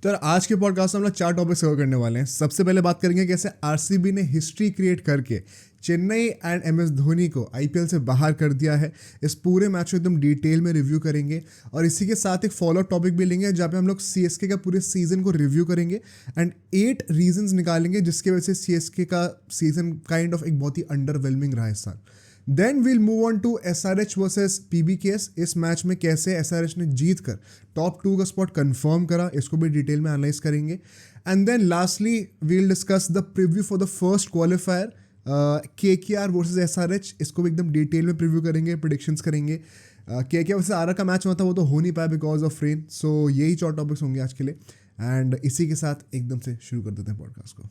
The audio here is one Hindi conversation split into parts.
तो यार आज के पॉडकास्ट में हम लोग 4 टॉपिक्स कवर करने वाले हैं। सबसे पहले बात करेंगे कैसे आरसीबी ने हिस्ट्री क्रिएट करके चेन्नई एंड एमएस धोनी को आईपीएल से बाहर कर दिया है। इस पूरे मैच को एकदम डिटेल में रिव्यू करेंगे और इसी के साथ एक फॉलो अप टॉपिक भी लेंगे जहाँ पे हम लोग सीएसके का पूरे सीजन को रिव्यू करेंगे एंड 8 रीजंस निकालेंगे जिसके वजह से सीएसके का सीजन काइंड ऑफ एक बहुत ही अंडरवेलमिंग रहा इस साल। Then we'll move on to SRH versus PBKS. इस मैच में कैसे एसआरएच ने जीत कर टॉप 2 का स्पॉट कंफर्म करा, इसको भी डिटेल में एनालाइज करेंगे। And then lastly we'll discuss the preview for the first qualifier KKR versus SRH. इसको भी एकदम डिटेल में प्रीव्यू करेंगे, प्रेडिक्शंस करेंगे। केकेआर वर्सेस आरआर का मैच हुआ था, वो तो हो नहीं पाया बिकॉज ऑफ रेन। सो यही 4 टॉपिक्स होंगे आज के लिए एंड इसी के साथ एकदम से शुरू कर देते हैं पॉडकास्ट को।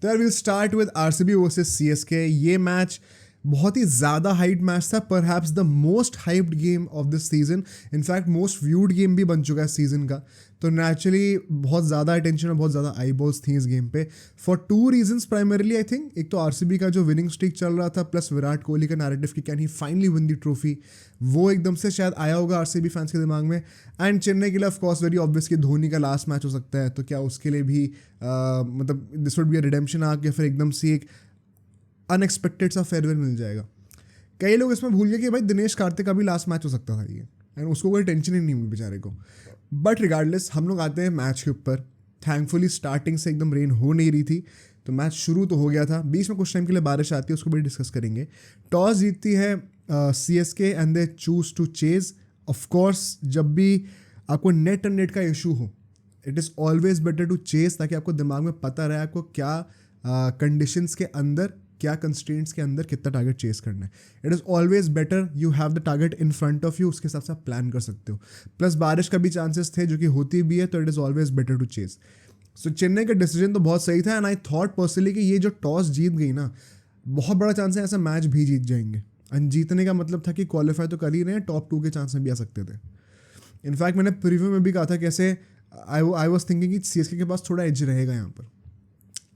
तो यार will start with RCB versus CSK. ये मैच बहुत ही ज़्यादा हाइप मैच था, perhaps the most hyped game of this season. In fact most viewed game भी बन चुका है सीजन का। तो नेचुरली बहुत ज़्यादा अटेंशन और बहुत ज़्यादा आईबॉल्स थी इस गेम पे for 2 reasons primarily I think. एक तो आरसीबी का जो विनिंग स्ट्रीक चल रहा था प्लस विराट कोहली का नैरेटिव कि can he finally win the trophy, वो एकदम से शायद आया होगा आरसीबी फैंस के दिमाग में। एंड चेन्नई के लिए ऑफकोर्स वेरी ऑब्वियस कि धोनी का लास्ट मैच हो सकता है, तो क्या उसके लिए भी मतलब this would be a redemption arc या फिर एकदम से एक अनएक्सपेक्टेड सा फेयरवेल मिल जाएगा। कई लोग इसमें भूल गए कि भाई दिनेश कार्तिक का भी लास्ट मैच हो सकता था ये, एंड उसको कोई टेंशन ही नहीं हुई बेचारे को। बट रिगार्डलेस हम लोग आते हैं मैच के ऊपर। थैंकफुली स्टार्टिंग से एकदम रेन हो नहीं रही थी, तो मैच शुरू तो हो गया था, बीच में कुछ टाइम के लिए बारिश आती है, उसको भी डिस्कस करेंगे। टॉस जीतती है CSK and they choose to chase. Of course जब भी आपको नेट एंड नेट का इशू हो, it is always better to chase, ताकि आपको दिमाग में पता रहे आपको क्या कंडीशंस के अंदर, क्या कंस्ट्रेंट्स के अंदर कितना टारगेट चेस करना है। It is always better you have the target in front of you, उसके हिसाब से आप प्लान कर सकते हो। प्लस बारिश का भी चांसेस थे जो कि होती भी है, तो it is always better to chase. So Chennai का डिसीजन तो बहुत सही था एंड आई थॉट पर्सनली कि ये जो टॉस जीत गई ना, बहुत बड़ा चांस है ऐसा मैच भी जीत जाएंगे। एंड जीतने का मतलब था कि क्वालिफाई तो कर ही रहे हैं, टॉप 2 के चांस में भी आ सकते थे। इनफैक्ट मैंने प्रीव्यू में भी कहा था कैसे आई वॉज थिंकिंग कि सीएसके के पास थोड़ा एज रहेगा यहाँ पर,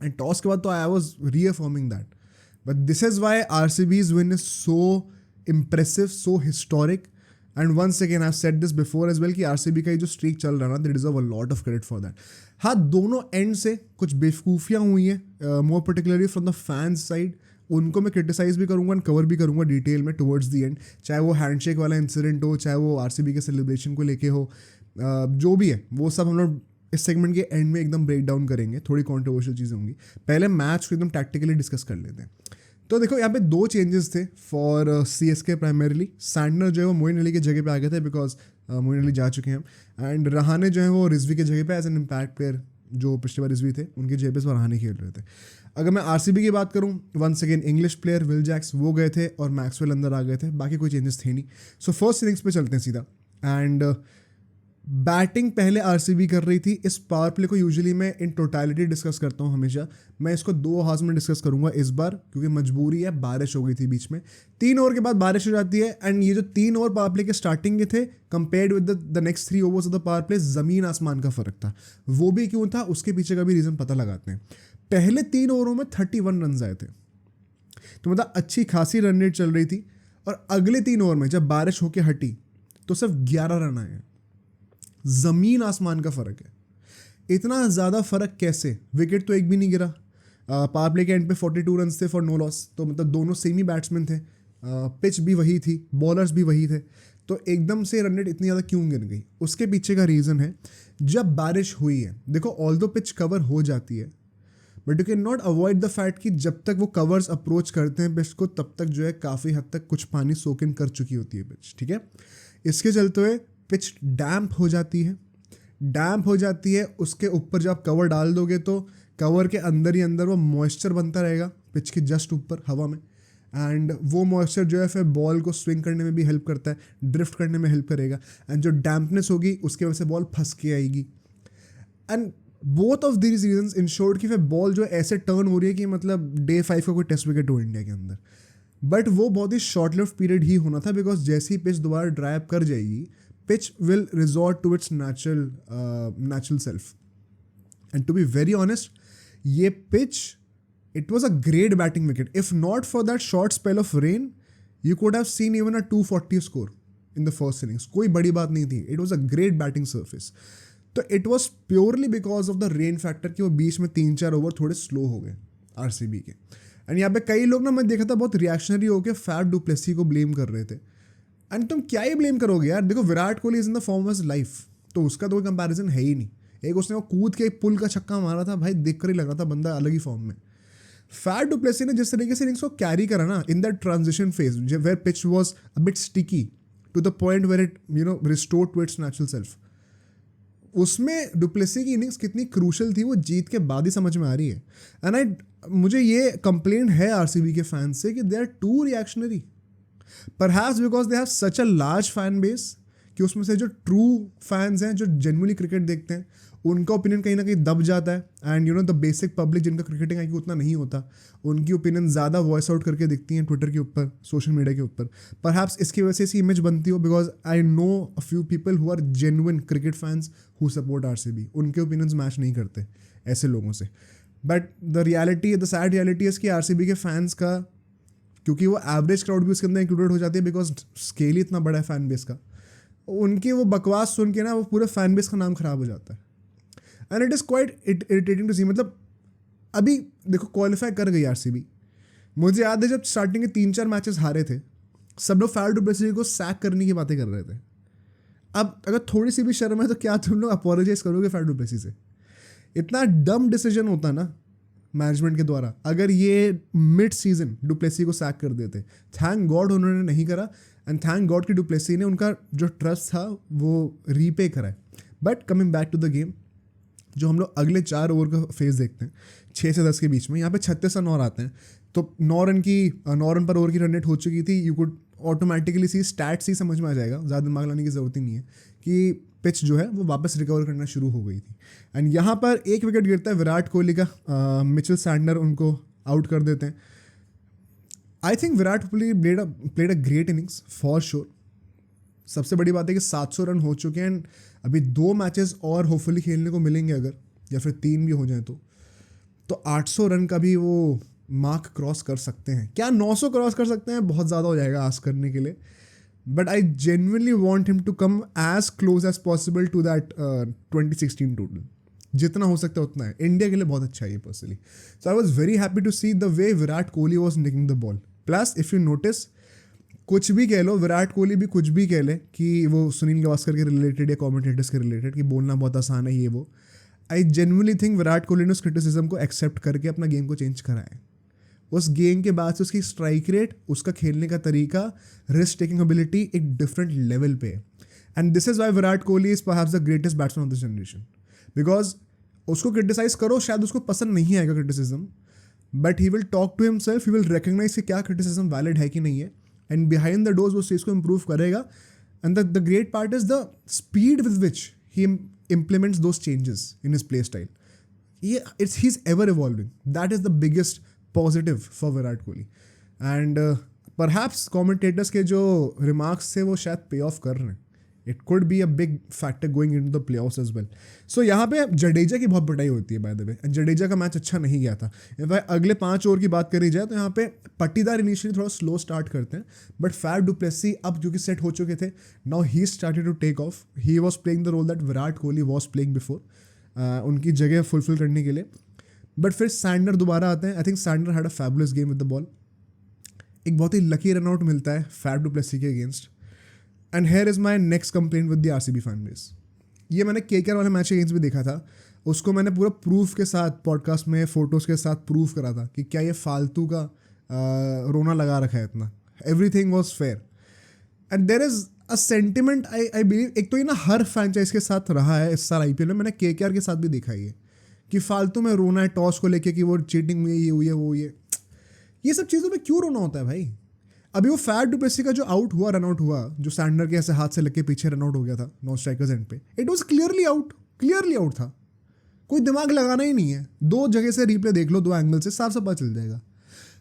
एंड टॉस के बाद तो I was reaffirming that. But this is why RCB's win is so impressive, so historic. And once again, I've said this before as well कि RCB का ये जो streak चल रहा है ना, they deserve a lot of credit for that. हाँ, दोनों end से कुछ बेवकूफ़ियाँ हुई हैं, more particularly from the fans side. उनको मैं क्रिटिसाइज भी करूँगा एंड कवर भी करूँगा डिटेल में टुवर्ड्स दी एंड, चाहे वो हैंडशेक वाला इंसिडेंट हो, चाहे वो आरसीबी के सेलिब्रेशन को लेके हो, जो भी है वो सब हम लोग इस सेगमेंट के एंड में एकदम ब्रेक डाउन करेंगे। थोड़ी कॉन्ट्रोवर्शियल चीज़ें होंगी, पहले मैच को एकदम टैक्टिकली डिस्कस कर लेते हैं। तो देखो यहाँ पे 2 चेंजेस थे फॉर सीएसके प्राइमरली। सैंडनर जो है वो मोइन अली की जगह पे आ गए थे बिकॉज मोइन अली जा चुके हैं, एंड रहाने जो है वो रिजवी की जगह पे एज एन इम्पैक्ट प्लेयर, जो पिछले बार रिजवी थे उनकी जगह पे इस बार रहाने खेल रहे थे। अगर मैं आरसीबी की बात करूँ, once again English player Will Jacks वो गए थे और मैक्सवेल अंदर आ गए थे, बाकी कोई चेंजेस थे नहीं। सो फर्स्ट इनिंग्स पे चलते हैं सीधा। एंड बैटिंग पहले आरसीबी कर रही थी। इस पावर प्ले को यूजुअली मैं इन टोटलिटी डिस्कस करता हूँ हमेशा, मैं इसको 2 हाउस में डिस्कस करूँगा इस बार क्योंकि मजबूरी है, बारिश हो गई थी बीच में। 3 ओवर के बाद बारिश हो जाती है एंड ये जो 3 ओवर पावर प्ले के स्टार्टिंग के थे compared with the next 3 overs of the power play, ज़मीन आसमान का फ़र्क था। वो भी क्यों था, उसके पीछे का भी रीज़न पता लगाते हैं। पहले 3 ओवरों में 31 रन आए थे, तो मतलब अच्छी खासी रन रेट चल रही थी, और अगले 3 ओवर में जब बारिश होके हटी तो सिर्फ 11 रन आए हैं। ज़मीन आसमान का फ़र्क है। इतना ज़्यादा फ़र्क कैसे? विकेट तो एक भी नहीं गिरा। पावर प्ले के एंड पे 42 रन थे फॉर नो लॉस, तो मतलब दोनों सेम ही बैट्समैन थे, पिच भी वही थी, बॉलर्स भी वही थे, तो एकदम से रन रेट इतनी ज़्यादा क्यों गिर गई? उसके पीछे का रीज़न है जब बारिश हुई है। देखो ऑल्दो पिच कवर हो जाती है, but you can not avoid the fact कि जब तक वो कवर्स अप्रोच करते हैं पिच को, तब तक जो है काफ़ी हद तक कुछ पानी सोक इन कर चुकी होती है पिच, ठीक है। इसके चलते हुए पिच डैम्प हो जाती है। डैम्प हो जाती है, उसके ऊपर जब आप कवर डाल दोगे तो कवर के अंदर ही अंदर वो मॉइस्चर बनता रहेगा पिच के जस्ट ऊपर हवा में, एंड वो मॉइस्चर जो है फिर बॉल को स्विंग करने में भी हेल्प करता है, ड्रिफ्ट करने में हेल्प करेगा, एंड जो डैम्पनेस होगी उसकी वजह से बॉल फंस के आएगी। And both of these reasons insured कि फिर बॉल जो ऐसे टर्न हो रही है कि मतलब डे 5 का कोई टेस्ट विकेट हो इंडिया के अंदर। बट वो बहुत ही शॉर्ट लिव्ड पीरियड ही होना था बिकॉज जैसे ही पिच दोबारा ड्राई अप कर जाएगी, pitch will resort to its natural self. And to be very honest, ये pitch, it was a great batting wicket. If not for that short spell of rain, you could have seen even a 240 score in the first innings, कोई बड़ी बात नहीं थी. It was a great batting surface. तो it was purely because of the rain factor कि वो बीच में 3-4 ओवर थोड़े स्लो हो गए आरसीबी के. एंड यहाँ पे कई लोग ना, मैं देखा था बहुत रिएक्शनरी होकर फैफ डू प्लेसी को ब्लेम कर रहे थे. एंड तुम क्या ही ब्लेम करोगे यार, देखो Virat Kohli is in the form of life, तो उसका तो कोई कंपैरिजन है ही नहीं. एक उसने वो कूद के एक पुल का छक्का मारा था भाई, देख कर ही लगा था बंदा अलग ही फॉर्म में. फैफ डू प्लेसी ने जिस तरीके से इनिंग्स को कैरी करा ना in that transition phase where pitch was a bit sticky to the point where it restored to its natural self, उसमें डुप्लेसी की इनिंग्स कितनी क्रूशल थी वो जीत के बाद ही समझ में आ रही है. एंड मुझे ये कंप्लेंट है आरसीबी के फैंस से कि they are too reactionary, perhaps because they have such a large fan base कि उसमें से जो ट्रू फैंस हैं जो जेन्युइनली क्रिकेट देखते हैं उनका ओपिनियन कहीं ना कहीं दब जाता है. एंड द बेसिक पब्लिक जिनका क्रिकेटिंग आई उतना नहीं होता, उनकी ओपिनियन ज़्यादा वॉइस आउट करके दिखती हैं ट्विटर के ऊपर, सोशल मीडिया के ऊपर. परहैप्स इसकी वजह से ऐसी इमेज बनती हो because I know a few people who are genuine cricket fans who support RCB, उनके ओपिनियंस मैच नहीं करते ऐसे लोगों से. But the sad reality is कि आरसीबी के फैंस का, क्योंकि वो एवरेज क्राउड भी उसके अंदर इंक्लूडेड हो जाती है बिकॉज स्केल ही इतना बड़ा है फैन बेस का, उनकी वो बकवास सुन के ना वो पूरे फैन बेस का नाम खराब हो जाता है. And it is quite irritating to see. मतलब अभी देखो क्वालिफाई कर गई आरसीबी, मुझे याद है जब स्टार्टिंग के 3-4 मैचेस हारे थे सब लोग फैफ डू प्लेसी को सैक करने की बातें कर रहे थे. अब अगर थोड़ी सी भी शर्म है तो क्या तुम लोग अपोलोजाइज करोगे फैफ डू प्लेसी से? इतना डम डिसीजन होता ना मैनेजमेंट के द्वारा अगर ये मिड सीजन डुप्लेसी को सैक कर देते. थैंक गॉड उन्होंने नहीं करा, एंड थैंक गॉड कि डुप्लेसी ने उनका जो ट्रस्ट था वो रीपे करा है. But coming back to the game, जो हम लोग अगले 4 ओवर का फेज देखते हैं 6 से 10 के बीच में, यहाँ पे 36 रन और आते हैं. तो 9 रन पर ओवर की रन रेट हो चुकी थी. You could automatically see stats ही समझ में आ जाएगा, ज़्यादा दिमाग लाने की ज़रूरत ही नहीं है कि पिच जो है वो वापस रिकवर करना शुरू हो गई थी. एंड यहाँ पर एक विकेट गिरता है विराट कोहली का, मिचेल सैंडनर उनको आउट कर देते हैं. I think Virat Kohli played a great innings for sure. सबसे बड़ी बात है कि 700 रन हो चुके हैं एंड अभी 2 मैचेस और होपफुली खेलने को मिलेंगे अगर, या फिर 3 भी हो जाए तो 800 रन का भी वो मार्क क्रॉस कर सकते हैं. क्या 900 क्रॉस कर सकते हैं? बहुत ज़्यादा हो जाएगा आस्क करने के लिए. But I genuinely want him to come as close as possible to that 2016 total. जितना हो सकता है उतना है. इंडिया के लिए बहुत अच्छा है ये personally. So I was very happy to see the way Virat Kohli was nicking the ball. Plus if you notice, कुछ भी कह लो, विराट कोहली भी कुछ भी कह ले कि वो सुनील गावस्कर के रिलेटेड या कमेंटेटर्स के रिलेटेड कि बोलना बहुत आसान है ये वो, I genuinely think Virat Kohli ने उस क्रिटिसिज्म को एक्सेप्ट करके अपना गेम को चेंज करा है. उस गेम के बाद से उसकी स्ट्राइक रेट, उसका खेलने का तरीका, रिस्क टेकिंग एबिलिटी एक डिफरेंट लेवल पे है. And this is why Virat Kohli is perhaps the greatest batsman of this generation. Because उसको क्रिटिसाइज करो, शायद उसको पसंद नहीं आएगा criticism, but he will talk to himself, he will recognise कि क्या क्रिटिसिज्म वैलिड है कि नहीं है, एंड बिहाइंड द डोर्स वो उस चीज़ को इम्प्रूव करेगा. And the great part is the speed with which he implements those changes in his play style. He's ever evolving. That is the biggest positive for Virat Kohli. And perhaps commentators के जो remarks थे वो शायद pay off कर रहे हैं. It could be a big factor going into the playoffs as well. So यहाँ पे जडेजा की बहुत पिटाई होती है by the way. And Jadeja का मैच अच्छा नहीं गया था. अगले 5 ओवर की बात करी जाए तो यहाँ पे पट्टीदार इनिशियली थोड़ा स्लो स्टार्ट करते हैं, बट फैफ डू प्लेसी अब जो कि सेट हो चुके थे, now he started to take off. He was playing the role that Virat Kohli was playing before, उनकी जगह फुलफिल करने के लिए. बट फिर सैंडनर दोबारा आते हैं. I think Santner had a fabulous game with the ball. एक बहुत ही लकी रनआउट मिलता है फैफ डू प्लेसी के against. And here is my next complaint with the RCB fan base. ये मैंने केकेआर वाले मैच के अगेंस्ट भी देखा था, उसको मैंने पूरा प्रूफ के साथ पॉडकास्ट में फोटोज़ के साथ प्रूफ करा था कि क्या ये फालतू का रोना लगा रखा है इतना. Everything was fair and there is a sentiment I believe. एक तो ये ना हर फ्रेंचाइज के साथ रहा है इस साल आईपीएल में, मैंने केकेआर के साथ भी देखा है कि फालतू में रोना है टॉस को लेके कि वो चीटिंग हुई है, ये हुई है, वो हुई है. ये सब चीज़ों में क्यों रोना होता है भाई? अभी वो फैफ डू प्लेसी का जो आउट हुआ, रन आउट हुआ, जो सैंडनर के ऐसे हाथ से लग के पीछे रन आउट हो गया था नॉन स्ट्राइकर्स एंड पे, इट वॉज क्लियरली आउट था. कोई दिमाग लगाना ही नहीं है. 2 जगह से रिप्ले देख लो, 2 एंगल से, साफ साफ पता चल जाएगा.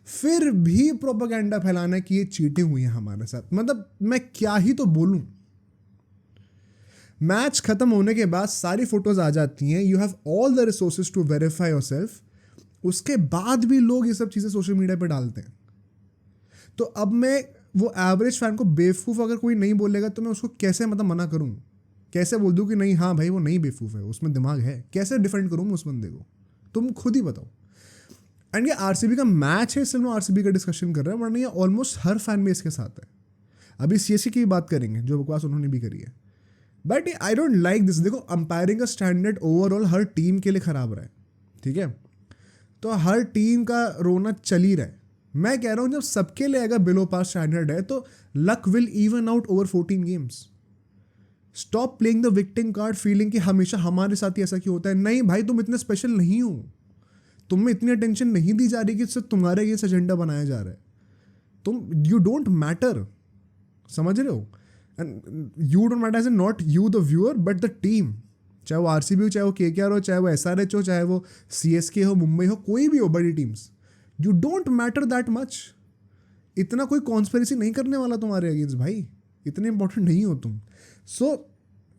फिर भी प्रोपेगेंडा फैलाना कि ये चीटिंग हुई है हमारे साथ. मतलब मैं क्या ही तो बोलूं. मैच खत्म होने के बाद सारी फोटोज आ जाती हैं, you have all the resources to verify yourself. उसके बाद भी लोग ये सब चीज़ें सोशल मीडिया पे डालते हैं. तो अब मैं वो एवरेज फैन को बेवकूफ़ अगर कोई नहीं बोलेगा तो मैं उसको कैसे मतलब मना करूँ, कैसे बोल दूँ कि नहीं हाँ भाई वो नहीं बेवकूफ़ है, उसमें दिमाग है, कैसे डिफेंड करूँ मैं उस बंदे को, तुम खुद ही बताओ। एंड ये आरसीबी का मैच है इसलिए मैं आरसीबी का डिस्कशन कर रहा हूँ, वरना ये ऑलमोस्ट हर फैन बेस के साथ है। अभी सीएसके की बात करेंगे जो बकवास उन्होंने भी करी है, but I don't like this. देखो अंपायरिंग का स्टैंडर्ड ओवरऑल हर टीम के लिए ख़राब रहा है, ठीक है, तो हर टीम का रोना चल ही रहा है। मैं कह रहा हूँ जब सबके लिए अगर बिलो पास स्टैंडर्ड है तो luck will even out over 14 games. Stop playing the victim card, feeling कि हमेशा हमारे साथ ही ऐसा क्यों होता है। नहीं भाई, तुम इतने स्पेशल नहीं हो, तुम में इतनी अटेंशन नहीं दी जा रही कि सिर्फ तुम्हारे ये एजेंडा बनाया जा रहा है। तुम यू डोंट मैटर, समझ रहे हो? And you don't matter as a not you the viewer but the team, चाहे वो आरसीबी हो, चाहे वो केकेआर हो, चाहे वो एसआरएच हो, चाहे वो सीएसके हो, मुंबई हो, कोई भी हो बड़ी teams, you don't matter that much. इतना कोई कॉन्स्पिरेसी नहीं करने वाला तुम्हारे अगेंस्ट भाई, इतने इंपॉर्टेंट नहीं हो तुम। सो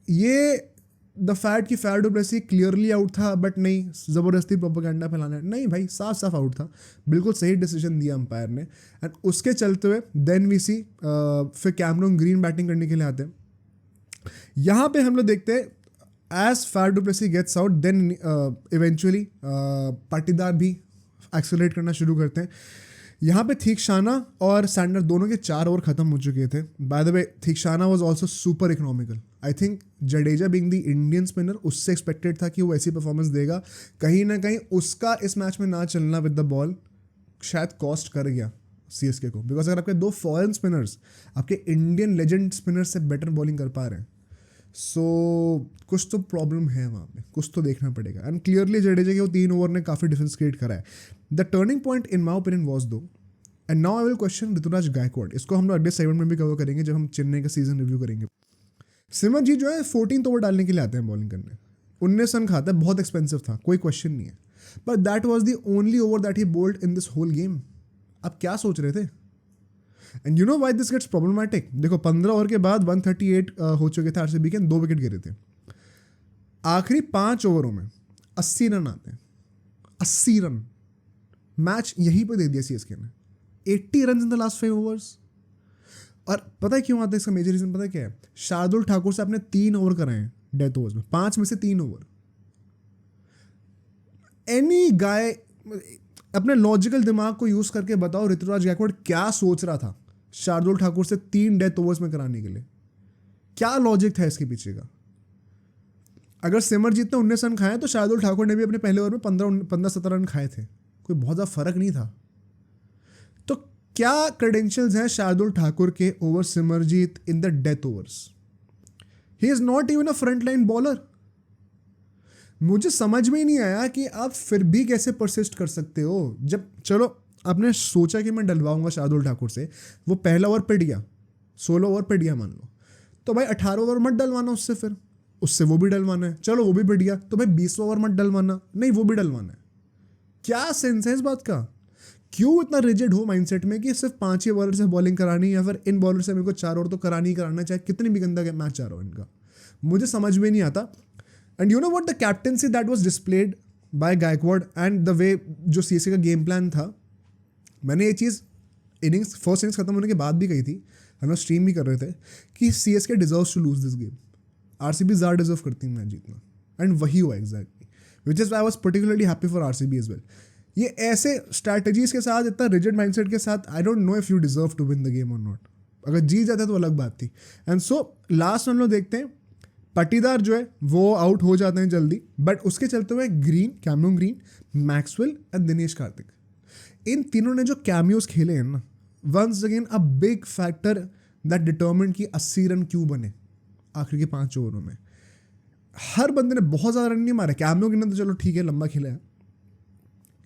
ये द फैक्ट कि फैड डुप्लेसी क्लियरली आउट था बट नहीं ज़बरदस्ती प्रोपेगेंडा फैलाना, नहीं भाई, साफ साफ आउट था, बिल्कुल सही डिसीजन दिया अंपायर ने। एंड उसके चलते हुए देन वी सी फिर कैमरन ग्रीन बैटिंग करने के लिए आते हैं। यहाँ पे हम लोग देखते हैं as Faf du Plessis gets out then eventually Patidar भी एक्सेलरेट करना शुरू करते हैं। यहाँ पे थीक्षाना और सैंडर दोनों के 4 ओवर खत्म हो चुके थे। By the way Theekshana was also super economical. I think Jadeja being the Indian spinner, उससे एक्सपेक्टेड था कि वो ऐसी परफॉर्मेंस देगा। कहीं ना कहीं उसका इस मैच में ना चलना विद द बॉल शायद कॉस्ट कर गया सीएसके को, बिकॉज अगर आपके 2 फॉरेन स्पिनर्स आपके इंडियन लेजेंड स्पिनर से बेटर बॉलिंग कर पा रहे हैं, सो कुछ तो प्रॉब्लम है वहाँ पे, कुछ तो देखना पड़ेगा। एंड क्लियरली जडेजा के वो 3 ओवर ने काफ़ी डिफरेंस क्रिएट करा है। The turning point in my opinion was though, and now I will question Ruturaj Gaikwad. इसको हम लोग अगले सेगमेंट में भी कवर करेंगे जब हम चेन्नई का सीजन रिव्यू करेंगे। सिमरजीत जो है 14th ओवर डालने के लिए आते हैं बॉलिंग करने, 19 रन खाता है, बहुत एक्सपेंसिव था, कोई क्वेश्चन नहीं है, but that was the only over that he bowled in this whole game. आप क्या सोच रहे थे? And you know why this gets problematic. देखो 15 ओवर के बाद 138 हो चुके थे आरसीबी के, 2 विकेट गिरे थे। आखिरी 5 ओवरों में 80 रन आते हैं, 80 रन। मैच यहीं पे दे दिया सीएसके ने, 80 run in the last 5 overs. और पता है क्यों आता है? इसका मेजर रीजन पता है क्या है? शार्दुल ठाकुर से आपने 3 ओवर कराए हैं डेथ ओवर्स में, 5 में से 3 ओवर। एनी गाय अपने लॉजिकल दिमाग को यूज करके बताओ ऋतुराज गायकवाड क्या सोच रहा था शार्दुल ठाकुर से 3 डेथ ओवर्स में कराने के लिए? क्या लॉजिक था इसके पीछे का? अगर सिमरजीत ने 19 रन खाए तो शार्दुल ठाकुर ने भी अपने पहले ओवर में 15-17 रन खाए थे, कोई बहुत ज़्यादा फर्क नहीं था। तो क्या क्रेडेंशियल्स हैं शार्दुल ठाकुर के over Simarjeet in the death overs? He is not even a front line bowler. मुझे समझ में ही नहीं आया कि आप फिर भी कैसे परसिस्ट कर सकते हो। जब चलो आपने सोचा कि मैं डलवाऊंगा शार्दुल ठाकुर से, वो पहला ओवर पिट गया, 16 ओवर पिट गया मान लो, तो भाई 18 ओवर मत डलवाना उससे, फिर उससे वो भी डलवाना है, चलो वो भी पिट गया तो भाई 20 ओवर मत डलवाना, नहीं वो भी डलवाना है। क्या सेंस है इस बात का? क्यों इतना रिजिड हो माइंडसेट में कि सिर्फ 5 ही बॉलर से बॉलिंग करानी, या फिर इन बॉलर से मेरे को 4 ओवर तो करानी ही कराना, चाहे कितनी भी गंदा मैच आ रहा हो इनका, मुझे समझ में नहीं आता। And you know what, the captaincy that was displayed bye Gaikwad and the way जो सीएसके का गेम प्लान था, मैंने ये चीज़ फर्स्ट इनिंग्स खत्म होने के बाद भी कही थी, हम लोग स्ट्रीम भी कर रहे थे, कि CSK deserves to lose this game. RCB ज़्यादा डिजर्व करती है मैच जीतना, एंड वही हुआ exactly, which is I was particularly happy for RCB as well. ये ऐसे स्ट्रैटेजीज के साथ, इतना रिजिड माइंडसेट के साथ, I don't know if you deserve to win the game और नॉट। अगर जीत जाते तो अलग बात थी। एंड सो लास्ट हम लोग देखते हैं, पाटीदार जो है वो आउट हो जाते हैं जल्दी, बट उसके चलते हुए green, Cameron Green, Maxwell and Dinesh Karthik, इन तीनों ने जो कैमियोज खेले हैं ना, once again a big factor that determined कि 80 रन क्यों बने आखिर के 5 ओवरों में। हर बंदे ने बहुत ज़्यादा रन नहीं मारे, कैमियो ने तो चलो ठीक है लंबा खेला है,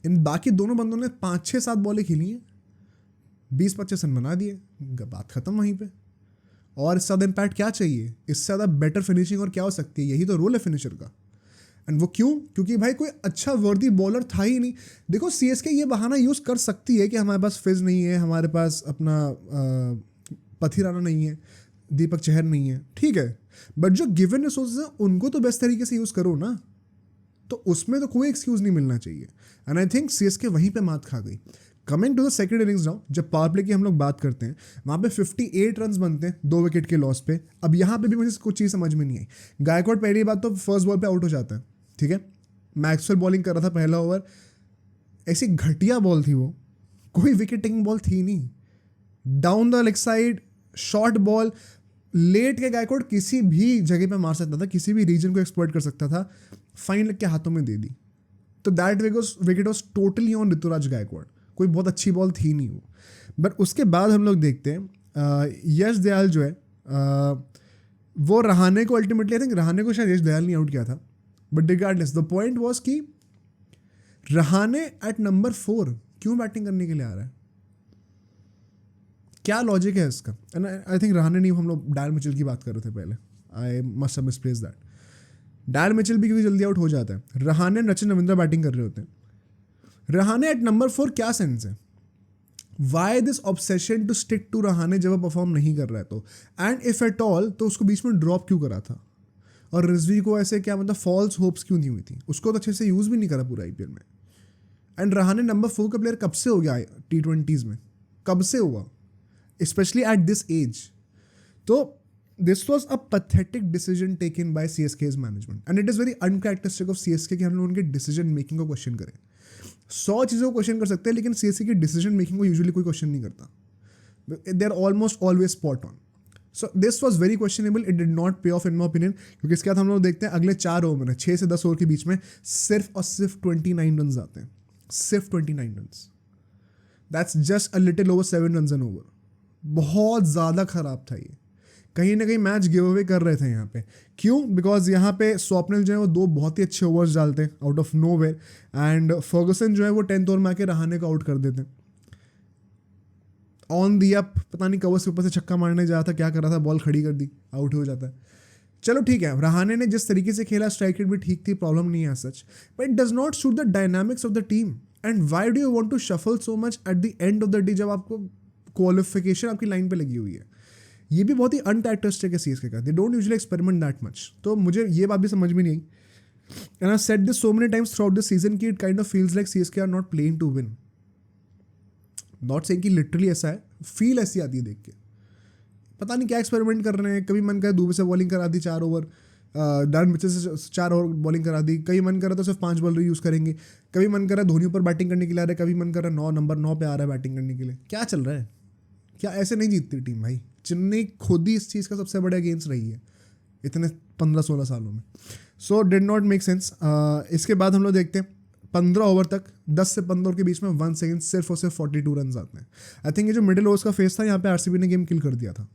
इन बाकी दोनों बंदों ने 5-6-7 बॉलें खेली हैं, 20-25 रन बना दिए, बात खत्म वहीं पे। और इससे ज़्यादा इम्पैक्ट क्या चाहिए? इससे ज़्यादा बेटर फिनिशिंग और क्या हो सकती है? यही तो रोल है फिनिशर का। एंड वो क्यों? क्योंकि भाई कोई अच्छा वर्दी बॉलर था ही नहीं। देखो सीएसके ये बहाना यूज़ कर सकती है कि हमारे पास फिज नहीं है, हमारे पास अपना पथिराना नहीं है, दीपक चहर नहीं है, ठीक है, बट जो गिवन रिसोर्सेज हैं उनको तो बेस्ट तरीके से यूज़ करो ना, तो उसमें तो कोई एक्सक्यूज़ नहीं मिलना चाहिए। एंड आई थिंक सीएसके वहीं पे मात खा गई। Coming to the second innings now, जब पावर प्ले की हम लोग बात करते हैं वहाँ पे 58 रन बनते हैं 2 विकेट के लॉस पे। अब यहाँ पे भी मुझे कुछ चीज़ समझ में नहीं आई। गायकवाड़ पहली बात तो फर्स्ट बॉल पे आउट हो जाता है, ठीक है। मैक्सवेल बॉलिंग कर रहा था पहला ओवर, ऐसी घटिया बॉल थी वो, कोई विकेट टेकिंग बॉल थी नहीं, down the leg side short ball, late के गायकवाड़ किसी भी जगह पे मार सकता था, किसी भी रीजन को एक्सप्लॉइट कर सकता था, फाइन लग के हाथों में दे दी। तो that wicket was totally on Ruturaj Gaikwad, कोई बहुत अच्छी बॉल थी नहीं वो। बट उसके बाद हम लोग देखते हैं यश दयाल जो है वो रहाणे को अल्टीमेटली, आई थिंक रहाणे को शायद यश दयाल नहीं आउट किया था, but regardless the point was कि रहाणे एट नंबर 4 क्यों बैटिंग करने के लिए आ रहा है, क्या लॉजिक है इसका। एंड आई थिंक रहाणे नहीं, हम लोग डायल मिचेल की बात कर रहे थे पहले, I must have misplaced that. Dial Mitchell भी क्योंकि जल्दी आउट हो जाता है, रहाणे रचिन रविंद्र बैटिंग कर रहे होते हैं। रहाणे एट नंबर 4 क्या सेंस है, why this obsession to stick to Rahane जब वो परफॉर्म नहीं कर रहा है तो, एंड इफ एट ऑल तो उसको बीच में ड्रॉप क्यों करा था, और रिजवी को ऐसे क्या मतलब फॉल्स होप्स क्यों नहीं हुई थी, उसको तो अच्छे से यूज़ भी नहीं करा पूरा आईपीएल में। एंड रहाणे नंबर 4 का प्लेयर कब से हो गया T20s में, कब से हुआ, स्पेशली एट दिस एज। तो this was a pathetic decision taken by CSK's management and it is very uncharacteristic of CSK कि हम लोग उनके डिसीजन मेकिंग को क्वेश्चन करें। 100 चीज़ों को क्वेश्चन कर सकते हैं लेकिन CSK की डिसीजन मेकिंग को यूजुअली कोई क्वेश्चन नहीं करता, they are almost always spot on. So this was very questionable, it did not pay off in my opinion, क्योंकि इसके बाद हम लोग देखते हैं अगले 4 ओवर में 6 से 10 ओवर के बीच में सिर्फ और सिर्फ 29 रन आते हैं, सिर्फ 29 run, that's just a little over 7 run an over. बहुत ज़्यादा ख़राब था ये, कहीं ना कहीं मैच गिव अवे कर रहे थे यहाँ पे। क्यों? बिकॉज यहाँ पे स्वप्निल जो है वो 2 बहुत ही अच्छे ओवर्स डालते हैं out of nowhere, and Ferguson जो है वो 10th ओवर में आके रहाणे को आउट कर देते हैं ऑन दी अप, पता नहीं कवर से ऊपर से छक्का मारने जा रहा था, क्या कर रहा था, बॉल खड़ी कर दी, आउट हो जाता है। चलो ठीक है, रहाणे ने जिस तरीके से खेला स्ट्राइक रेट भी ठीक थी, प्रॉब्लम नहीं है सच, but it does not suit the dynamics of the team. And why do you want to shuffle so much at the end of the day जब आपको क्वालिफिकेशन आपकी लाइन पे लगी हुई है। ये भी बहुत ही अनकैरेक्टरिस्टिक है CSK का, they don't usually experiment that much. तो मुझे ये बात भी समझ में नहीं आई, and I said this so many times through this season कि it kind of feels like CSK are not playing to win. Not saying कि लिटरली ऐसा है, फील ऐसी आती है देख के, पता नहीं क्या एक्सपेरिमेंट कर रहे हैं। कभी मन करे दुबे से बॉलिंग करा दी 4 ओवर, डायन मिचेल से 4 ओवर बॉलिंग करा दी, कभी मन करा तो सिर्फ 5 बॉलर यूज़ करेंगे, कभी मन करा धोनी पर बैटिंग करने के लिए आ रहा है, कभी मन करा नंबर 9 पे आ रहा है बैटिंग करने के लिए। क्या चल रहा है, क्या ऐसे नहीं जीतती टीम भाई। चेन्नई खुद ही इस चीज़ का सबसे बड़ा अगेंस्ट रही है इतने 15-16 सालों में। So did not make sense. इसके बाद हम लोग देखते हैं 15 ओवर तक, 10 से 15 ओवर के बीच में 1 सेकेंड सिर्फ और सिर्फ 42 रन आते हैं। आई थिंक ये जो मिडिल ओवर्स का फेस था यहाँ पे RCB ने गेम किल कर दिया था।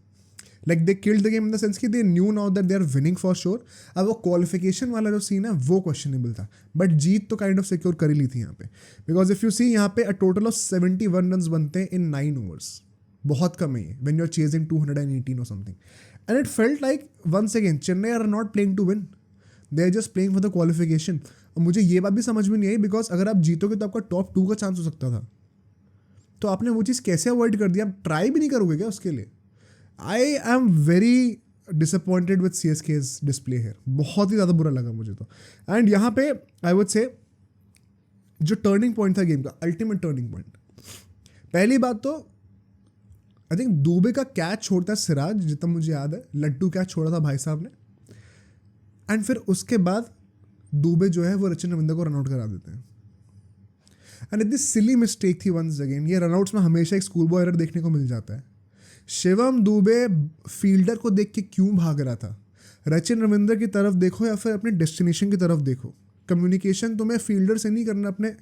Like they killed the game in the sense कि they knew now that they are winning for sure. अब वो क्वालिफिकेशन वाला जो सीन है वो क्वेश्चनेबल था, बट जीत तो काइंड ऑफ सिक्योर कर ही ली थी यहाँ पे। बिकॉज इफ यू सी यहाँ पे अ टोटल ऑफ 71 रन बनते हैं इन 9 ओवर्स, बहुत कम है ये व्हेन यू आर चेजिंग 218 और something. And it felt like once again Chennai are not playing to win, they are just playing for the qualification. और मुझे ये बात भी समझ में नहीं आई, बिकॉज अगर आप जीतोगे तो आपका टॉप 2 का चांस हो सकता था, तो आपने वो चीज़ कैसे अवॉइड कर दिया? आप ट्राई भी नहीं करोगे क्या उसके लिए? I am very disappointed with CSK's display है, बहुत ही ज़्यादा बुरा लगा मुझे तो। एंड यहाँ पे आई वुड से जो टर्निंग पॉइंट था गेम का, अल्टीमेट टर्निंग पॉइंट, पहली बात तो आई थिंक दुबे का कैच छोड़ता है सिराज, जितना मुझे याद है लड्डू कैच छोड़ा था भाई साहब ने, एंड फिर उसके बाद दुबे जो है वो रचिन रविंद्र को रनआउट करा देते हैं। एंड दिस सिली मिस्टेक थी वंस अगेन। ये रनआउट्स में हमेशा एक स्कूल बॉय एरर देखने को मिल जाता है। शिवम दुबे फील्डर को देख के क्यों भाग रहा था? रचिन रविंद्र की तरफ देखो या फिर अपने डेस्टिनेशन की तरफ देखो। कम्युनिकेशन तुम्हें फील्डर से नहीं करना, अपने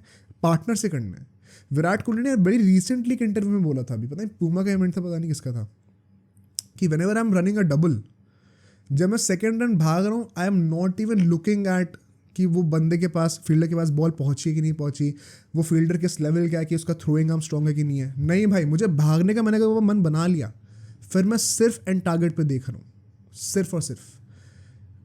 पार्टनर से करना है। विराट कोहली ने बड़ी रिसेंटली एक इंटरव्यू में बोला था, अभी पता नहीं पूमा का इवेंट था, पता नहीं किसका था, कि when ever I am running a double, जब मैं सेकेंड रन भाग रहा हूँ, आई am not even looking at कि वो बंदे के पास, फील्डर के पास बॉल पहुंची है कि नहीं पहुंची, वो फील्डर किस लेवल का है, कि उसका थ्रोइंग आर्म स्ट्रॉन्ग है कि नहीं है। नहीं भाई, मुझे भागने का मैंने कहा वो मन बना लिया, फिर मैं सिर्फ एंड टारगेट पे देख रहा हूँ, सिर्फ और सिर्फ।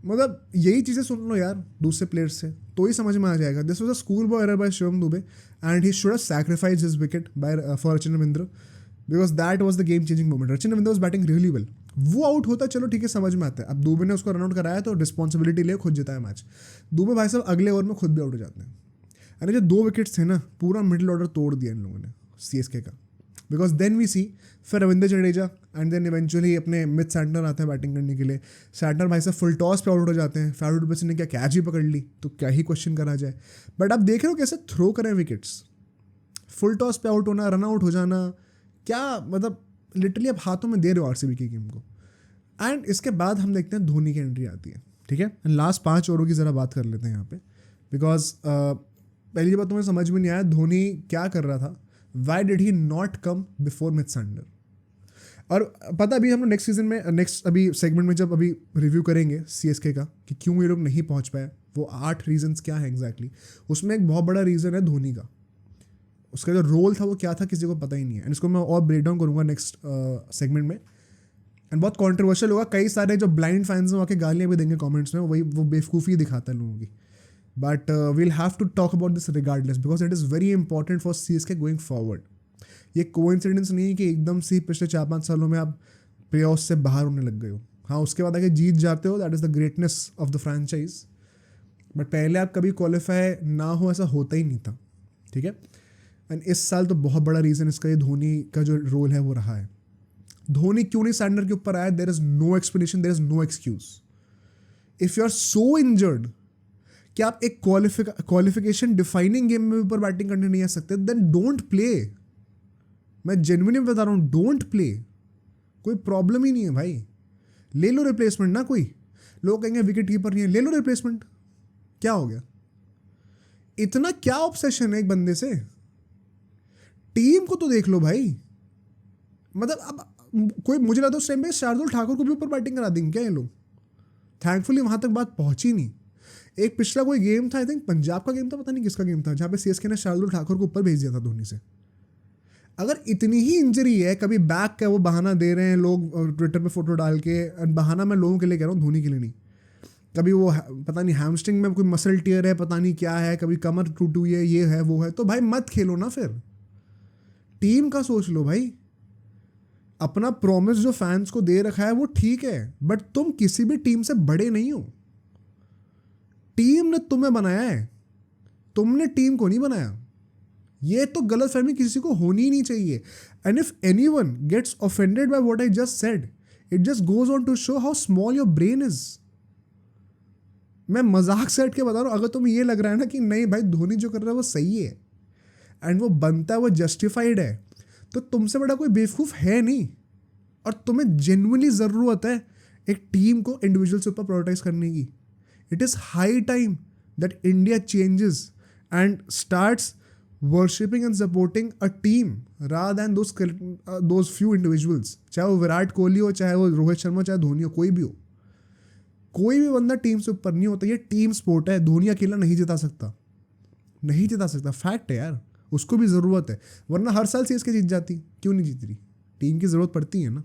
मतलब यही चीज़ें सुन लो यार दूसरे प्लेयर्स से, तो ही समझ में आ जाएगा। This was a school boy error bye Shivam Dubey and he should have sacrificed his wicket bye for Rachin Ravindra, because that was the game changing moment. Rachin Ravindra was batting really well, वो आउट होता चलो ठीक है, समझ में आता है। अब दुबे ने उसको रन आउट कराया तो रिस्पॉन्सिबिलिटी ले, खुद जिताया मैच। दुबे भाई साहब अगले ओवर में खुद भी आउट हो जाते हैं। अरे जो 2 विकेट्स थे ना, पूरा मिडिल ऑर्डर तोड़ दिया इन लोगों ने, CSK का, बिकॉज देन वी सी फिर Ravindra Jadeja and then eventually अपने मिथ सैंटनर आते हैं बैटिंग करने के लिए. सैंटनर भाई साहब फुल टॉस पे आउट हो जाते हैं, फैफ डुप्लेसिस ने क्या कैच ही पकड़ ली, तो क्या ही क्वेश्चन करा जाए. बट आप देख रहे हो कैसे थ्रो करें विकेट्स, फुल टॉस पे आउट होना, रन आउट हो जाना, क्या मतलब लिटरली आप हाथों में दे रहे हो RCB की गेम को. एंड इसके बाद हम देखते हैं धोनी की एंट्री आती है. ठीक है, लास्ट 5 ओवरों की ज़रा बात कर लेते हैं यहाँ पे, बिकॉज पहली बात तुम्हें समझ में नहीं आया धोनी क्या कर रहा था. Why did he not come before myth Santner. और पता अभी हम लोग नेक्स्ट सीजन में नेक्स्ट अभी सेगमेंट में जब अभी रिव्यू करेंगे CSK का कि क्यों ये लोग नहीं पहुंच पाए, वो 8 रीजंस क्या है एग्जैक्टली. उसमें एक बहुत बड़ा रीज़न है धोनी का. उसका जो रोल था वो क्या था किसी को पता ही नहीं है. एंड इसको मैं और ब्रेक डाउन करूँगा नेक्स्ट सेगमेंट में. एंड बहुत कॉन्ट्रोवर्शियल होगा, कई सारे जो ब्लाइंड फैंस हैं वहाँ गालियाँ भी देंगे कमेंट्स में, वही वो बेवकूफ़ी दिखाता है लोगों की. But we'll have to talk about this regardless because it is very important for CSK going forward. ये कोइंसिडेंस नहीं है कि एकदम से पिछले 4-5 सालों में आप प्लेऑफ से बाहर होने लग गए हो. हाँ, उसके बाद आगे जीत जाते हो, that is the greatness of the franchise. But पहले आप कभी क्वालिफाई ना हो ऐसा होता ही नहीं था. ठीक है, एंड इस साल तो बहुत बड़ा रीज़न इसका ये धोनी का जो रोल है वो रहा है. धोनी क्यों नहीं सैंटनर के ऊपर आया, there is no explanation, there is no excuse. If you are so injured कि आप एक क्वालिफिकेशन डिफाइनिंग गेम में ऊपर बैटिंग करने नहीं आ सकते, देन डोंट प्ले. मैं जेन्युइनली बता रहा हूँ, डोंट प्ले. कोई प्रॉब्लम ही नहीं है भाई, ले लो रिप्लेसमेंट ना. कोई लोग कहेंगे विकेट कीपर नहीं है, ले लो रिप्लेसमेंट, क्या हो गया. इतना क्या ऑब्सेशन है एक बंदे से. टीम को तो देख लो भाई. मतलब अब कोई मुझे लगता है उस टाइम पे शार्दुल ठाकुर को भी ऊपर बैटिंग करा देंगे क्या ये लोग. थैंकफुली वहाँ तक बात पहुँची नहीं. एक पिछला कोई गेम था, आई थिंक पंजाब का गेम था, पता नहीं किसका गेम था, जहाँ पे CSK ने शार्दुल ठाकुर को ऊपर भेज दिया था धोनी से. अगर इतनी ही इंजरी है, कभी बैक का वो बहाना दे रहे हैं लोग ट्विटर पे फोटो डाल के, बहाना मैं लोगों के लिए कह रहा हूँ, धोनी के लिए नहीं. कभी वो पता नहीं हैमस्ट्रिंग में कोई मसल टियर है, पता नहीं क्या है, कभी कमर टूटी हुई है, ये है वो है, तो भाई मत खेलो ना. फिर टीम का सोच लो भाई. अपना प्रॉमिस जो फैंस को दे रखा है वो ठीक है, बट तुम किसी भी टीम से बड़े नहीं हो. टीम ने तुम्हें बनाया है, तुमने टीम को नहीं बनाया. ये तो गलतफहमी किसी को होनी ही नहीं चाहिए. And if anyone gets offended by what I just said, it just goes on to show how small your brain is. मैं मजाक से हट के बता रहा हूँ. अगर तुम्हें ये लग रहा है ना कि नहीं भाई धोनी जो कर रहा है वो सही है एंड वो बनता है, वो जस्टिफाइड है, तो तुमसे बड़ा कोई बेवकूफ़ है नहीं. और तुम्हें जेन्युइनली ज़रूरत है एक टीम को इंडिविजुअल से ऊपर प्रायोरिटाइज करने की. It is high time that India changes and starts worshipping and supporting a team rather than those few individuals. चाहे वो विराट कोहली हो, चाहे वो रोहित शर्मा, चाहे धोनी हो, कोई भी हो. कोई भी बंदा टीम से ऊपर नहीं होता. ये टीम स्पोर्ट है. धोनी अकेला नहीं जिता सकता, नहीं जिता सकता. फैक्ट है यार, उसको भी ज़रूरत है. वरना हर साल CSK जीत जाती, क्यों नहीं जीत रही. टीम की ज़रूरत पड़ती है ना.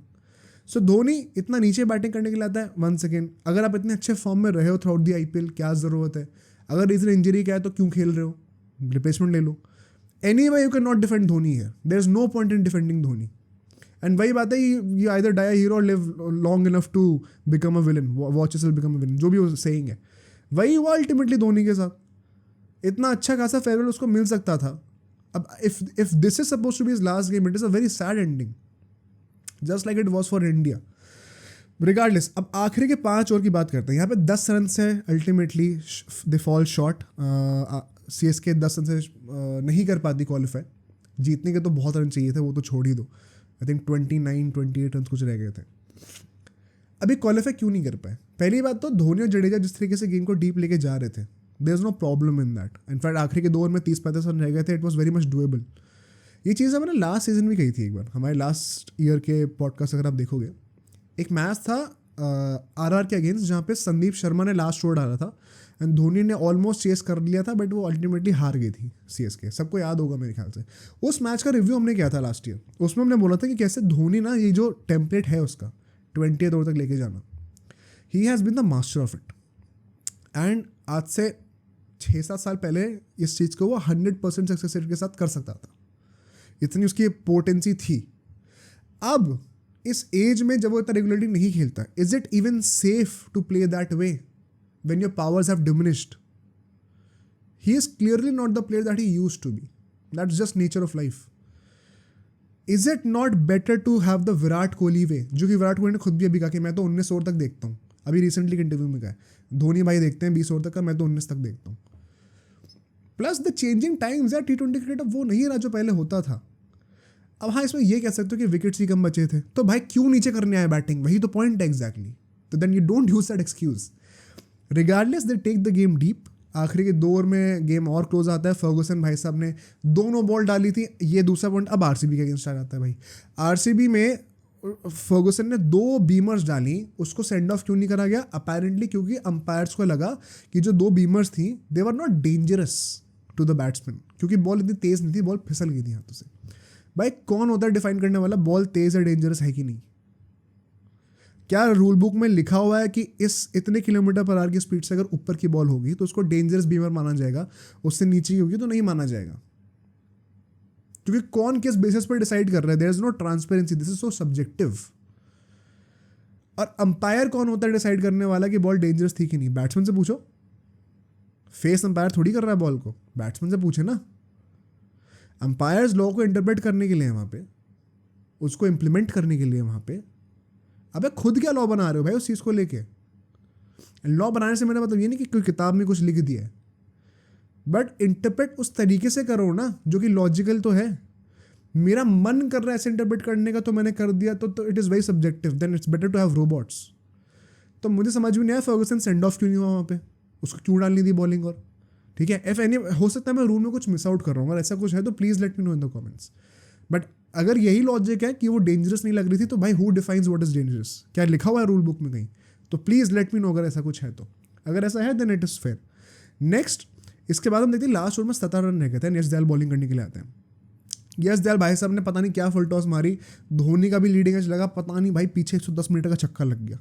सो धोनी इतना नीचे बैटिंग करने के लिए आता है. 1 सेकेंड, अगर आप इतने अच्छे फॉर्म में रहे हो थ्रू आउट दी IPL, क्या ज़रूरत है. अगर रीजन इंजरी का है तो क्यों खेल रहे हो, रिप्लेसमेंट ले लो. Anyway you can not defend Dhoni है. There is no point in defending Dhoni. And वही बात है, you either die a hero or live long enough to become a villain, watch yourself become a villain, जो भी वो सेइंग है. वही हुआ अल्टीमेटली धोनी के साथ. इतना अच्छा खासा फेयरवेल उसको मिल सकता था. अब if this is supposed to be his last game, it is a very sad ending, just like it was for India. Regardless, अब आखिरी के 5 ओवर की बात करते हैं. यहाँ पे 10 रन से ultimately they fall short. CSK 10 run से नहीं कर पाती क्वालिफाई. जीतने के तो बहुत रन चाहिए थे, वो तो छोड़ ही दो. आई थिंक 29-28 रन कुछ रह गए थे. अभी क्वालिफाई क्यों नहीं कर पाए. पहली बात तो धोनी और जडेजा जिस तरीके से गेम को डीप लेके जा रहे थे, there is no problem in that. In fact आखिरी के 2 ओवर में 30-35 रन रह गए थे. It was very much doable. ये चीज़ मैंने लास्ट सीजन भी कही थी एक बार, हमारे लास्ट ईयर के पॉडकास्ट अगर आप देखोगे. एक मैच था RR के अगेंस्ट, जहाँ पे संदीप शर्मा ने लास्ट ओवर डाला था एंड धोनी ने ऑलमोस्ट चेस कर लिया था, बट वो अल्टीमेटली हार गई थी CSK. सबको याद होगा मेरे ख्याल से. उस मैच का रिव्यू हमने किया था लास्ट ईयर. उसमें हमने बोला था कि कैसे धोनी ना, ये जो टेम्पलेट है उसका 20th ओवर तक लेके जाना, he has been the master of it. And आज से 6-7 साल पहले इस चीज़ को वो 100% सक्सेस रेट के साथ कर सकता था. इतनी उसकी पोटेंसी थी. अब इस एज में जब वो इतना रेगुलरली नहीं खेलता, is it even safe to play that way when your powers have diminished? He is clearly not the player that he used to be. That's just nature of life. Is it not better to have the Virat Kohli way, जो कि विराट कोहली ने खुद भी अभी कहा कि मैं तो 19 ओवर तक देखता हूँ, अभी रिसेंटली के इंटरव्यू में कहा धोनी भाई देखते हैं 20 ओवर तक का, मैं तो 19 तक देखता हूँ। प्लस द चेंजिंग टाइम्स यार, T20 क्रिकेट अब वो नहीं रहा जो पहले होता था। अब हाँ, इसमें ये कह सकते हो कि विकेट्स ही कम बचे थे, तो भाई क्यों नीचे करने आए बैटिंग, वही तो पॉइंट है एग्जैक्टली। तो then you don't use that excuse. Regardless they take the game deep. आखिरी के 2 ओवर में गेम और क्लोज आता है। फर्गुसन भाई साहब ने दोनों बॉल डाली थी, ये दूसरा पॉइंट अब आरसीबी के अगेंस्ट आ जाता है भाई। आरसीबी में फर्गुसन ने 2 बीमर्स डाली, उसको सेंड ऑफ क्यों नहीं करा गया? अपेरेंटली क्योंकि अंपायर्स को लगा कि जो 2 बीमर्स थी they were not dangerous to the batsman, क्योंकि बॉल इतनी तेज नहीं थी, बॉल फिसल गई थी हाथों से। भाई कौन होता है डिफाइन करने वाला बॉल तेज या डेंजरस है कि नहीं? क्या रूल बुक में लिखा हुआ है कि इस इतने किलोमीटर पर आवर की स्पीड से अगर ऊपर की बॉल होगी तो उसको डेंजरस बीमर माना जाएगा, उससे नीचे की होगी तो नहीं माना जाएगा? क्योंकि कौन किस बेसिस पर डिसाइड कर रहा है? There is no transparency, this is so subjective. और अंपायर कौन होता है डिसाइड करने वाला कि बॉल डेंजरस थी कि नहीं? बैट्समैन से पूछो। फेस अंपायर थोड़ी कर रहा है बॉल को, बैट्समैन से पूछे ना। अंपायर्स लॉ को इंटरप्रेट करने के लिए वहां पे, उसको इंप्लीमेंट करने के लिए वहां पे। अबे खुद क्या लॉ बना रहे हो भाई उस चीज़ को लेके? लॉ बनाने से मेरा मतलब ये नहीं कि कोई किताब में कुछ लिख दिया है, बट इंटरप्रेट उस तरीके से करो ना जो कि लॉजिकल तो है। मेरा मन कर रहा है ऐसे इंटरप्रेट करने का तो मैंने कर दिया, तो it is very subjective, then it's better to have robots. तो मुझे समझ में नहीं आया फर्गुसन सेंड ऑफ क्यों नहीं हुआ वहाँ पे, उसको क्यों डालनी थी बॉलिंग? और ठीक है, इफ एनी हो सकता है मैं रूल में कुछ मिस आउट कर रहा हूँ, अगर ऐसा कुछ है तो please let me no in the comments. But अगर यही लॉजिक है कि वो डेंजरस नहीं लग रही थी तो भाई who defines what is dangerous? क्या लिखा हुआ है रूल बुक में कहीं? तो प्लीज़ लेट मी नो अगर ऐसा कुछ है तो। अगर ऐसा है then it is fair. Next, इसके बाद हम देखते हैं लास्ट ओवर में 17 रन रह गए थे, यश दयाल बॉलिंग करने के लिए आते हैं। यश दयाल भाई साहब ने पता नहीं क्या फुल टॉस मारी, धोनी का भी लीडिंग एज लगा, पता नहीं भाई पीछे 110 मीटर का छक्का लग गया।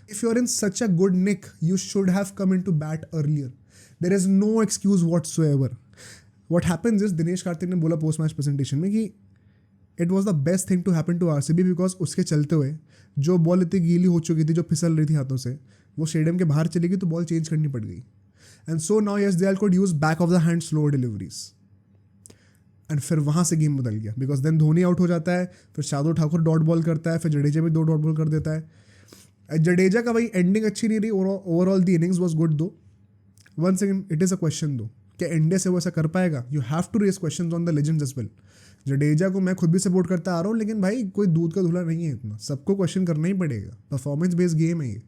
If you are in such a good nick you should have come in to bat earlier, there is no excuse whatsoever. What happens is, Dinesh Karthik ने बोला पोस्ट मैच प्रेजेंटेशन में कि it was the best thing to happen to RCB because उसके चलते हुए जो बॉल इतनी गीली हो चुकी थी, जो फिसल रही थी हाथों से, वो स्टेडियम के बाहर चली गई तो बॉल चेंज करनी पड़ गई। And so now Yash Dayal could use back of the hand slow deliveries, and फिर वहाँ से गेम बदल गया बिकॉज देन धोनी आउट हो जाता है, फिर शार्दुल ठाकुर डॉट बॉल करता है, फिर जडेजा भी 2 डॉट बॉल कर देता है। जडेजा का भाई एंडिंग अच्छी नहीं रही, overall the innings was good though. One second, it is a question though, क्या इंडिया से वो ऐसा कर पाएगा? You have to raise question on the legends as well. Jadeja को मैं खुद भी सपोर्ट करता आ रहा हूँ, लेकिन भाई कोई दूध का धुला नहीं है इतना, सबको क्वेश्चन करना ही पड़ेगा, परफॉर्मेंस बेस्ड गेम है ये।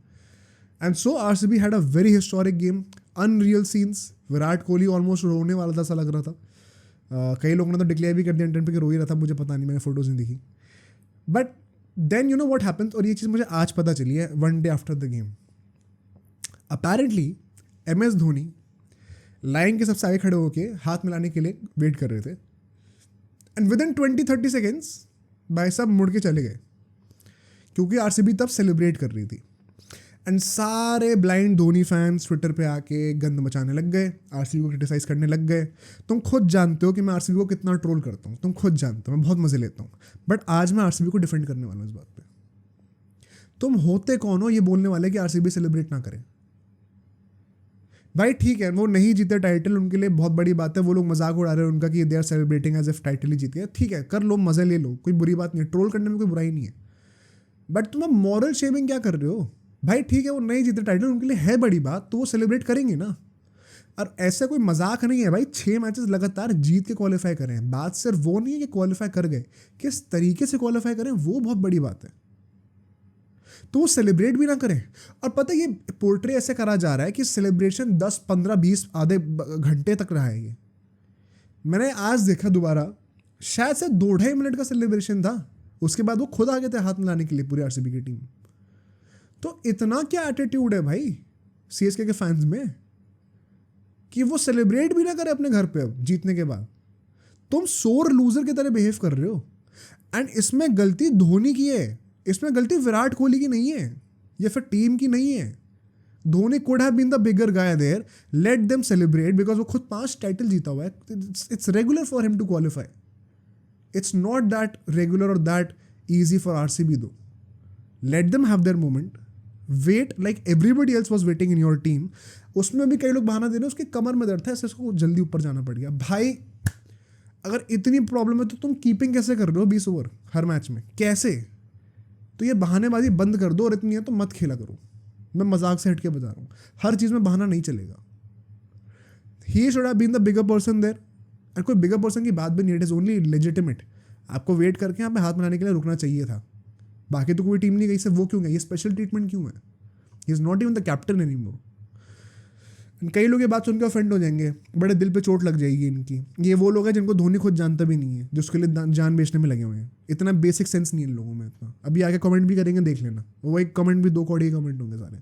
And so RCB had a very historic game, unreal scenes. Virat Kohli almost रोने वाला था, ऐसा लग रहा था। कई लोगों ने तो डिक्लेयर भी कर दिया इंटरनेट पे कि रो ही रहा था, मुझे पता नहीं, मैंने फोटोज नहीं दिखी। But then you know what happens, और ये चीज़ मुझे आज पता चली है 1 day after the game. Apparently MS Dhoni line के सबसे आगे खड़े होकर हाथ मिलाने के लिए वेट कर रहे थे, एंड विद इन 20-30 सेकेंड्स भाई साहब मुड़ के चले गए, क्योंकि आरसीबी तब सेलिब्रेट कर रही थी। एंड सारे ब्लाइंड धोनी फैंस ट्विटर पे आके गंद मचाने लग गए, आरसीबी को क्रिटिसाइज करने लग गए। तुम खुद जानते हो कि मैं आरसीबी को कितना ट्रोल करता हूँ, तुम खुद जानते हो, मैं बहुत मजे लेता हूँ, बट आज मैं आरसीबी को डिफेंड करने वाला हूँ इस बात पे। तुम होते कौन हो ये बोलने वाले कि आरसीबी सेलिब्रेट ना करें? भाई ठीक है, वो नहीं जीते टाइटल, उनके लिए बहुत बड़ी बात है, वो लोग मजाक उड़ा रहे हैं उनका कि they are celebrating as if title ही जीत गया। ठीक है, कर लो, मजे ले लो, कोई बुरी बात नहीं है, ट्रोल करने में कोई बुराई नहीं है। बट तुम अब मॉरल शेमिंग क्या कर रहे हो? भाई ठीक है, वो नहीं जीते टाइटल, उनके लिए है बड़ी बात, तो वो सेलिब्रेट करेंगे ना। और ऐसा कोई मजाक नहीं है भाई, 6 मैचेस लगातार जीत के क्वालिफाई करें। बात सिर्फ वो नहीं है कि क्वालिफाई कर गए, किस तरीके से क्वालिफाई करें वो बहुत बड़ी बात है। तो वो सेलिब्रेट भी ना करें। और पता है ये पोर्ट्रे ऐसे करा जा रहा है कि सेलिब्रेशन 10, 15, 20 आधे घंटे तक रहा है ये। मैंने आज देखा दोबारा, शायद से 2-2.5 मिनट का सेलिब्रेशन था, उसके बाद वो खुद आ गए थे हाथ मिलाने के लिए पूरी आरसीबी की टीम। तो इतना क्या एटीट्यूड है भाई सीएसके के फैंस में कि वो सेलिब्रेट भी ना करे अपने घर पे अब जीतने के बाद। तुम सोर लूजर की तरह बिहेव कर रहे हो। एंड इसमें गलती धोनी की है, इसमें गलती विराट कोहली की नहीं है या फिर टीम की नहीं है। Dhoni could have been the bigger guy there, let them celebrate because वो खुद 5 टाइटल जीता हुआ है। It's regular for him to qualify, it's not that regular और that easy for RCB though. Let them have their moment, wait like everybody else was waiting in your team. उसमें भी कई लोग बहाना दे रहे हैं उसके कमर में दर्द था, इससे उसको जल्दी ऊपर जाना पड़ गया। भाई अगर इतनी प्रॉब्लम है तो तुम कीपिंग कैसे कर रहे हो 20 ओवर हर मैच में, कैसे? तो ये बहानेबाजी बंद कर दो, और इतनी है तो मत खेला करो। मैं मजाक से हट के बता रहा हूँ, हर चीज़ में बहाना नहीं चलेगा। He should have been the bigger person there, और कोई बिगर पर्सन की बात भी नहीं, इट इज़ ओनली लेजिटिमेट। आपको वेट करके यहाँ पे हाथ मिलाने के लिए रुकना चाहिए था। बाकी तो कोई टीम नहीं गई, सिर्फ वो क्यों गई? ये स्पेशल ट्रीटमेंट क्यों है? He is not even the captain any more. कई लोग ये बात सुनकर ऑफेंड हो जाएंगे, बड़े दिल पे चोट लग जाएगी इनकी। ये वो लोग हैं जिनको धोनी खुद जानता भी नहीं है, जो उसके लिए जान बेचने में लगे हुए हैं। इतना बेसिक सेंस नहीं है इन लोगों में इतना। अभी आगे कमेंट भी करेंगे, देख लेना, वो एक कमेंट भी 2 कौड़ी कमेंट होंगे सारे।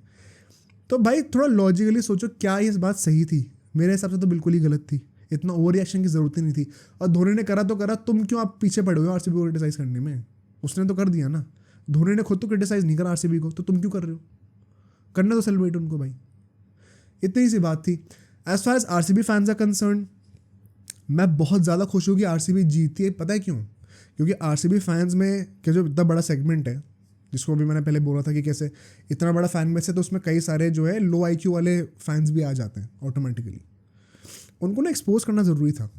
तो भाई थोड़ा लॉजिकली सोचो, क्या ये बात सही थी? मेरे हिसाब से तो बिल्कुल ही गलत थी। इतना ओवर रिएक्शन की जरूरत ही नहीं थी। और धोनी ने करा तो करा, तुम क्यों आप पीछे पड़े हो आरसीबी को क्रिटिसाइज करने में? उसने तो कर दिया ना। धोनी ने खुद तो क्रिटिसाइज नहीं करा आरसीबी को, तो तुम क्यों कर रहे हो? करना तो सेलिब्रेट उनको भाई, इतनी सी बात थी। As far as RCB fans are concerned, मैं बहुत ज़्यादा खुश हूँ कि आरसीबी जीती है। पता है क्यों? क्योंकि आरसीबी फैंस में के जो इतना बड़ा सेगमेंट है, जिसको भी मैंने पहले बोला था कि कैसे इतना बड़ा फैन बेस है, तो उसमें कई सारे जो है लो आईक्यू वाले फैंस भी आ जाते हैं ऑटोमेटिकली। उनको ना एक्सपोज करना ज़रूरी था।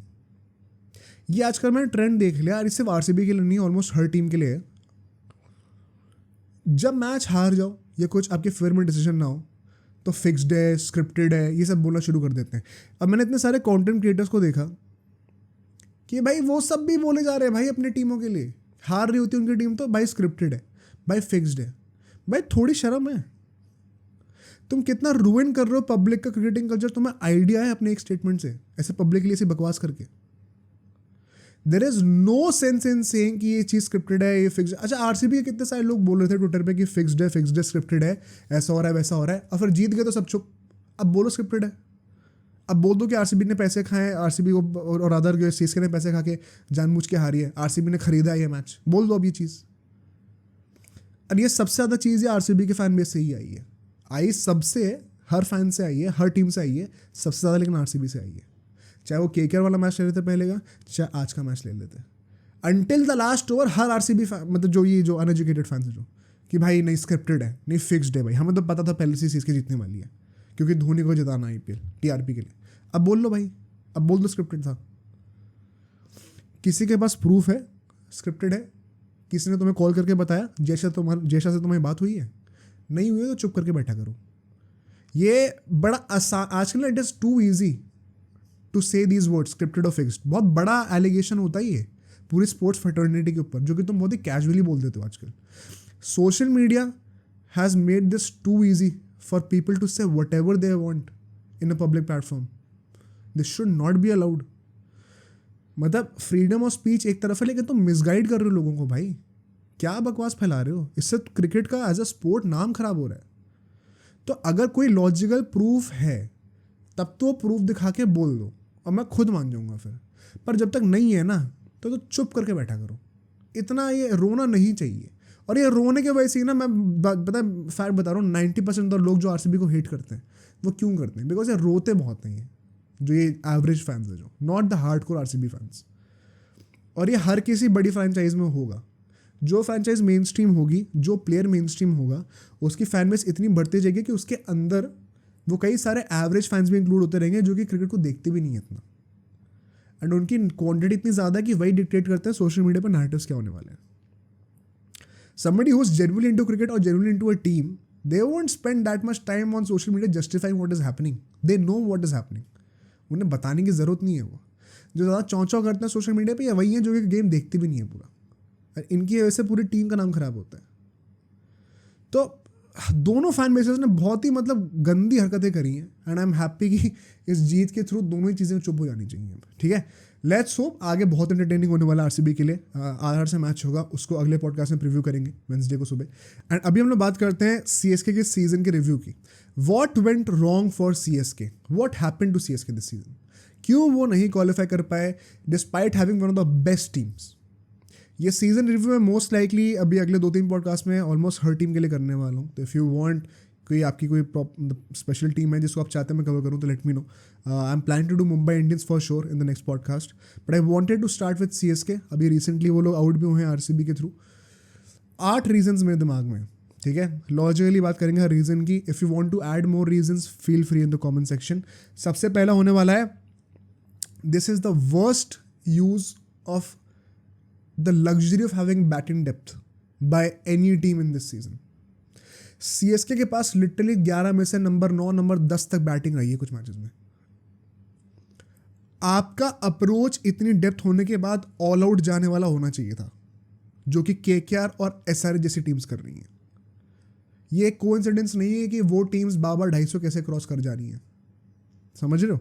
ये आजकल मैंने ट्रेंड देख लिया, और सिर्फ आरसीबी के लिए नहीं, ऑलमोस्ट हर टीम के लिए है। जब मैच हार जाओ या कुछ आपके फेवर में डिसीजन ना हो, तो फिक्स्ड है, स्क्रिप्टेड है, ये सब बोलना शुरू कर देते हैं। अब मैंने इतने सारे कंटेंट क्रिएटर्स को देखा कि भाई वो सब भी बोले जा रहे हैं भाई अपने टीमों के लिए, हार रही होती है उनकी टीम तो भाई स्क्रिप्टेड है, भाई फिक्स्ड है। भाई थोड़ी शर्म है। तुम कितना रूइन कर रहे हो पब्लिक का क्रिकेटिंग कल्चर, तुम्हें आइडिया है अपने एक स्टेटमेंट से ऐसे पब्लिक के लिए ऐसी बकवास करके? There is no sense in saying कि ये चीज़ स्क्रिप्टेड है, ये फिक्स्ड। अच्छा, आरसीबी के कितने सारे लोग बोल रहे थे ट्विटर पे कि फिक्स्ड है, स्क्रिप्टेड है, ऐसा हो रहा है, वैसा हो रहा है, और फिर जीत गए तो सब चुप। अब बोलो स्क्रिप्टेड है। अब बोल दो कि आरसीबी ने पैसे खाए, आरसीबी को और अदर सीएसके ने पैसे खा के जानबूझ के हारी है, आरसीबी ने खरीदा है ये मैच, बोल दो अब ये चीज़। और ये सबसे ज़्यादा चीज़ है आरसीबी के फैन बेस से ही आई है, आई सबसे, हर फैन से आई है, हर टीम से आई है सबसे ज़्यादा, लेकिन आरसीबी से आई है। चाहे वो केकेआर वाला मैच ले लेते पहले का, चाहे आज का मैच ले लेते, until the last over her RCB मतलब जो अनएजुकेटेड फैंस है जो, कि भाई नहीं स्क्रिप्टेड है, नहीं फिक्स्ड है। भाई हमें तो पता था पहले से सीएसके जीतने वाली है, क्योंकि धोनी को जिताना आईपीएल टीआरपी के लिए। अब बोल लो भाई, अब बोल दो स्क्रिप्टेड था। किसी के पास प्रूफ है स्क्रिप्टेड है? किसी ने तुम्हें कॉल करके बताया जैसा से तुम्हारी बात हुई है? नहीं हुई है तो चुप करके बैठा करो। ये बड़ा आसान, आजकल it is too easy to say these words scripted और फिक्स्ड। बहुत बड़ा एलिगेशन होता ही है पूरी स्पोर्ट्स फ्रेटर्निटी के ऊपर, जो कि तुम बहुत ही कैजुअली बोल देते हो आजकल। Social media has made this too easy for people to say whatever they want in a public platform. This should not be allowed. मतलब फ्रीडम ऑफ स्पीच एक तरफ है, लेकिन तुम मिसगाइड कर रहे हो लोगों को। भाई क्या बकवास फैला रहे हो? इससे क्रिकेट का एज अ स्पोर्ट नाम खराब हो रहा है। तो अगर कोई लॉजिकल प्रूफ है तब तो प्रूफ दिखा के बोल दो, और मैं खुद मान जाऊंगा फिर। पर जब तक नहीं है ना, तो चुप करके बैठा करो। इतना ये रोना नहीं चाहिए। और ये रोने के वजह से ही ना, मैं फैक्ट बता रहा हूँ, 90% और लोग जो आरसीबी को हेट करते हैं वो क्यों करते हैं? बिकॉज ये रोते बहुत हैं, ये जो ये एवरेज फैंस है, जो not the hardcore RCB fans. और ये हर किसी बड़ी फ्रेंचाइज में होगा। जो फ्रेंचाइज मेन स्ट्रीम होगी, जो प्लेयर मेन स्ट्रीम होगा, उसकी फैन बेस इतनी बढ़ती जाएगी कि उसके अंदर वो कई सारे एवरेज फैंस भी इंक्लूड होते रहेंगे, जो कि क्रिकेट को देखते भी नहीं है इतना। एंड उनकी क्वांटिटी इतनी ज़्यादा कि वही डिक्टेट करते हैं सोशल मीडिया पर नैरेटिव्स क्या होने वाले हैं। Somebody who's genuinely into cricket or genuinely into a team, they won't spend that much time on social media justifying what is happening. They know what is happening. उन्हें बताने की ज़रूरत नहीं है। वो जो ज़्यादा चौंचौ करते हैं सोशल मीडिया पे, या वही हैं जो कि गेम देखते भी नहीं है पूरा। इनकी वजह से पूरी टीम का नाम खराब होता है। तो दोनों फैन बेसेस ने बहुत ही मतलब गंदी हरकतें करी हैं, एंड आई एम हैप्पी कि इस जीत के थ्रू दोनों ही चीज़ें चुप हो जानी चाहिए। ठीक है, लेट्स होप आगे बहुत एंटरटेनिंग होने वाला आरसीबी के लिए। आर से मैच होगा, उसको अगले पॉडकास्ट में प्रीव्यू करेंगे वेंसडे को सुबह। एंड अभी हम लोग बात करते हैं सीएसके के सीजन के रिव्यू की। What went wrong for CSK, what happened to CSK this season? क्यों वो नहीं क्वालिफाई कर पाए despite having one of the best teams? ये सीजन रिव्यू में मोस्ट लाइकली अभी अगले 2-3 पॉडकास्ट में ऑलमोस्ट हर टीम के लिए करने वाला हूँ। तो इफ़ यू वांट कोई आपकी कोई स्पेशल टीम है जिसको आप चाहते हैं मैं कवर करूँ, तो let me know. I am planning to do Mumbai Indians for sure in the next podcast, but I wanted to start with CSK. अभी रिसेंटली वो लोग आउट भी हुए हैं आरसीबी के थ्रू। 8 रीजन्स मेरे दिमाग में, ठीक है। लॉजिकली बात करेंगे हर रीज़न की। If you want to add more reasons, feel free in the comment section. सबसे पहला होने वाला है, this is the worst use of the luxury of having batting depth by any team in this season. CSK के पास लिटरली 11 में से नंबर 9 नंबर 10 तक बैटिंग रही है कुछ मैचेस में. आपका अप्रोच इतनी डेप्थ होने के बाद ऑल आउट जाने वाला होना चाहिए था, जो कि KKR और SRH जैसी टीम्स कर रही हैं. ये कोइंसिडेंस नहीं है कि वो टीम्स बार 250 कैसे क्रॉस कर जा रही हैं. समझ रहे हो?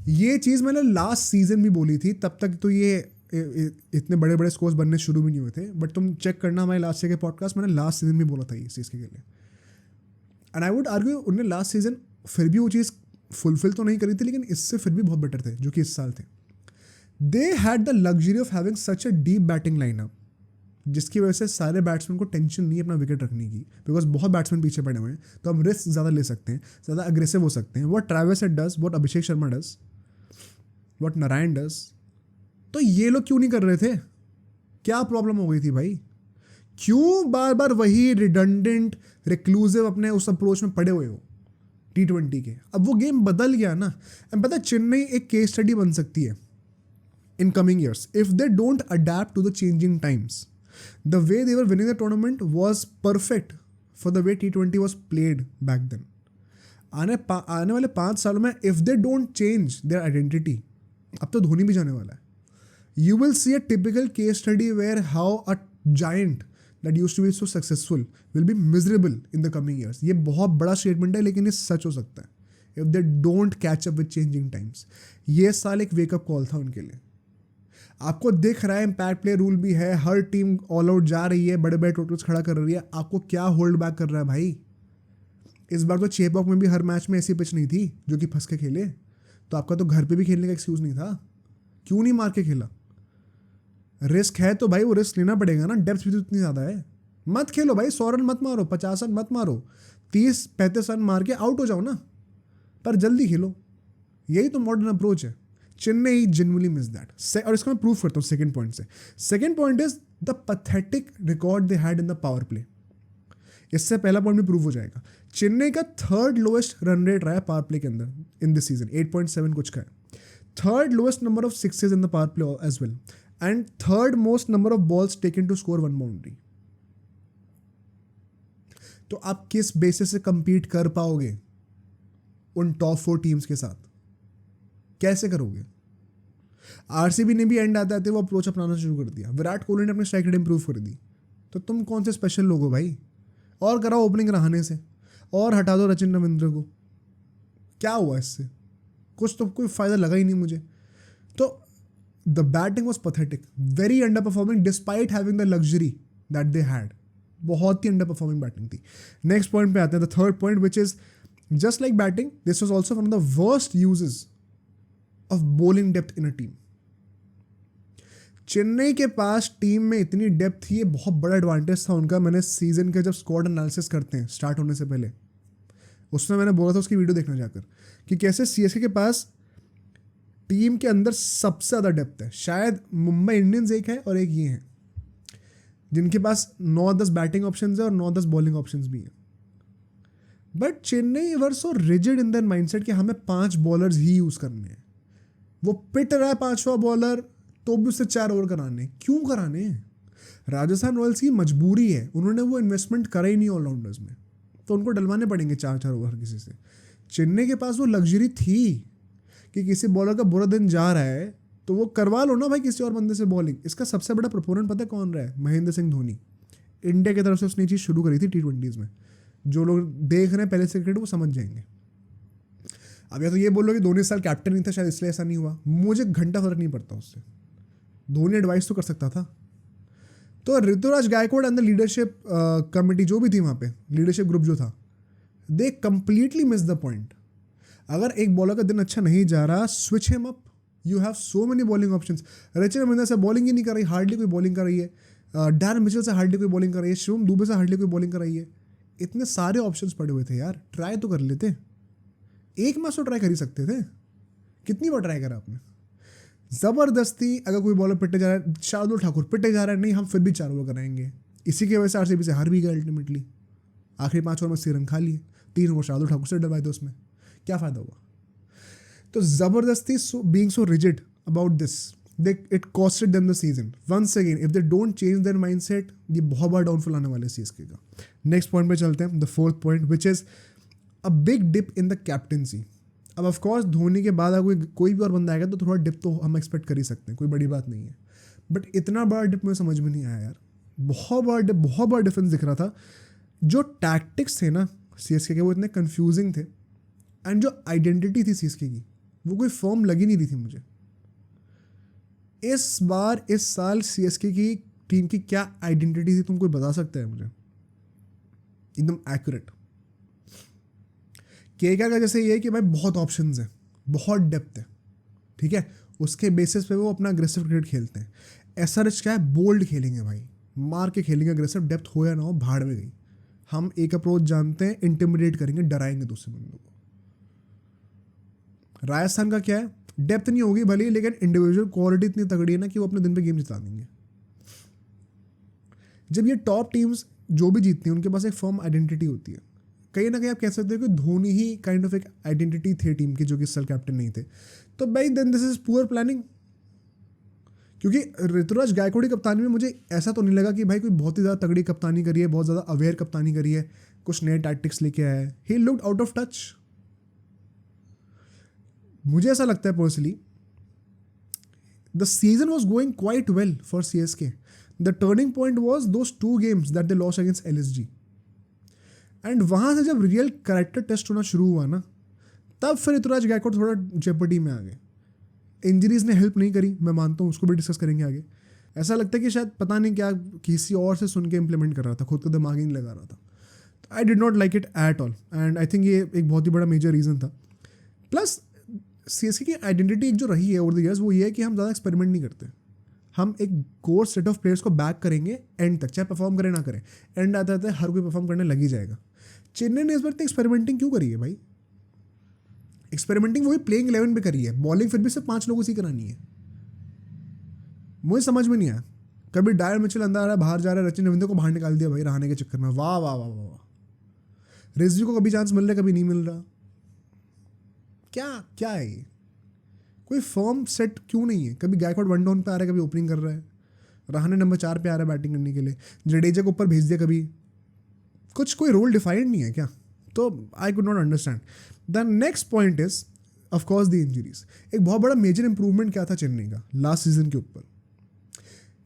ये चीज़ मैंने लास्ट सीजन भी बोली थी. तब तक तो ये इतने बड़े बड़े स्कोर्स बनने शुरू भी नहीं हुए थे. बट तुम चेक करना हमारे लास्ट ईयर के पॉडकास्ट, मैंने लास्ट सीजन भी बोला था इस चीज़ के लिए. एंड आई वुड आर्ग्यू उन्होंने लास्ट सीजन फिर भी वो चीज़ फुलफिल तो नहीं करी थी, लेकिन इससे फिर भी बहुत बेटर थे जो कि इस साल थे. They had the luxury of having such a deep batting lineup, जिसकी वजह से सारे बैट्समैन को टेंशन नहीं है अपना विकेट रखने की, बिकॉज बहुत बैट्समैन पीछे पड़े हुए हैं. तो हम रिस्क ज़्यादा ले सकते हैं, ज़्यादा अग्रेसिव हो सकते हैं. What Travis head does, what Abhishek Sharma does, what Narayan does. तो ये लोग क्यों नहीं कर रहे थे? क्या प्रॉब्लम हो गई थी भाई? क्यों बार बार वही रिडंडेंट रिक्लूसिव अपने उस अप्रोच में पड़े हुए हो T20 के? अब वो गेम बदल गया ना. एंड पता, चेन्नई एक केस स्टडी बन सकती है in coming years if they don't adapt to the changing times. The way they were winning the tournament was perfect for the way T20 was played back then. आने वाले 5 सालों में if they don't change their identity, अब तो धोनी भी जाने वाला है, you will see a typical case study where how a giant that used to be so successful will be miserable in the coming years. ये बहुत बड़ा स्टेटमेंट है, लेकिन ये सच हो सकता है if they don't catch up with changing times. ये साल एक वेकअप कॉल था उनके लिए. आपको दिख रहा है इम्पैक्ट प्ले रूल भी है, हर टीम ऑल आउट जा रही है, बड़े बड़े टोटल्स खड़ा कर रही है. आपको क्या होल्ड बैक कर रहा है भाई? इस बार तो चेपॉक में भी हर मैच में ऐसी पिच नहीं थी जो कि फंस के खेले. तो आपका तो घर पे भी खेलने का एक्सक्यूज़ नहीं था. क्यों नहीं मार के खेला? रिस्क है तो भाई वो रिस्क लेना पड़ेगा ना. डेप्थ भी तो इतनी ज़्यादा है. मत खेलो भाई, 100 रन मत मारो, 50 रन मत मारो, 30-35 रन मार के आउट हो जाओ ना, पर जल्दी खेलो. यही तो मॉडर्न अप्रोच है. Chennai genuinely miss that. और इसको मैं प्रूव करता हूँ सेकंड पॉइंट से. Second point is the pathetic record they had in the power play. इससे पहला पॉइंट भी प्रूव हो जाएगा. चेन्नई का 3rd लोएस्ट रन रेट रहा है पावर प्ले के अंदर इन दिस सीजन, 8.7 कुछ का है. 3rd lowest number of sixes in the power play as well, and 3rd most number of balls taken to score 1 boundary. तो आप किस बेसिस से कंपीट कर पाओगे उन टॉप 4 टीम्स के साथ? कैसे करोगे? आरसीबी ने भी एंड आते आते वो अप्रोच अपनाना शुरू कर दिया. विराट कोहली ने अपनी स्ट्राइक रेट इंप्रूव कर दी. तो तुम कौन से स्पेशल लोग हो भाई? और कराओ ओपनिंग रहाणे से, और हटा दो रचिन रविंद्र को. क्या हुआ इससे? कुछ तो कोई फायदा लगा ही नहीं मुझे. तो the batting was pathetic, very under performing despite having the luxury that they had. बहुत ही अंडर परफॉर्मिंग बैटिंग थी. नेक्स्ट पॉइंट पे आते हैं, the third point which is just like batting, this was also one of the worst uses of bowling depth in a team. Chennai के पास टीम में इतनी डेप्थ थी, ये बहुत बड़ा एडवांटेज था उनका. मैंने सीजन के जब स्क्वाड एनालिसिस करते हैं स्टार्ट होने से पहले, उसमें मैंने बोला था, उसकी वीडियो देखना जाकर, कि कैसे सीएसके के पास टीम के अंदर सबसे ज़्यादा डेप्थ है. शायद मुंबई इंडियंस एक है और एक ये हैं जिनके पास 9-10 बैटिंग ऑप्शंस है और 9-10 बॉलिंग ऑप्शंस भी हैं. But Chennai were so rigid in that mindset कि हमें 5 बॉलर्स ही यूज़ करने हैं. वो पिट रहा है 5वां बॉलर तो भी उससे 4 ओवर कराने. क्यों कराने? राजस्थान रॉयल्स की मजबूरी है, उन्होंने वो इन्वेस्टमेंट करा ही नहीं ऑलराउंडर्स में, तो उनको डलवाने पड़ेंगे 4-4 ओवर किसी से. चेन्नई के पास वो लग्जरी थी कि किसी बॉलर का बुरा दिन जा रहा है तो वो करवा लो ना भाई किसी और बंदे से बॉलिंग. इसका सबसे बड़ा प्रोपोनेंट पता है कौन रहा है? महेंद्र सिंह धोनी. इंडिया की तरफ से उसने ये चीज़ शुरू करी थी T20s में. जो लोग देख रहे हैं पहले से क्रिकेट वो समझ जाएंगे. अब या तो ये बोलो कि धोनी इस साल कैप्टन नहीं था शायद इसलिए ऐसा नहीं हुआ, मुझे घंटा फर्क नहीं पड़ता उससे. धोनी एडवाइस तो कर सकता था. तो Ruturaj Gaikwad and the leadership committee जो भी थी वहाँ पे, लीडरशिप ग्रुप जो था, they completely miss the point. अगर एक बॉलर का दिन अच्छा नहीं जा रहा, switch him up. You have so many bowling options. Rachin Ravindra से बॉलिंग ही नहीं कर रही, हार्डली कोई बॉलिंग कर रही है. डैरेन मिचेल से हार्डली कोई बॉलिंग कर रही है. शिवम दुबे से हार्डली कोई बॉलिंग कर रही है. इतने सारे ऑप्शंस पड़े हुए थे यार, ट्राई तो कर लेते. एक मैच तो ट्राई कर ही सकते थे. कितनी बार ट्राई करा आपने? ज़बरदस्ती अगर कोई बॉलर पिटे जा रहा है, शार्दुल ठाकुर पिटे जा रहा है, नहीं हम फिर भी 4 ओवर कराएंगे. इसी की वजह से आरसीबी से हार भी गए अल्टीमेटली. आखिरी 5 ओवर में 80 रन खा लिए, 3 ओवर शार्दुल ठाकुर से डलवाए थे, उसमें क्या फ़ायदा हुआ? तो ज़बरदस्ती being so rigid about this it costed them the season. Once again if they don't change their mindset, ये बहुत बड़ा डाउनफॉल आने वाले सीएसके का. नेक्स्ट पॉइंट पे चलते हैं, the fourth point which is a big dip in the captaincy. अब ऑफकोर्स धोनी के बाद अगर कोई भी और बंदा आएगा तो थोड़ा डिप तो हम एक्सपेक्ट कर ही सकते हैं, कोई बड़ी बात नहीं है. बट इतना बड़ा डिप मुझे समझ में नहीं आया यार. बहुत बड़ा डिप, बहुत बड़ा डिफरेंस दिख रहा था. जो टैक्टिक्स थे ना सीएसके के वो इतने कंफ्यूजिंग थे, एंड जो आइडेंटिटी थी सीएसके की वो कोई फॉर्म लगी नहीं रही थी मुझे. इस बार इस साल सीएसके की टीम की क्या आइडेंटिटी थी, तुम कोई बता सकते हैं मुझे एकदम एक्यूरेट? केकेआर का जैसे ये है कि भाई बहुत ऑप्शंस हैं, बहुत डेप्थ है, ठीक है, उसके बेसिस पे वो अपना अग्रेसिव क्रिकेट खेलते हैं. एसआरएच क्या है, बोल्ड खेलेंगे भाई, मार के खेलेंगे अग्रेसिव, डेप्थ हो या ना हो भाड़ में गई. हम एक अप्रोच जानते हैं, इंटिमिडेट करेंगे, डराएंगे दूसरे बंदों को. राजस्थान का क्या है, डेप्थ नहीं होगी भले ही, लेकिन इंडिविजुअल क्वालिटी इतनी तगड़ी है ना कि वो अपने दिन पे गेम जिता देंगे. जब ये टॉप टीम्स जो भी जीतती हैं उनके पास एक फर्म आइडेंटिटी होती है. कहीं ना कहीं आप कह सकते हो कि धोनी ही काइंड ऑफ एक आइडेंटिटी थे टीम की, जो कि इस साल कैप्टन नहीं थे. तो भाई then this is poor planning. क्योंकि ऋतुराज गायकवाड़ की कप्तानी में मुझे ऐसा तो नहीं लगा कि भाई कोई बहुत ही ज़्यादा तगड़ी कप्तानी करी है, बहुत ज़्यादा अवेयर कप्तानी करी है, कुछ नए टैक्टिक्स लेके आया है. He looked out of touch. मुझे ऐसा लगता है personally the season was going quite well for CSK. The turning point was those 2 games that they lost against LSG. And वहाँ से जब रियल कैरेक्टर टेस्ट होना शुरू हुआ ना, तब फिर ऋतुराज गायकवाड़ थोड़ा जेपटी में आ गए. इंजरीज ने हेल्प नहीं करी, मैं मानता हूँ, उसको भी डिस्कस करेंगे आगे. ऐसा लगता है कि शायद पता नहीं क्या किसी और से सुन के इम्प्लीमेंट कर रहा था, खुद का दिमाग ही नहीं लगा रहा था. तो I did not like it at all, and I think ये एक बहुत ही बड़ा मेजर रीज़न था. प्लस CSK की आइडेंटिटी एक जो रही है ओवर द ईयर्स वो ये है कि हम ज़्यादा एक्सपेरिमेंट नहीं करते. हम एक कोर सेट ऑफ प्लेयर्स को बैक करेंगे एंड तक, चाहे परफॉर्म करें ना करें. एंड आते आते हर कोई परफॉर्म करने लग ही जाएगा. चेन्नई ने इस बार एक्सपेरिमेंटिंग क्यों करी है भाई? एक्सपेरिमेंटिंग वही प्लेइंग 11 पे करी है, बॉलिंग फिर भी सिर्फ 5 लोगों से करानी है. मुझे समझ में नहीं आया. कभी डायर मिचेल अंदर आ रहा है, बाहर जा रहा है, रचिन रविंद्र को बाहर निकाल दिया भाई रहाने के चक्कर में. वाह वाह वाह वाह वाह. रिजवी को कभी चांस मिल रहा है, कभी नहीं मिल रहा. क्या क्या है ये? कोई फॉर्म सेट क्यों नहीं है? कभी गायकवाड़ 1 डाउन पे आ रहा है, कभी ओपनिंग कर रहा है, रहाने नंबर 4 पे आ रहा है बैटिंग करने के लिए, जडेजा को ऊपर भेज दिया कभी. कुछ कोई रोल डिफाइंड नहीं है क्या? तो I could not understand. The next point is of course the injuries. एक बहुत बड़ा मेजर इंप्रूवमेंट क्या था चेन्नई का लास्ट सीजन के ऊपर,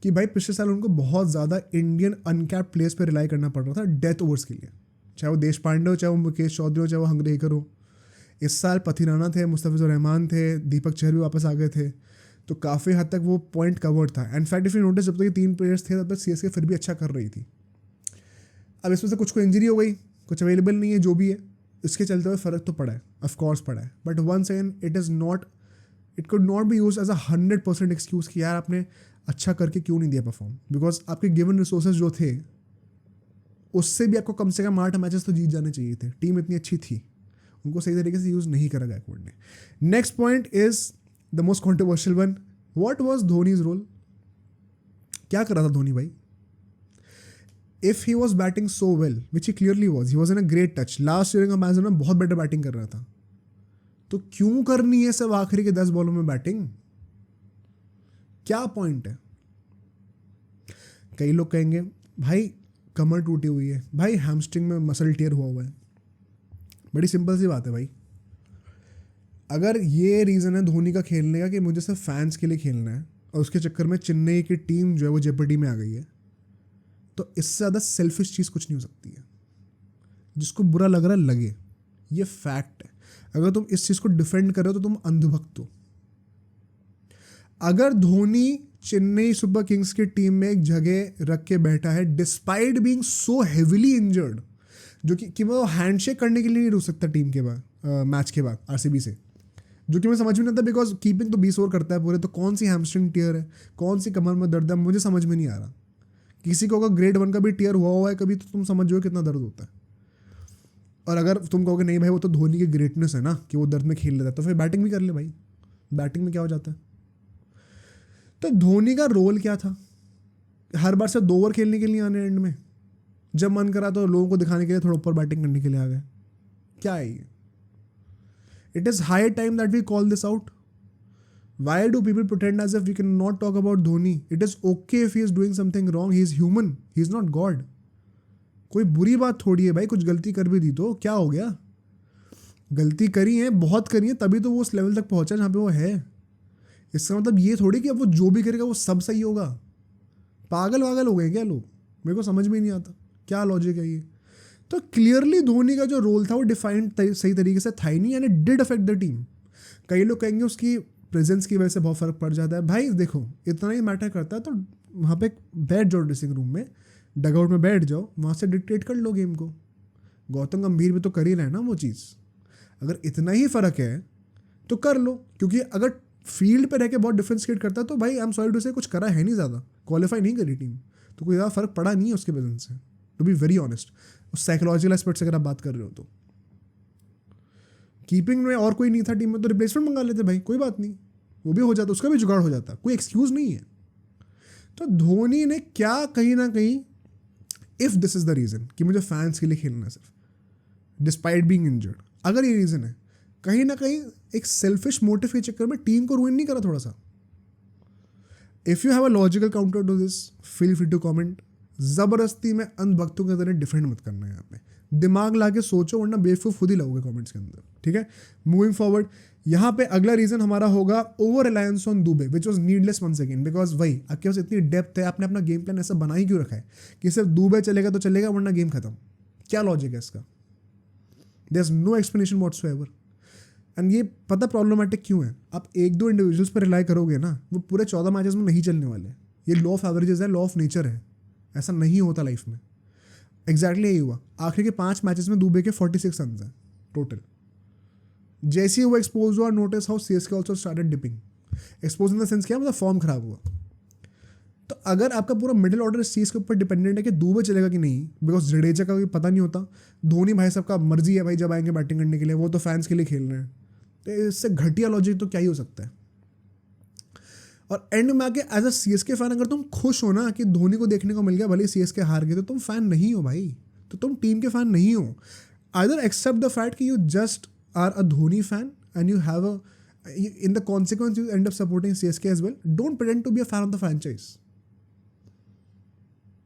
कि भाई पिछले साल उनको बहुत ज़्यादा इंडियन अनकैप्ड प्लेयर्स पे रिलाई करना पड़ रहा था डेथ ओवर्स के लिए, चाहे वो देश पांडे हो, चाहे वो मुकेश चौधरी हो, चाहे वो हंगरेकर हो. इस साल पथिराना थे, मुस्तफिजुर रहमान थे, दीपक चहर भी वापस आ गए थे. तो काफ़ी हद तक वो पॉइंट कवर्ड था. इनफैक्ट इफ यू नोटिस, जब तक ये 3 प्लेयर्स थे तब तक CSK फिर भी अच्छा कर रही थी. अब इसमें से कुछ को इंजरी हो गई, कुछ अवेलेबल नहीं है, जो भी है इसके चलते हुए फ़र्क तो पड़ा है, ऑफकोर्स पड़ा है. But once again it could not be use as 100% excuse कि यार आपने अच्छा करके क्यों नहीं दिया परफॉर्म. बिकॉज आपके गिवन रिसोर्सेज जो थे उससे भी आपको कम से कम 8 मैचेस तो जीत जाने चाहिए थे. टीम इतनी अच्छी थी, उनको सही तरीके से यूज़ नहीं करा गायकवाड़ ने. Next point is the most controversial one. What was Dhoni's role? क्या कर रहा था धोनी भाई? If he was batting so well, which he clearly was, he was in a great touch. Last year का मैच में बहुत बेटर बैटिंग कर रहा था, तो क्यों करनी है सब आखिरी के 10 बॉलों में बैटिंग? क्या पॉइंट है? कई लोग कहेंगे भाई कमर टूटी हुई है, भाई हैमस्ट्रिंग में मसल टियर हुआ है. बड़ी सिंपल सी बात है भाई. अगर ये रीज़न है धोनी का खेलने का कि मुझे सिर्फ फैंस के लिए खेलना है और उसके चक्कर में चेन्नई की टीम जो है वो जेपटी में आ गई है, तो इससे ज़्यादा सेल्फिश चीज़ कुछ नहीं हो सकती है. जिसको बुरा लग रहा है लगे, ये फैक्ट है. अगर तुम इस चीज़ को डिफेंड कर रहे हो तो तुम अंधभक्त हो. अगर धोनी चेन्नई सुपर किंग्स की टीम में एक जगह रख के बैठा है despite being so heavily injured, जो कि वो हैंडशेक करने के लिए नहीं रुक सकता टीम के बाद, मैच के बाद RCB से, जो कि मैं समझ में नहीं आता. बिकॉज कीपिंग तो 20 ओवर करता है पूरे, तो कौन सी हैमस्ट्रिंग टीयर है, कौन सी कमर में दर्द है, मुझे समझ में नहीं आ रहा. किसी को अगर ग्रेड 1 का भी टीयर हुआ है कभी, तो तुम समझ जाओ कितना दर्द होता है. और अगर तुम कहोगे नहीं भाई वो तो धोनी की ग्रेटनेस है ना कि वो दर्द में खेल लेता है, तो फिर बैटिंग भी कर ले भाई. बैटिंग में क्या हो जाता है? तो धोनी का रोल क्या था? हर बार से 2 ओवर खेलने के लिए आने एंड में, जब मन करा तो लोगों को दिखाने के लिए थोड़ा ऊपर बैटिंग करने के लिए आ गए. क्या है ये? It is high time that we call this out. Why do people pretend as if we cannot talk about Dhoni? It is okay if he is doing something wrong. He is human. He is not God. कोई बुरी बात थोड़ी है भाई, कुछ गलती कर भी दी तो क्या हो गया? गलती करी है, बहुत करी है, तभी तो वो उस लेवल तक पहुंचा जहाँ पे वो है। इसका मतलब ये थोड़ी कि अब वो जो भी करेगा वो सब सही होगा। पागल वागल हो गए क्या लोग? मेरे को समझ में नहीं आता क्या लॉजिक है ये। तो क्लियरली धोनी का जो रोल था वो डिफाइंड सही तरीके से था ही नहीं, and it did affect the team. कई लोग कहेंगे उसकी प्रेजेंस की वजह से बहुत फर्क पड़ जाता है। भाई देखो, इतना ही मैटर करता है तो वहाँ पे बैठ जाओ, ड्रेसिंग रूम में डगआउट में बैठ जाओ, वहाँ से डिक्टेट कर लो गेम को। गौतम गंभीर भी तो कर ही रहे हैं ना वो चीज़। अगर इतना ही फ़र्क है तो कर लो, क्योंकि अगर फील्ड पे रह के बहुत डिफरेंस क्रिएट करता है तो भाई आई एम सॉरी टू से कुछ करा है नहीं, ज़्यादा क्वालिफाई नहीं करी टीम, तो कोई ज़्यादा फ़र्क पड़ा नहीं है उसके प्रेजेंस से, टू बी वेरी ऑनेस्ट। उस साइकोलॉजिकल एस्पेक्ट से अगर आप बात कर रहे हो तो कीपिंग में और कोई नहीं था टीम में तो रिप्लेसमेंट मंगा लेते भाई, कोई बात नहीं, वो भी हो जाता, उसका भी जुगाड़ हो जाता, कोई एक्सक्यूज़ नहीं है। तो धोनी ने क्या कहीं ना कहीं, if this is the reason कि मुझे फैंस के लिए खेलना है सिर्फ डिस्पाइट बीइंग इंजर्ड, अगर ये रीज़न है, कहीं ना कहीं एक सेल्फिश मोटिव के चक्कर में टीम को रूइन नहीं करा थोड़ा सा? If you have a logical counter to this, feel free to comment. ज़बरदस्ती में अंधभक्तों के तरह डिफेंड मत करना है यहाँ पे, दिमाग ला के सोचो, वरना बेवकूफ़ खुद ही लगोगे कमेंट्स के अंदर, ठीक है। मूविंग फॉरवर्ड, यहाँ पे अगला रीज़न हमारा होगा over reliance on Dube, which was needless once again, because वही आपके पास इतनी डेप्थ है, आपने अपना गेम प्लान ऐसा बना ही क्यों रखा है कि सिर्फ दुबे चलेगा तो चलेगा वरना गेम खत्म? क्या लॉजिक है इसका? There is no explanation whatsoever. And ये पता प्रॉब्लमेटिक क्यों है? आप एक दो इंडिविजुअल्स पर रिलाई करोगे ना, वो पूरे 14 मैचेस में नहीं चलने वाले। ये लॉ ऑफ एवरेजेस है, लॉ ऑफ नेचर है, ऐसा नहीं होता लाइफ में। एग्जैक्टली यही हुआ, आखिरी के 5 मैचेस में दुबे के 46 रन हैं टोटल। जैसे ही वो एक्सपोज हुआ, notice how CSK also started dipping. Expose in the sense क्या, मतलब फॉर्म खराब हुआ। तो अगर आपका पूरा मिडिल ऑर्डर इस चीज़ के ऊपर डिपेंडेंट है कि दुबे चलेगा कि नहीं, बिकॉज जडेजा का कोई पता नहीं होता, धोनी भाई साहब का मर्जी है भाई, जब आएंगे बैटिंग करने के लिए, वो तो फैंस के लिए खेल रहे हैं, तो इससे घटिया लॉजिक तो क्या ही हो सकता है। और एंड में आके एज अ सीएसके फैन अगर तुम खुश हो ना कि धोनी को देखने को मिल गया, भले सीएसके हार गए, तो तुम फैन नहीं हो भाई, तो तुम टीम के फैन नहीं हो। आइदर एक्सेप्ट द फैक्ट कि you just are a Dhoni fan and you have a, in the consequence you end up supporting CSK as well. Don't pretend to be a fan of the franchise,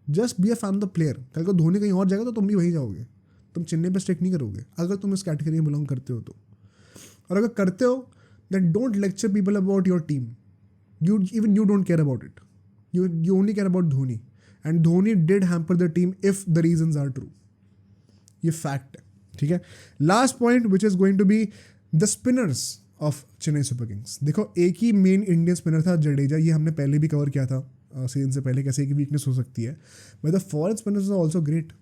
just be a fan of the player. कल को धोनी कहीं और जाएगा तो तुम भी वहीं जाओगे, तुम चेन्नई पर स्टिक नहीं करोगे अगर तुम इस कैटेगरी में बिलोंग करते हो तो। और अगर करते हो then don't lecture people about your team. You don't care about it. You only care about Dhoni, and Dhoni did hamper the team if the reasons are true. ये fact है, ठीक है। Last point which is going to be the spinners of Chennai Super Kings. देखो, एक ही मेन इंडियन स्पिनर था जडेजा, ये हमने पहले भी कवर किया था सीजन से पहले, कैसे एक वीकनेस हो सकती है, but the foreign spinners are also great.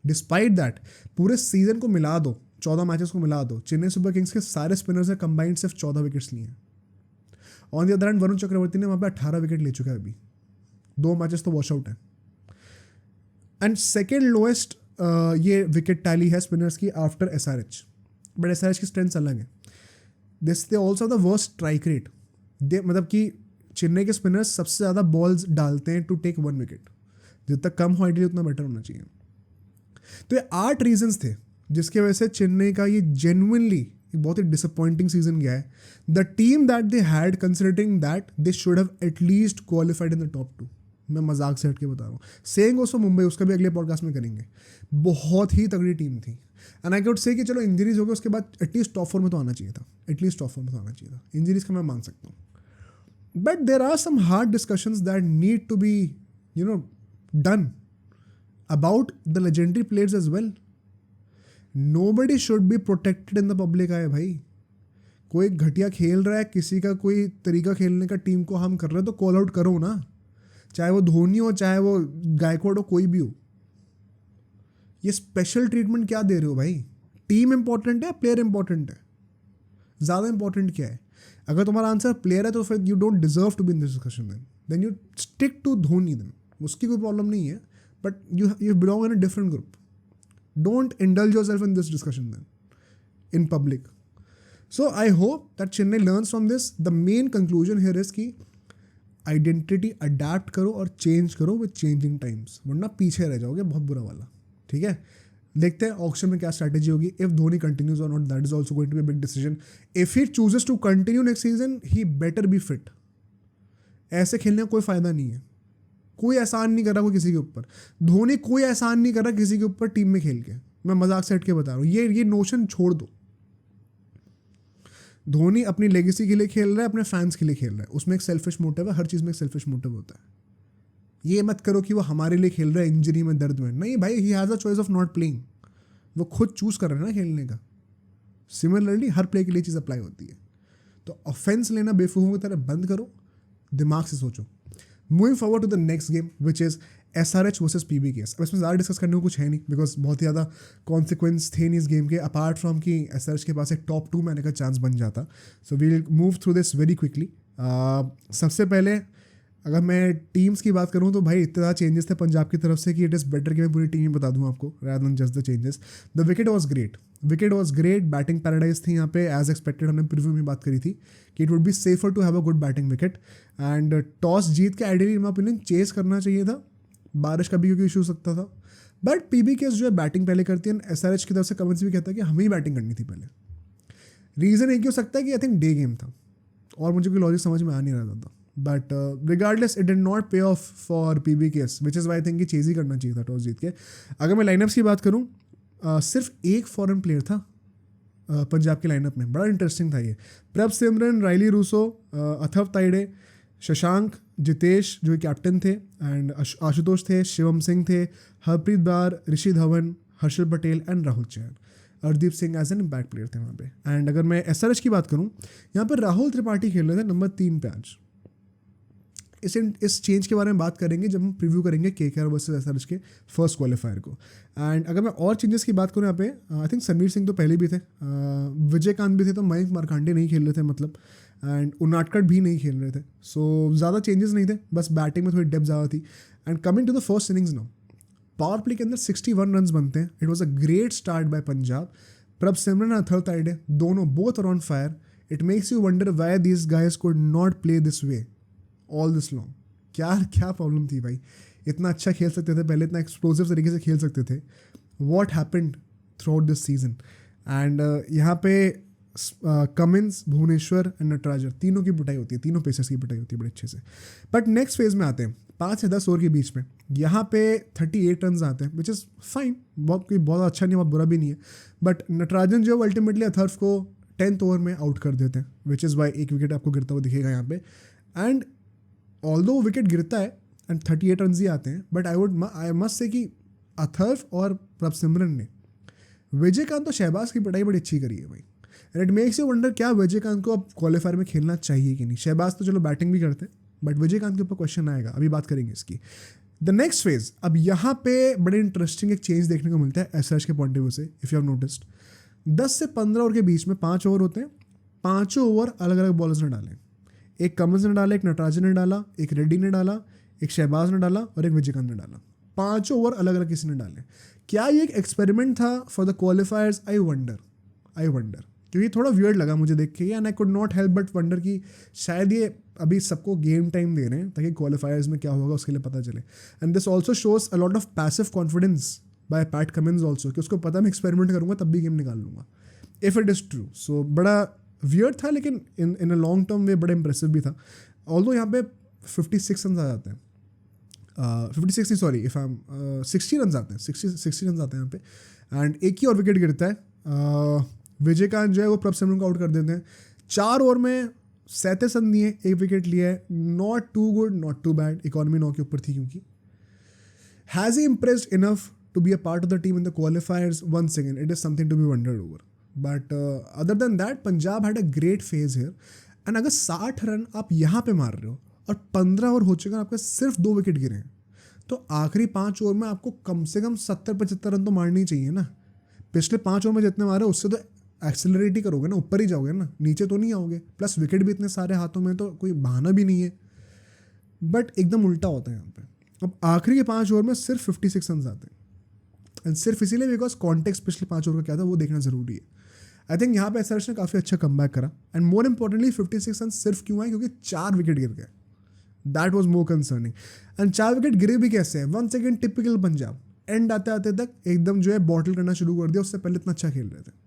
Despite that, पूरे सीजन को मिला दो, 14 मैचेस को मिला दो, चेन्नई सुपर किंग्स के सारे स्पिनर्स ने कंबाइंड सिर्फ 14 विकेट्स लिए हैं। On the other hand Varun Chakravarthy ने वहाँ पे 18 विकेट ले चुका है अभी, 2 मैचेस तो वॉश आउट है। एंड सेकेंड लोएस्ट ये विकेट टैली है स्पिनर्स की आफ्टर एसआरएच, बट एसआरएच की स्ट्रेंथ अलग है। This they also the worst strike rate, they मतलब कि चेन्नई के स्पिनर्स सबसे ज़्यादा बॉल्स डालते हैं टू टेक 1 विकेट, जितना कम हो आइडियली उतना बेटर होना चाहिए। तो ये 8 रीजंस थे जिसकी वजह से चेन्नई का ये जेन्युइनली बहुत ही डिसअपॉइंटिंग सीजन गया है। The team that they had, considering that they should have at least qualified in the top 2, मैं मजाक से हट के बता रहा हूँ। सेइंग ऑल्सो मुंबई, उसका भी अगले पॉडकास्ट में करेंगे, बहुत ही तगड़ी टीम थी। एंड आई कुड से कि चलो इंजरीज हो गए, उसके बाद एटलीस्ट टॉप 4 में तो आना चाहिए था, एटलीस्ट टॉप 4 में तो आना चाहिए था। इंजरीज का मैं मान सकता हूँ, but there are some hard discussions that need to be done about the legendary players as well. Nobody should be protected in the public eye भाई। कोई घटिया खेल रहा है, किसी का कोई तरीका खेलने का टीम को हम कर रहे हैं तो कॉल आउट करो ना, चाहे वो धोनी हो, चाहे वो गायकवाड हो, कोई भी हो। ये स्पेशल ट्रीटमेंट क्या दे रहे हो भाई? टीम इंपॉर्टेंट है, प्लेयर इंपॉर्टेंट है? ज़्यादा इंपॉर्टेंट क्या है? अगर तुम्हारा आंसर प्लेयर है तो फिर you don't deserve to be in this discussion, then you stick to Dhoni, then उसकी कोई प्रॉब्लम नहीं है, but you belong in a different group. Don't indulge yourself in this discussion then, in public. So I hope that Chennai learns from this. The main conclusion here is कि identity adapt करो और change करो with changing times, वरना पीछे रह जाओगे बहुत बुरा वाला, ठीक है। देखते हैं ऑक्शन में क्या स्ट्रैटेजी होगी. इफ धोनी कंटिन्यूज और not, that is also going to be a big decision. If he chooses to continue next season, he better be fit. ऐसे खेलने का कोई फायदा नहीं है. कोई एहसान नहीं कर रहा कोई किसी के ऊपर. धोनी कोई एहसान नहीं कर रहा किसी के ऊपर टीम में खेल के. मैं मजाक से हट के बता रहा हूँ, ये नोशन छोड़ दो. धोनी अपनी लेगेसी के लिए खेल रहा है, अपने फैंस के लिए खेल रहा है. उसमें एक सेल्फिश मोटिव है, हर चीज़ में एक सेल्फिश मोटिव होता है. ये मत करो कि वो हमारे लिए खेल रहा है इंजरी में, दर्द में. नहीं भाई, he has a choice of not playing. वो खुद चूज कर रहे हैं ना खेलने का. सिमिलरली हर प्ले के लिए चीज़ अप्लाई होती है. तो ऑफेंस लेना बेवकूफ़ों की तरह बंद करो, दिमाग से सोचो. Moving forward to the next game which is SRH versus PBKS. अब इसमें ज़्यादा डिस्कस करने को कुछ है नहीं, बिकॉज बहुत ही ज़्यादा कॉन्सिक्वेंस थे नहीं इस गेम के, अपार्ट फ्रॉम कि SRH के पास एक टॉप 2 में आने का चांस बन जाता. So we'll move through this very quickly. सबसे पहले अगर मैं टीम्स की बात करूं तो भाई इतना ज़्यादा चेंजेस थे पंजाब की तरफ से कि इट इज़ बेटर कि मैं पूरी टीम ही बता दूं आपको, rather than just the changes. The wicket was great. Batting paradise थी यहाँ पे एज एक्सपेक्टेड. हमने प्रीव्यू में बात करी थी कि it would be safer to have a good batting wicket. And toss जीत के ideally in my opinion chase करना चाहिए था. बारिश का भी क्योंकि इशू हो सकता था. बट PBKS जो है बैटिंग पहले करती है. SRH की तरफ से कमेंट्स भी कहता है कि हमें ही बैटिंग करनी थी पहले. रीज़न एक ही हो सकता है कि आई थिंक डे गेम था और मुझे कोई लॉजिक समझ में आ नहीं रहा था. But regardless it did not pay off for PBKS, which is why I think कि चेज ही करना चाहिए था टॉस जीत के. अगर मैं लाइनअप्स की बात करूँ, सिर्फ एक फॉरेन प्लेयर था पंजाब के लाइनअप में. बड़ा इंटरेस्टिंग था ये. Prabhsimran, Rilee Rossouw, Atharva Taide, Shashank, Jitesh जो कैप्टन थे, एंड आशुतोष थे, शिवम सिंह थे, Harpreet Brar, Rishi Dhawan, Harshal Patel and Rahul Chahar. Hardeep Singh as an impact player थे वहाँ पे. एंड अगर मैं SRH की बात करूँ, यहाँ पर राहुल त्रिपाठी खेल रहे थे नंबर 3 पे आज. इस चेंज के बारे में बात करेंगे जब हम प्रीव्यू करेंगे KKR वर्सेस SRH के फर्स्ट क्वालिफायर को. एंड अगर मैं और चेंजेस की बात करूँ यहाँ पे, आई थिंक समीर सिंह तो पहले भी थे, विजयकांत भी थे, तो मयंक मारकांडे नहीं खेल रहे थे मतलब, एंड उनाटकट भी नहीं खेल रहे थे. सो ज़्यादा चेंजेस नहीं थे, बस बैटिंग में थोड़ी डेप्थ ज़्यादा थी. And coming to the first innings now, power play के अंदर 61 रन बनते हैं. It was a great start by Punjab. Prabh Simran और अथर्व ताइडे दोनों both are on fire. It makes you wonder why these guys could not play this way all this long. क्या प्रॉब्लम थी भाई. इतना अच्छा खेल सकते थे पहले, इतना एक्सप्लोसिव तरीके से खेल सकते थे. What happened through out this season. And यहाँ पे कमिंस, भुवनेश्वर एंड नटराजन तीनों की पिटाई होती है, तीनों पेसर्स की पिटाई होती है बड़े अच्छे से. बट नेक्स्ट फेज में आते हैं 5 से 10 ओवर के बीच में. यहाँ पे 38 रन आते हैं, विच इज़ फाइन. बहुत अच्छा नहीं, बहुत बुरा भी नहीं है. बट नटराजन जो अल्टीमेटली अथर्व को 10th ओवर में आउट कर देते हैं, विच इज़ वाई एक विकेट आपको गिरता हुआ दिखेगा यहाँ पे. एंड ऑल्दो विकेट गिरता है एंड 38 रन ही आते हैं, बट आई मस्ट से कि अथर्व और प्रभ सिमरन ने विजयकांत और शहबाज की पिटाई बड़ी अच्छी करी है भाई. And it makes you wonder क्या विजयकांत को अब क्वालिफायर में खेलना चाहिए कि नहीं. शहबाज तो चलो बैटिंग भी करते हैं, बट विजयकांत के ऊपर क्वेश्चन आएगा, अभी बात करेंगे इसकी. द नेक्स्ट फेज, अब यहाँ पे बड़े इंटरेस्टिंग एक चेंज देखने को मिलता है SRH के पॉइंट ऑफ व्यू से. इफ़ यू हैव नोटिस्ड, 10 से 15 ओवर के बीच में 5 ओवर होते हैं. 5 ओवर अलग अलग बॉलर्स ने डाले. एक कमिंस ने डाला, एक नटराजन ने डाला, एक रेड्डी ने डाला, एक शहबाज ने डाला और एक विजयकांत ने डाला. 5 ओवर अलग अलग किसी ने डाले. क्या ये एक एक्सपेरिमेंट था फॉर द क्वालिफायर्स? आई वंडर क्योंकि थोड़ा वियर्ड लगा मुझे देख के. And I could not help but wonder कि शायद ये अभी सबको गेम टाइम दे रहे हैं ताकि क्वालिफायर्स में क्या होगा उसके लिए पता चले. And this also shows a lot of passive confidence by PAT Cummins also, कि उसको पता मैं एक्सपेरिमेंट करूंगा तब भी गेम निकाल लूंगा, इफ इट इज़ ट्रू. सो बड़ा वियर्ड था, लेकिन इन अ लॉन्ग टर्म वे बड़ा इंप्रेसिव भी था. ऑल्दो यहाँ पे 56 रन आ जाते हैं, 56 sorry if I am 60 run आते हैं, 60 रन आते हैं यहाँ पे. एंड एक ही और विकेट गिरता है. विजयकांत जो है वो प्रभ सिमरन को आउट कर देते हैं. 4 ओवर में 37 रन दिए, एक विकेट लिया है. Not too good, not too bad. Economy 9 के ऊपर थी क्योंकि. Has he impressed enough to be a part of the team in the qualifiers? Once again it is something to be wondered over. But other than that Punjab had a great phase here. And अगर 60 रन आप यहाँ पे मार रहे हो और 15 ओवर हो चुके हैं, आपके सिर्फ 2 विकेट गिरे हैं, तो आखिरी 5 ओवर में आपको कम से कम 70-75 रन तो मारने ही चाहिए ना. पिछले 5 ओवर में जितने मारे उससे तो एक्सेलरेट ही करोगे ना, ऊपर ही जाओगे ना, नीचे तो नहीं आओगे. प्लस विकेट भी इतने सारे हाथों में, तो कोई बहाना भी नहीं है. बट एकदम उल्टा होता है यहाँ पे. अब आखिरी के 5 ओवर में सिर्फ 56 रन आते हैं. एंड सिर्फ इसीलिए बिकॉज कॉन्टेक्स्ट पिछले 5 ओवर का क्या था वो देखना जरूरी है. आई थिंक यहाँ पे SRH ने काफ़ी अच्छा कमबैक करा. एंड मोर इंपॉर्टेंटली 56 रन सिर्फ क्यों आए? क्योंकि 4 विकेट गिर गए. That was more concerning. And 4 wicket गिरे भी कैसे हैं? Once again typical Punjab. And आते आते तक एकदम जो है बॉटल करना शुरू कर दिया, उससे पहले इतना अच्छा खेल रहे थे।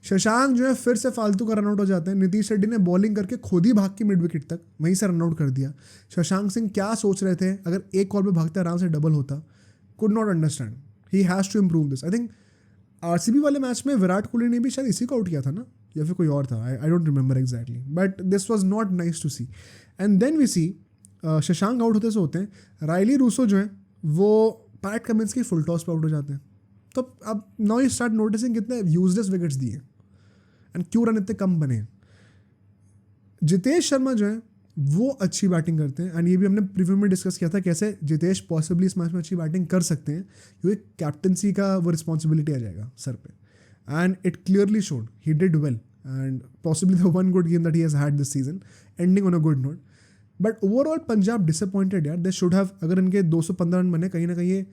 शशांक जो है फिर से फालतू का रनआउट हो जाते हैं। नीतीश रेड्डी ने बॉलिंग करके खुद ही भाग के मिड विकेट तक वहीं से रनआउट कर दिया। शशांक सिंह क्या सोच रहे थे, अगर एक कॉल पे भागते आराम से डबल होता, could not understand. He has to improve this. I think RCB वाले मैच में विराट कोहली ने भी शायद इसी को आउट किया था ना, या फिर कोई और था, I don't remember exactly, but this was not nice to see. And then we see Shashank out होते से होते हैं, रायली रूसो जो है वो पैट कमिंस की फुल टॉस पर आउट हो जाते हैं। तो अब नाउ यू स्टार्ट नोटिसिंग कितने यूजलेस विकेट्स दिए एंड क्यों रन इतने कम बने। जितेश शर्मा जो है वो अच्छी बैटिंग करते हैं, एंड ये भी हमने प्रीव्यू में डिस्कस किया था कैसे जितेश पॉसिबली इस मैच में अच्छी बैटिंग कर सकते हैं, क्योंकि कैप्टनसी का वो रिस्पॉन्सिबिलिटी आ जाएगा सर पे। And it clearly showed he did well, and possibly the one good game that he has had this season, ending on a good note. But overall Punjab disappointed यार। दे शुड हैव, अगर इनके 215 रन बने, कहीं ना कहीं ये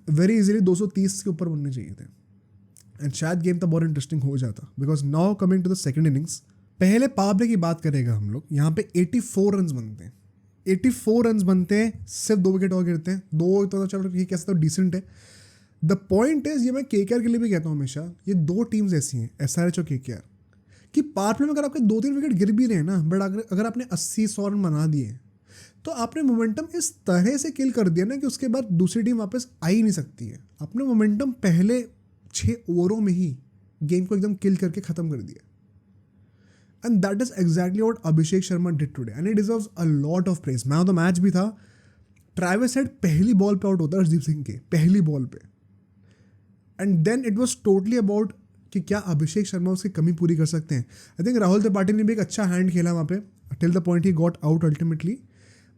वेरी इजीली 230 के ऊपर बनने चाहिए थे, एंड शायद गेम तो बहुत इंटरेस्टिंग हो जाता। Because now coming to the second innings, पहले पावर प्ले की बात करेगा हम लोग। यहाँ पे 84 रन बनते हैं, 84 रन बनते हैं, सिर्फ 2 विकेट और गिरते हैं। 2 तो चलो ये कैसे तो डिसेंट है। द पॉइंट इज, ये मैं केकेआर के लिए भी कहता हूँ हमेशा, ये 2 टीम्स ऐसी हैं एसआरएच और केकेआर, कि पावर प्ले में अगर आपके 2-3 विकेट गिर भी रहे हैं ना, बट अगर आपने 80-100 रन बना दिए तो आपने मोमेंटम इस तरह से किल कर दिया ना कि उसके बाद दूसरी टीम वापस आ ही नहीं सकती है। आपने मोमेंटम पहले 6 ओवरों में ही गेम को एकदम किल करके ख़त्म कर दिया। And that is exactly what Abhishek Sharma did today, and it deserves a lot of praise. Man of the match भी था। ट्रैविस हेड पहली बॉल पे आउट होता है हरदीप सिंह के, पहली बॉल पे, and then it was totally about कि क्या अभिषेक शर्मा उसकी कमी पूरी कर सकते हैं। आई थिंक राहुल त्रिपाठी ने भी एक अच्छा हैंड खेला वहाँ पे till the point he got out ultimately.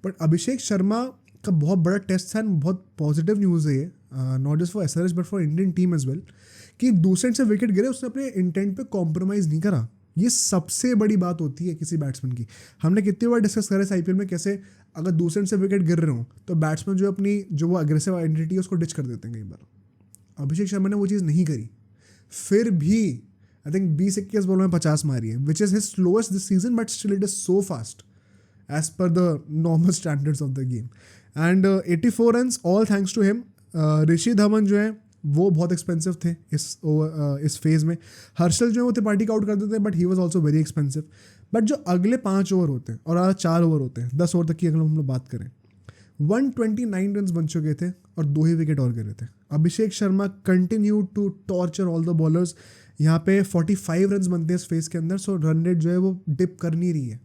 But Abhishek Sharma का बहुत बड़ा टेस्ट है, बहुत पॉजिटिव न्यूज़ है ये, not just for SRH but for Indian team as well, कि दूसरे से विकेट गिरे उसने अपने इंटेंट पे कॉम्प्रोमाइज़ नहीं करा। ये सबसे बड़ी बात होती है किसी बैट्समैन की। हमने कितनी बार डिस्कस करा है आईपीएल में कैसे अगर दूसरे से विकेट गिर रहे हो तो बैट्समैन जो अपनी जो वो अग्रेसिव आइडेंटिटी है उसको डिच कर देते हैं कई बार। अभिषेक शर्मा ने वो चीज़ नहीं करी, फिर भी आई थिंक 20-21 बॉलों में 50 मारी है, which is his slowest this season, but still it is so fast as per the normal standards of the game. And 84 runs all thanks to him. ऋषि धवन जो है वो बहुत एक्सपेंसिव थे इस फेज में। हर्षल जो है वो त्रिपाठी का आउट कर देते हैं, but he was also very expensive. But जो अगले 5 ओवर होते हैं और आज 4 ओवर होते हैं, 10 ओवर तक की अगर हम लोग बात करें, 129 रन बन चुके थे और 2 ही विकेट और गिरे थे। Abhishek Sharma continue to torture all the bowlers. यहाँ पे 45 रन बनते हैं इस फेज के अंदर, सो रन रेट जो है वो डिप कर नहीं रही है।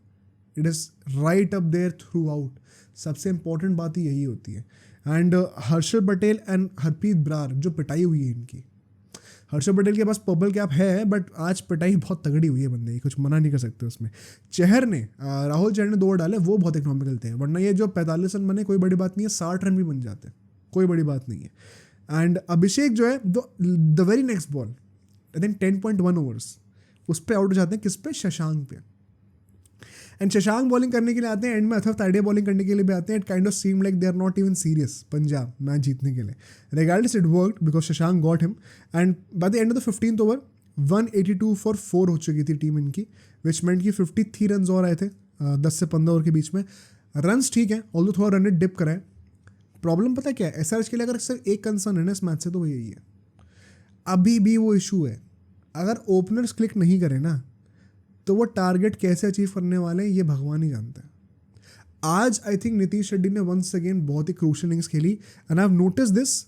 It is right up there throughout. सबसे इंपॉर्टेंट बात ही यही होती है। एंड हर्षल पटेल एंड हरप्रीत ब्रार जो पिटाई हुई है इनकी, हर्षल पटेल के पास पर्पल कैप है, बट आज पिटाई बहुत तगड़ी हुई है बंदे की, कुछ मना नहीं कर सकते उसमें। चहर ने राहुल चहर ने 2 ओवर डाले, वो बहुत इकोनॉमिकल थे, वरना ये जो 45 रन बने कोई बड़ी बात नहीं है, 60 रन भी बन जाते हैं, कोई बड़ी बात नहीं है। एंड अभिषेक जो है the very next ball I think 10.1 overs उस पर आउट हो जाते हैं, किस पे, शशांक पे। एंड शशांक बॉलिंग करने के लिए आते हैं, एंड में अथर्व ताइडे बॉलिंग करने के लिए भी आते हैं। It kind of seem like they are not even serious Punjab match जीतने के लिए। Regardless it worked because Shashank got him, and by the end of the 15th over 182 for 4 हो चुकी थी टीम इनकी, विच मेंट कि 53 रन और आए थे 10 से 15 ओवर के बीच में। रन्स ठीक है, ऑल्दो थोड़ा रन रेट डिप करा है। प्रॉब्लम पता क्या है एसआरएच के लिए, अगर सिर्फ एक कंसर्न है ना इस मैच से तो वो यही है, अभी भी वो इशू है, अगर ओपनर्स क्लिक नहीं करें ना तो वो टारगेट कैसे अचीव करने वाले हैं ये भगवान ही जानता है। आज आई थिंक नीतीश रेड्डी ने वंस अगेन बहुत ही क्रूशियल इनिंग्स खेली, and I have notice this,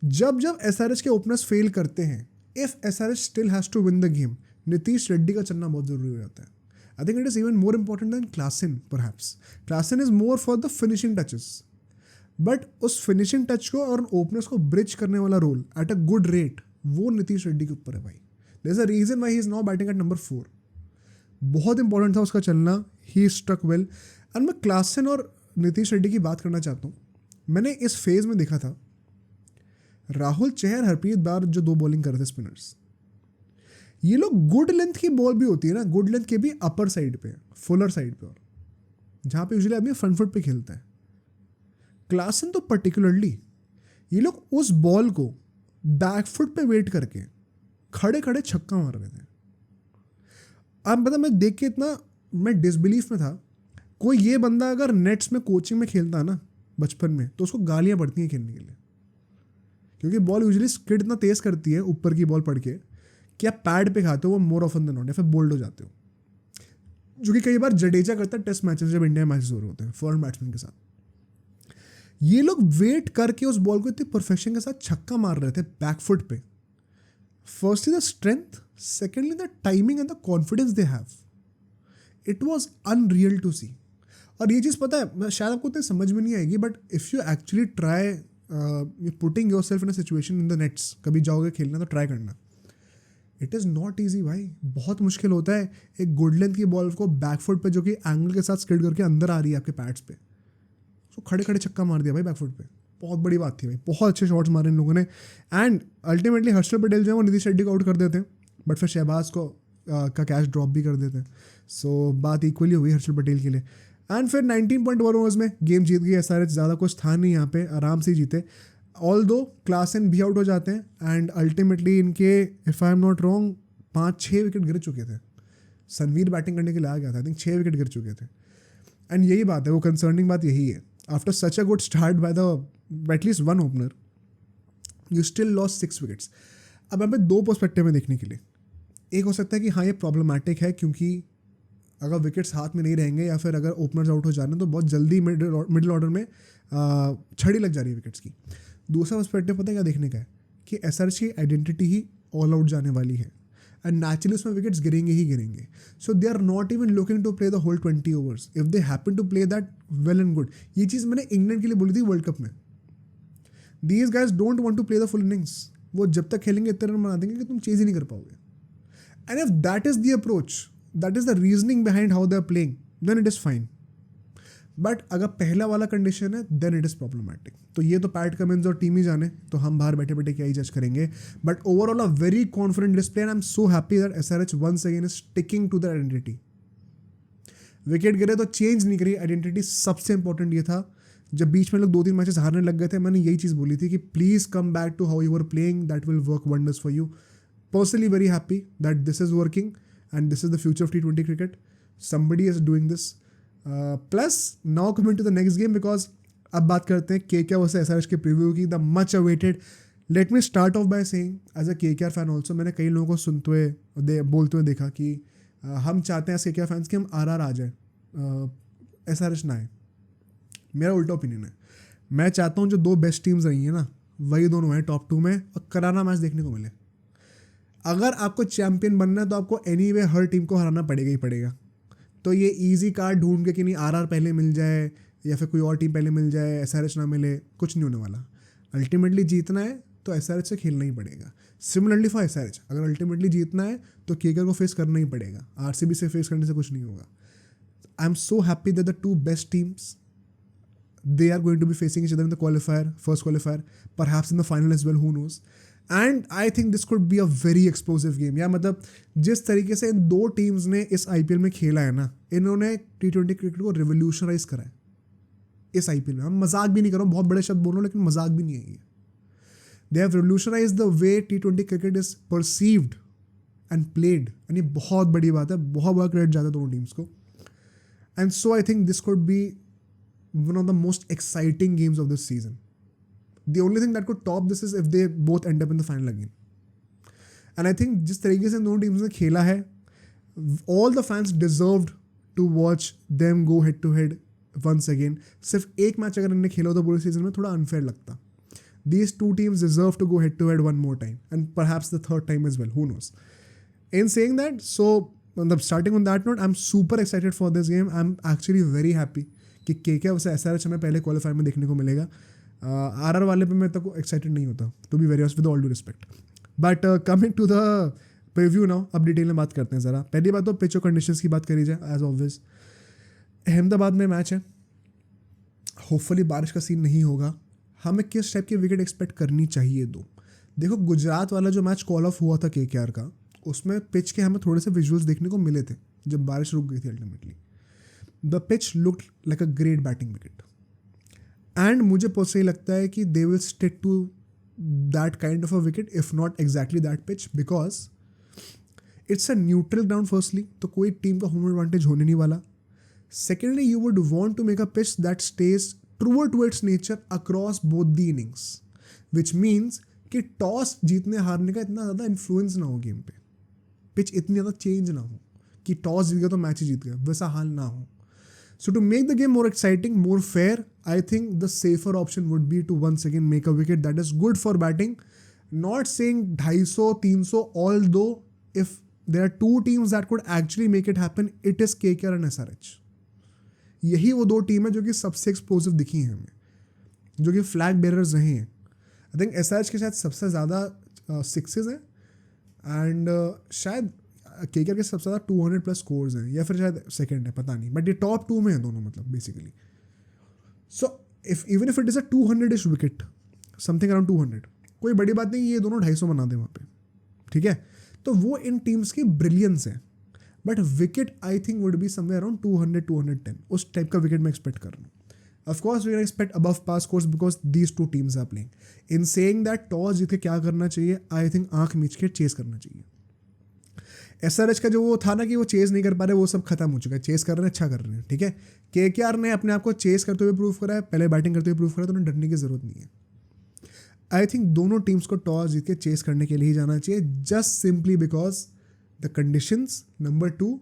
जब एसआरएच के ओपनर्स फेल करते हैं, if SRH still has to win the game, Nitish Reddy का चलना बहुत जरूरी हो जाता है। I think it is even more important than Klaasen perhaps. Klaasen is more for the finishing touches, but उस फिनिशिंग टच को और ओपनर्स को ब्रिज करने वाला role at a good rate वो नीतीश रेड्डी के ऊपर है भाई। There is a reason why he is now batting at number 4। बहुत इंपॉर्टेंट था उसका चलना, ही स्ट्रक वेल। एंड मैं क्लासन और नीतीश रेड्डी की बात करना चाहता हूँ। मैंने इस फेज में देखा था राहुल चहर, हरप्रीत ब्रार जो 2 बॉलिंग कर रहे थे स्पिनर्स, ये लोग गुड लेंथ की बॉल भी होती है ना, गुड लेंथ के भी अपर साइड पे, फुलर साइड पे, और जहाँ पे यूजुअली आदमी फ्रंट फुट पे खेलता है। क्लासन तो पर्टिकुलरली ये लोग उस बॉल को बैक फुट पे वेट करके खड़े खड़े छक्का मार रहे थे। अब पता मैं देख के इतना मैं डिसबिलीफ में था, कोई ये बंदा अगर नेट्स में कोचिंग में खेलता है ना बचपन में तो उसको गालियाँ पड़ती हैं खेलने के लिए। क्योंकि बॉल यूजुअली स्किड इतना तेज़ करती है ऊपर की बॉल पड़ के कि आप पैड पे खाते हो वो मोर ऑफन देन नॉट, या फिर बोल्ड हो जाते हो, जो कि कई बार जडेजा करता है टेस्ट मैचेस जब इंडिया मैचेस हो रहे होते हैं फॉरेन बैट्समैन के साथ। ये लोग वेट करके उस बॉल को इतनी परफेक्शन के साथ छक्का मार रहे थे बैकफुट पे। Firstly the strength, secondly the timing and the confidence they have, it was unreal to see. और ये चीज़ पता है शायद आपको उतनी समझ में नहीं आएगी, but if you actually try putting your self in a situation in the nets, कभी जाओगे खेलना तो ट्राई करना, इट इज़ नॉट ईजी भाई, बहुत मुश्किल होता है एक गुड लेंथ की बॉल को बैकफुट पे जो कि एंगल के साथ स्किड करके अंदर आ रही है आपके पैड्स पे, तो खड़े खड़े छक्का मार दिया भाई बैकफुट पे, बहुत बड़ी बात थी भाई, बहुत अच्छे शॉट्स मारे इन लोगों ने। एंड अल्टीमेटली हर्षल पटेल जो है वो नीतीश रेड्डी को आउट कर देते हैं, बट फिर शहबाज को का कैच ड्रॉप भी कर देते हैं। सो बात इक्वली हुई हर्षल पटेल के लिए। एंड फिर 19.1 ओवर्स में गेम जीत गई एसआरएच, ज़्यादा कुछ था नहीं यहाँ पे, आराम से जीते। ऑल दो क्लासन भी आउट हो जाते हैं एंड अल्टीमेटली इनके if I am not wrong 5-6 wicket गिर चुके थे। सनवीर बैटिंग करने के लिए आ गया था, आई थिंक 6 विकेट गिर चुके थे। एंड यही बात है, वो कंसर्निंग बात यही है, after such a good start by the at least one opener you still loss 6 wickets. अब यहाँ पे दो पर्सपेक्टिव में देखने के लिए, एक हो सकता है कि हाँ ये प्रॉब्लमेटिक है क्योंकि अगर विकेट्स हाथ में नहीं रहेंगे या फिर अगर ओपनर्स आउट हो जा रहे हैं तो बहुत जल्दी मिडिल ऑर्डर में छड़ी लग जा रही है विकेट्स की। दूसरा पर्सपेक्टिव पता है क्या देखने का है कि एसआरएच की आइडेंटिटी ही ऑल आउट जाने वाली है एंड नेचुरली उसमें विकेट्स गिरेंगे ही गिरेंगे। So they are not even looking to play the whole 20 overs, if they happen to play that well and good. ये चीज़ मैंने इंग्लैंड के लिए बोली थी वर्ल्ड कप में, these guys don't want to play the full innings, वो जब तक खेलेंगे इतने रन बना देंगे कि तुम चेज ही नहीं कर पाओगे। And if that is the approach, that is the reasoning behind how they are playing, then it is fine. But अगर पहला वाला कंडीशन है देन इट इज़ प्रॉब्लमैटिक। तो ये तो पैट कमिंस और टीम ही जाने, तो हम बाहर बैठे बैठे क्या ही जज करेंगे। But overall a very confident display and I am so happy that SRH once again is sticking to the identity. Wicket गिरे तो चेंज नहीं करी आइडेंटिटी, सबसे इंपॉर्टेंट ये था। जब बीच में लोग 2-3 मैचेस हारने लग गए थे, मैंने यही चीज़ बोली थी कि please come back to how you are playing, that will work wonders for you. Personally very happy that this is working and this is the future of T20 cricket, somebody is doing this. Plus now coming to the next game, because अब बात करते हैं KKR वर्सेस एसआरएच के प्रीव्यू की, the much awaited. Let me start off by saying as a KKR fan also, मैंने कई लोगों को सुनते हुए बोलते हुए देखा कि हम चाहते हैं KKR फैंस कि हम RR आ जाए, एसआरएच ना आए। मेरा उल्टा ओपिनियन है, मैं चाहता हूँ जो 2 बेस्ट टीम्स रही हैं ना वही दोनों हैं टॉप 2 में और कराना मैच देखने को मिले। अगर आपको चैंपियन बनना है तो आपको एनीवे हर टीम को हराना पड़ेगा ही पड़ेगा। तो ये इजी कार्ड ढूंढ के कि नहीं आरआर पहले मिल जाए या फिर कोई और टीम पहले मिल जाए, एसआरएच ना मिले, कुछ नहीं होने वाला। अल्टीमेटली जीतना है तो एसआरएच से खेलना ही पड़ेगा। सिमिलरली फॉर एसआरएच, अगर अल्टीमेटली जीतना है तो केकेआर को फेस करना ही पड़ेगा, आरसीबी से फेस करने से कुछ नहीं होगा। आई am so happy that the 2 best teams they are going to be facing each other in the qualifier, first qualifier, perhaps in the final as well, who knows. And I think this could be a very explosive game. या मतलब जिस तरीके से इन 2 टीम्स ने इस आईपीएल में खेला है ना, इन्होंने T20 क्रिकेट को रिवोल्यूशनाइज करा है इस आईपीएल में। हम मजाक भी नहीं कर रहा हूँ, बहुत बड़े शब्द बोल रहा हूँ लेकिन मजाक भी नहीं है ये। They have revolutionise the way T20 cricket is perceived and played, यानी बहुत बड़ी बात है, बहुत बड़ा क्रेडिट जाता है दोनों टीम्स को। And so I think this could be one of the most exciting games of this season. The only thing that could top this is if they both end up in the final again. And I think जिस तरीके से दोनों टीम्स ने खेला है, all the fans deserved to watch them go head to head once again. सिर्फ एक मैच अगर इन्होंने खेला होता पूरे सीजन में थोड़ा unfair लगता। These 2 teams deserve to go head to head one more time and perhaps the 3rd time as well, who knows. In saying that, so starting on that note, I'm super excited for this game. I'm actually very happy कि KKR वैसे एसआरएच हमें पहले क्वालिफायर में देखने को मिलेगा। आरआर वाले पे मैं तक एक्साइटेड नहीं होता, to be very honest with all due respect. But coming to the preview now, अब डिटेल में बात करते हैं ज़रा। पहली बात तो पिच और कंडीशंस की बात करी जाए एज ऑलवेज। अहमदाबाद में मैच है, होपफुली बारिश का सीन नहीं होगा। हमें किस टाइप की विकेट एक्सपेक्ट करनी चाहिए? देखो गुजरात वाला जो मैच कॉल ऑफ हुआ था KKR का, उसमें पिच के हमें थोड़े से विजुअल्स देखने को मिले थे जब बारिश रुक गई थी ultimately. The pitch looked like a great batting wicket. And मुझे पर्सनली लगता है कि they will stick to that kind of a wicket, if not exactly that pitch, because it's a neutral ground firstly, तो कोई टीम का home advantage होने नहीं वाला. Secondly, you would want to make a pitch that stays truer to its nature across both the innings, which means कि टॉस जीतने हारने का इतना ज़्यादा इन्फ्लुएंस ना हो गेम पे, पिच इतनी ज़्यादा चेंज ना हो कि टॉस जीत गया तो मैच ही जीत गया, वैसा हाल ना हो. So to make the game more exciting, more fair, I think the safer option would be to once again make a wicket that is good for batting. Not saying 250, 300, although if there are two teams that could actually make it happen, it is KKR and SRH. यही वो दो टीम है जो कि सबसे एक्सप्लोसिव दिखी हैं हमें, जो कि फ्लैग बेरर्स रहे हैं. आई थिंक SRH के शायद सबसे ज़्यादा सिक्सेज हैं एंड शायद केकेआर के सबसे ज़्यादा 200+ स्कोर्स हैं, या फिर शायद सेकंड है, पता नहीं, बट ये टॉप 2 में है दोनों, मतलब basically. So even if it is a 200-ish wicket, something around 200, कोई बड़ी बात नहीं, ये दोनों 250 बना दे वहाँ पे, ठीक है. तो वो इन टीम्स की ब्रिलियंस है, but wicket I think would be somewhere around 200-210, उस टाइप का विकेट मैं एक्सपेक्ट कर रहा हूँ. Of course, we can expect above par scores because these two teams are playing. In saying that, toss जीत के क्या करना चाहिए, आई थिंक आंख मीच के चेस करना चाहिए. SRH का जो वो था ना कि वो चेस नहीं कर पा रहे, वो सब खत्म हो चुका है. चेस कर रहे हैं, अच्छा कर रहे हैं, ठीक है. KKR ने अपने आप को चेस करते हुए प्रूव करा है, पहले बैटिंग करते हुए प्रूव करा, तो उन्हें डरने की जरूरत नहीं है. आई थिंक दोनों टीम्स को टॉस जीत के चेस करने के लिए ही जाना चाहिए, just simply because the conditions. Number 2,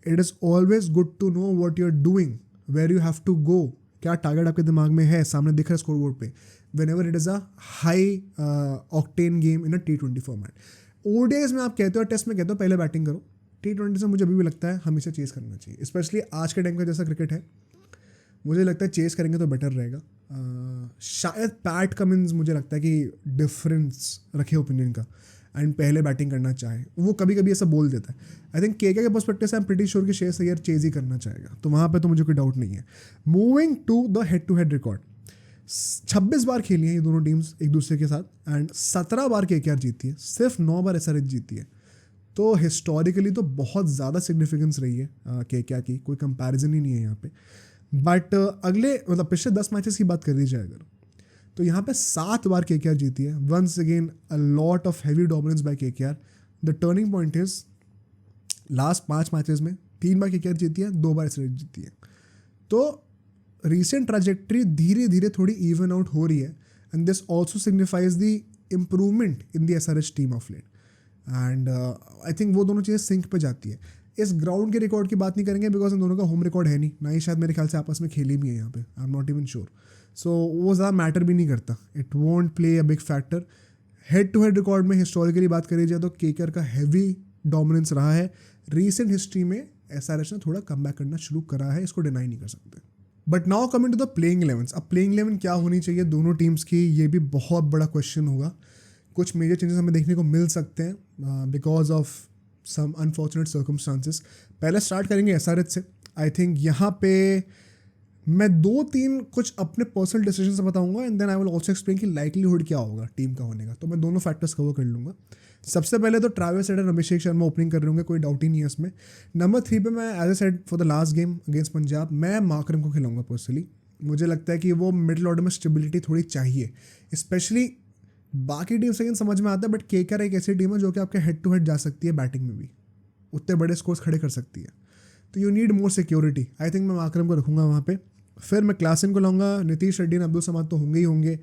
it is always good to know what you are doing, where you have to go, क्या टारगेट आपके दिमाग में है, सामने दिख रहा है स्कोर बोर्ड पे. When ever it is a high octane game in a T20 format. ODIs में आप कहते हो, टेस्ट में कहते हो पहले बैटिंग करो. T20 से मुझे अभी भी लगता है हमेशा चेस करना चाहिए, स्पेशली आज के टाइम का जैसा क्रिकेट है. मुझे लगता है चेस करेंगे तो बेटर रहेगा. शायद पैट कमिंस मुझे लगता है कि डिफरेंस रखे ओपिनियन का एंड पहले बैटिंग करना चाहे, वो कभी कभी ऐसा बोल देता है. आई थिंक KK के पर्सपेक्टिव से आई एम प्रीटी श्योर कि श्रेयस अय्यर चेज ही करना चाहेगा, तो वहाँ पे तो मुझे कोई डाउट नहीं है. Moving to the head to head record, 26 बार खेली हैं ये दोनों टीम्स एक दूसरे के साथ एंड 17 बार KKR जीती है, सिर्फ 9 बार SRH जीती है. तो हिस्टोरिकली तो बहुत ज़्यादा सिग्निफिकेंस रही है KKR की, कोई कंपैरिजन ही नहीं है यहाँ पे. बट अगले मतलब पिछले 10 मैचेस की बात कर दी जाए अगर, तो यहाँ पे 7 बार KKR जीती है. Once again a lot of heavy dominance by KKR. The turning point is last 5 matches में 3 बार KKR जीती है, 2 बार SRH जीती है. तो रिसेंट ट्रैजेक्टरी धीरे धीरे थोड़ी इवन आउट हो रही है and this also signifies the improvement in the SRH team of late. And I think वो दोनों चीज़ें सिंक पे जाती है. इस ग्राउंड के रिकॉर्ड की बात नहीं करेंगे बिकॉज इन दोनों का होम रिकॉर्ड है नहीं, ना ही शायद मेरे ख्याल से आपस में खेली भी है यहाँ पे, I am not even sure. So वो ज़्यादा मैटर भी नहीं करता, it won't play a big factor. Head to head record में हिस्टोरिकली बात करी जाए तो KKR का हैवी डोमिनेंस रहा है. रीसेंट हिस्ट्री में SRH ने थोड़ा कम बैक करना शुरू करा है, इसको डिनाई नहीं कर सकते. But now coming to the playing 11. अब प्लेइंग 11 क्या होनी चाहिए दोनों टीम्स की, ये भी बहुत बड़ा क्वेश्चन होगा. कुछ मेजर चेंजेस हमें देखने को मिल सकते हैं because of some unfortunate circumstances. पहले स्टार्ट करेंगे SRH से. आई थिंक यहाँ पे मैं 2-3 कुछ अपने पर्सनल डिसीजन से बताऊंगा and then I will also explain कि लाइकलीहुड क्या होगा टीम का होने का. तो मैं दोनों फैक्टर्स कवर कर लूँगा. सबसे पहले तो ट्रैविस हेड और अभिषेक शर्मा ओपनिंग कर रहे होंगे, कोई डाउट ही नहीं है इसमें. नंबर 3 पे मैं as I said for the last game against Punjab मैं माकरम को खिलाऊंगा पर्सनली. मुझे लगता है कि वो मिडिल ऑर्डर में स्टेबिलिटी थोड़ी चाहिए, स्पेशली बाकी टीम से समझ में आता है, बट KKR एक ऐसी टीम है जो कि आपके हेड टू हेड जा सकती है बैटिंग में भी, उतने बड़े स्कोर्स खड़े कर सकती है. तो you need more security. I think मैं माकरम को रखूँगा वहाँ पे. फिर मैं क्लासन को लाऊंगा, नीतीश रेड्डी और अब्दुल समाद तो होंगे ही होंगे.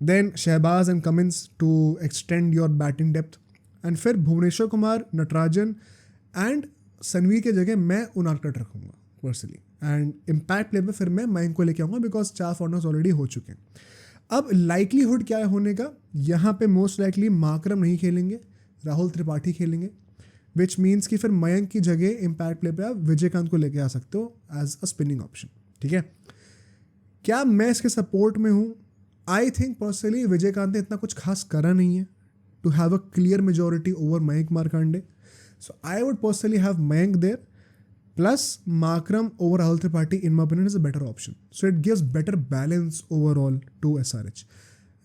Then Shahbaz and Cummins to extend your batting depth. And फिर भुवनेश्वर कुमार, नटराजन एंड सनवी के जगह मैं उनादकट रखूँगा पर्सनली. एंड इम्पैक्ट प्ले में फिर मैं मयंक को लेके आऊँगा बिकॉज 4 फॉर्नर्स ऑलरेडी हो चुके हैं. अब लाइकलीहुड क्या है होने का, यहाँ पे मोस्ट लाइकली माकरम नहीं खेलेंगे, राहुल त्रिपाठी खेलेंगे, विच मीन्स कि फिर मयंक की जगह इम्पैक्ट प्ले पे आप विजयकांत को लेके आ सकते हो एज अ स्पिनिंग ऑप्शन. ठीक है, क्या मैं इसके सपोर्ट में हूँ? आई थिंक पर्सनली विजयकांत ने इतना कुछ खास करा नहीं है to have a clear majority over Mayank Markande. So I would personally have Mayank there plus Markram over Rahul Tripathi in my opinion is a better option. So it gives better balance overall to SRH.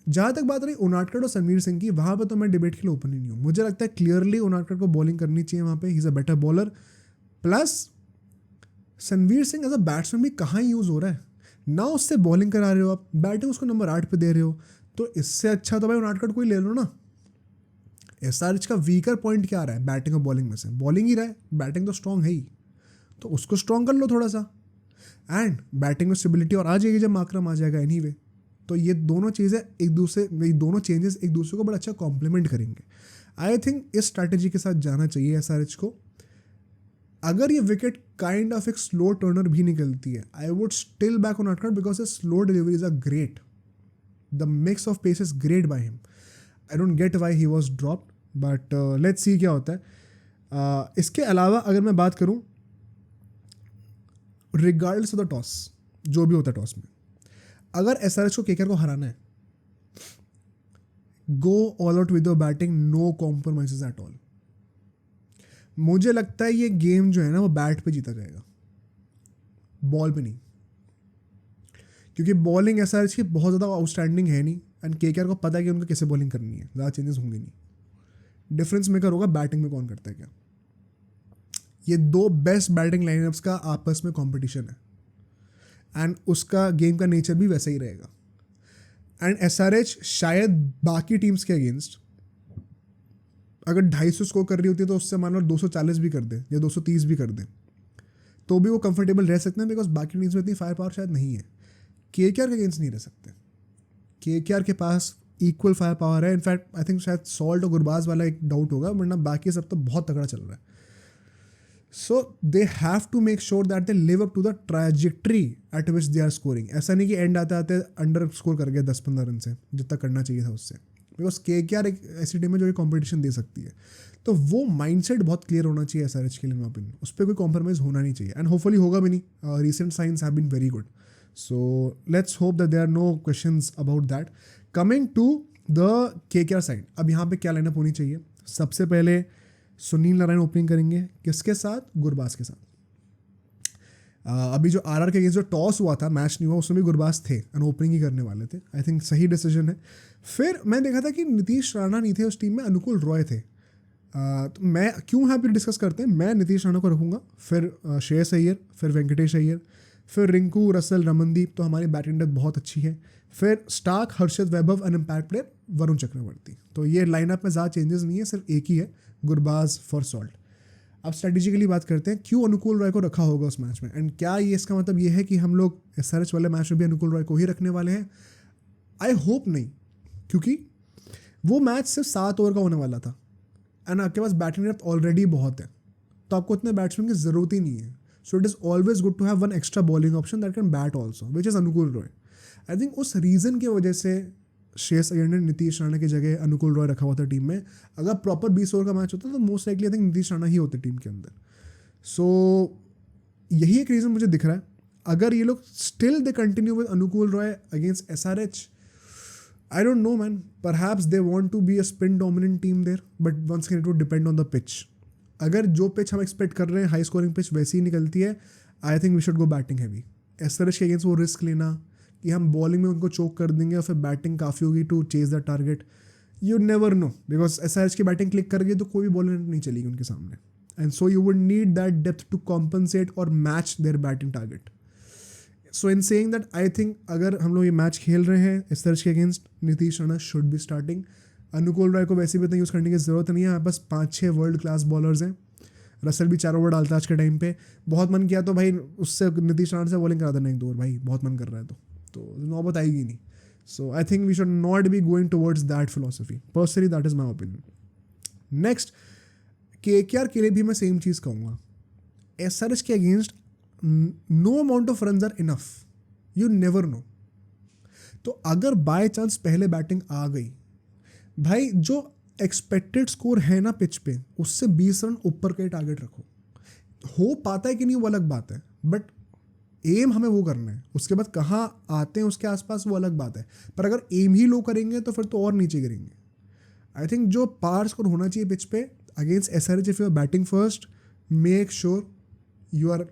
जहाँ तक बात रही उनादकट और सनवीर सिंह की, वहाँ पे तो मैं डिबेट के लिए ओपन ही नहीं हूँ. मुझे लगता है क्लियरली उनादकट को बॉलिंग करनी चाहिए वहाँ पे, he is a better bowler. Plus Sanvir Singh as a batsman भी कहाँ यूज़ हो रहा है ना, उससे बॉलिंग करा रहे हो आप, बैटिंग उसको नंबर 8 पे दे रहे हो, तो इससे अच्छा तो भाई उनादकट को ही ले लो ना. SRH का वीकर पॉइंट क्या आ रहा है बैटिंग और बॉलिंग में से? बॉलिंग ही रहा है, बैटिंग तो स्ट्रॉन्ग है ही, तो उसको स्ट्रॉन्ग कर लो थोड़ा सा. एंड बैटिंग में स्टेबिलिटी और आ जाएगी जब माकरम आ जाएगा एनीवे. तो ये दोनों चेंजेस एक दूसरे को बड़ा अच्छा कॉम्प्लीमेंट करेंगे. आई थिंक इस स्ट्रैटेजी के साथ जाना चाहिए SRH को. अगर ये विकेट काइंड ऑफ एक स्लो टर्नर भी निकलती है, I would still back on attack because slow deliveries are great. The mix of pace is great by him. I don't get why he was dropped, but let's see क्या होता है. इसके अलावा अगर मैं बात करूं, रिगार्डलेस ऑफ द टॉस, जो भी होता है टॉस में, अगर SRH को KKR को हराना है, go all out with your batting, no compromises at all. मुझे लगता है ये गेम जो है ना वो बैट पे जीता जाएगा, बॉल पे नहीं, क्योंकि बॉलिंग SRH की बहुत ज़्यादा आउटस्टैंडिंग है नहीं एंड KKR को पता है कि उनको कैसे बॉलिंग करनी है. ज़्यादा चेंजेस होंगे नहीं. डिफरेंस मेकर होगा बैटिंग में कौन करता है क्या. ये दो बेस्ट बैटिंग लाइनअप्स का आपस में कंपटीशन है एंड उसका गेम का नेचर भी वैसा ही रहेगा. एंड SRH शायद बाकी टीम्स के अगेंस्ट अगर 250 स्कोर कर रही होती है तो उससे मान लो 240 भी कर दे या 230 भी कर दे तो भी वो कंफर्टेबल रह सकते हैं, बिकॉज बाकी टीम्स में इतनी फायर पावर शायद नहीं है. KKR के अगेंस्ट नहीं रह सकते. KKR के पास इक्वल फायर पावर है. इनफैक्ट आई थिंक शायद सॉल्ट और गुरबाज वाला एक डाउट होगा, वरना बाकी सब तो बहुत तगड़ा चल रहा है. So they have to make sure that they live up to the trajectory at which they are scoring. ऐसा नहीं कि एंड आते आते अंडर स्कोर कर गया 10-15 रन से, जितना करना चाहिए था उससे. बिकॉज KKR एक ऐसी टीम है जो कॉम्पिटिशन दे सकती है. तो वो माइंडसेट बहुत क्लियर होना चाहिए SRH के लिए, मेरे ओपिनियन. उस पर कोई कॉम्प्रोमाइज़ होना नहीं चाहिए एंड होपफुली होगा भी नहीं. Recent signs have been very good. So let's hope that there are no questions about that. Coming to the KKR side, अब यहाँ पे क्या लाइनअप होनी चाहिए. सबसे पहले सुनील नारायण ओपनिंग करेंगे. किसके साथ? गुरबाज के साथ. अभी जो RR के अगेंस्ट जो टॉस हुआ था, मैच नहीं हुआ, उसमें भी गुरबाज थे एंड ओपनिंग ही करने वाले थे. आई थिंक सही डिसीजन है. फिर मैं देखा था कि नीतीश राणा नहीं थे उस टीम में, अनुकूल रॉय थे. तो मैं क्यों है फिर डिस्कस करते हैं. मैं नीतीश राणा को रखूँगा, फिर श्रेयस अय्यर, फिर वेंकटेश अय्यर, फिर रिंकू, रसल, रमनदीप. तो हमारी बैटिंग डेप्थ बहुत अच्छी है. फिर Starc, Harshad Vaibhav and impact player Varun Chakravarthy. तो ये लाइनअप में ज़्यादा चेंजेस नहीं है, सिर्फ एक ही है, गुरबाज फॉर सॉल्ट. अब स्ट्रेटेजिकली बात करते हैं क्यों अनुकूल रॉय को रखा होगा उस मैच में, एंड क्या ये इसका मतलब ये है कि हम लोग SRH वाले मैच में भी अनुकूल रॉय को ही रखने वाले हैं. आई होप नहीं, क्योंकि वो मैच सिर्फ 7 ओवर का होने वाला था एंड आपके पास बैटिंग डेप्थ ऑलरेडी बहुत है, तो आपको इतने बैट्समैन की ज़रूरत ही नहीं है. So it is always good to have one extra bowling option that can bat also, which is Anukul Roy. I think उस रीज़न की वजह से श्रेयस अय्यर ने नीतीश राणा की जगह अनुकूल रॉय रखा हुआ था टीम में. अगर प्रॉपर 20 ओवर का मैच होता तो most likely I think Nitish Rana ही होते टीम के अंदर. सो यही एक रीज़न मुझे दिख रहा है. अगर ये लोग स्टिल दे कंटिन्यू विद अनुकूल Roy against SRH, I don't know, man. Perhaps they want to be a spin dominant team there, but once again it would depend on the pitch. अगर जो पिच हम एक्सपेक्ट कर रहे हैं हाई स्कोरिंग पिच वैसी ही निकलती है, I think we should go batting heavy. SRH के अगेंस्ट वो रिस्क लेना कि हम बॉलिंग में उनको चोक कर देंगे और फिर बैटिंग काफ़ी होगी to chase the target. You never know, because SRH की बैटिंग क्लिक कर गई तो कोई भी बॉलर नहीं चलेगी उनके सामने, and so you would need that depth to compensate और match their batting target. So in saying that I think अगर हम लोग ये मैच खेल रहे हैं SRH के against, Nitish Rana should be starting. अनुकूल रॉय को वैसे भी इतना यूज़ करने की ज़रूरत नहीं है. हमारे पास 5-6 वर्ल्ड क्लास बॉलर्स हैं. रसल भी 4 ओवर डालता है आज के टाइम पे. बहुत मन किया तो भाई उससे नीतीश राणा से बॉलिंग करा देना 1-2 ओवर, भाई बहुत मन कर रहा है तो नौबत आएगी नहीं. So I think we should not be going towards that philosophy. Personally that is my opinion. Next, KKR के लिए भी मैं सेम चीज़ कहूँगा. SRH के against no amount of runs are enough, you never know. तो अगर बाय चांस पहले बैटिंग आ गई, भाई जो एक्सपेक्टेड स्कोर है ना पिच पे, उससे 20 रन ऊपर का टारगेट रखो. हो पाता है कि नहीं वो अलग बात है, बट एम हमें वो करना है. उसके बाद कहाँ आते हैं उसके आसपास वो अलग बात है, पर अगर एम ही लो करेंगे तो फिर तो और नीचे गिरेंगे. आई थिंक जो पार स्कोर होना चाहिए पिच पे against SRH, if you are batting first, make sure you are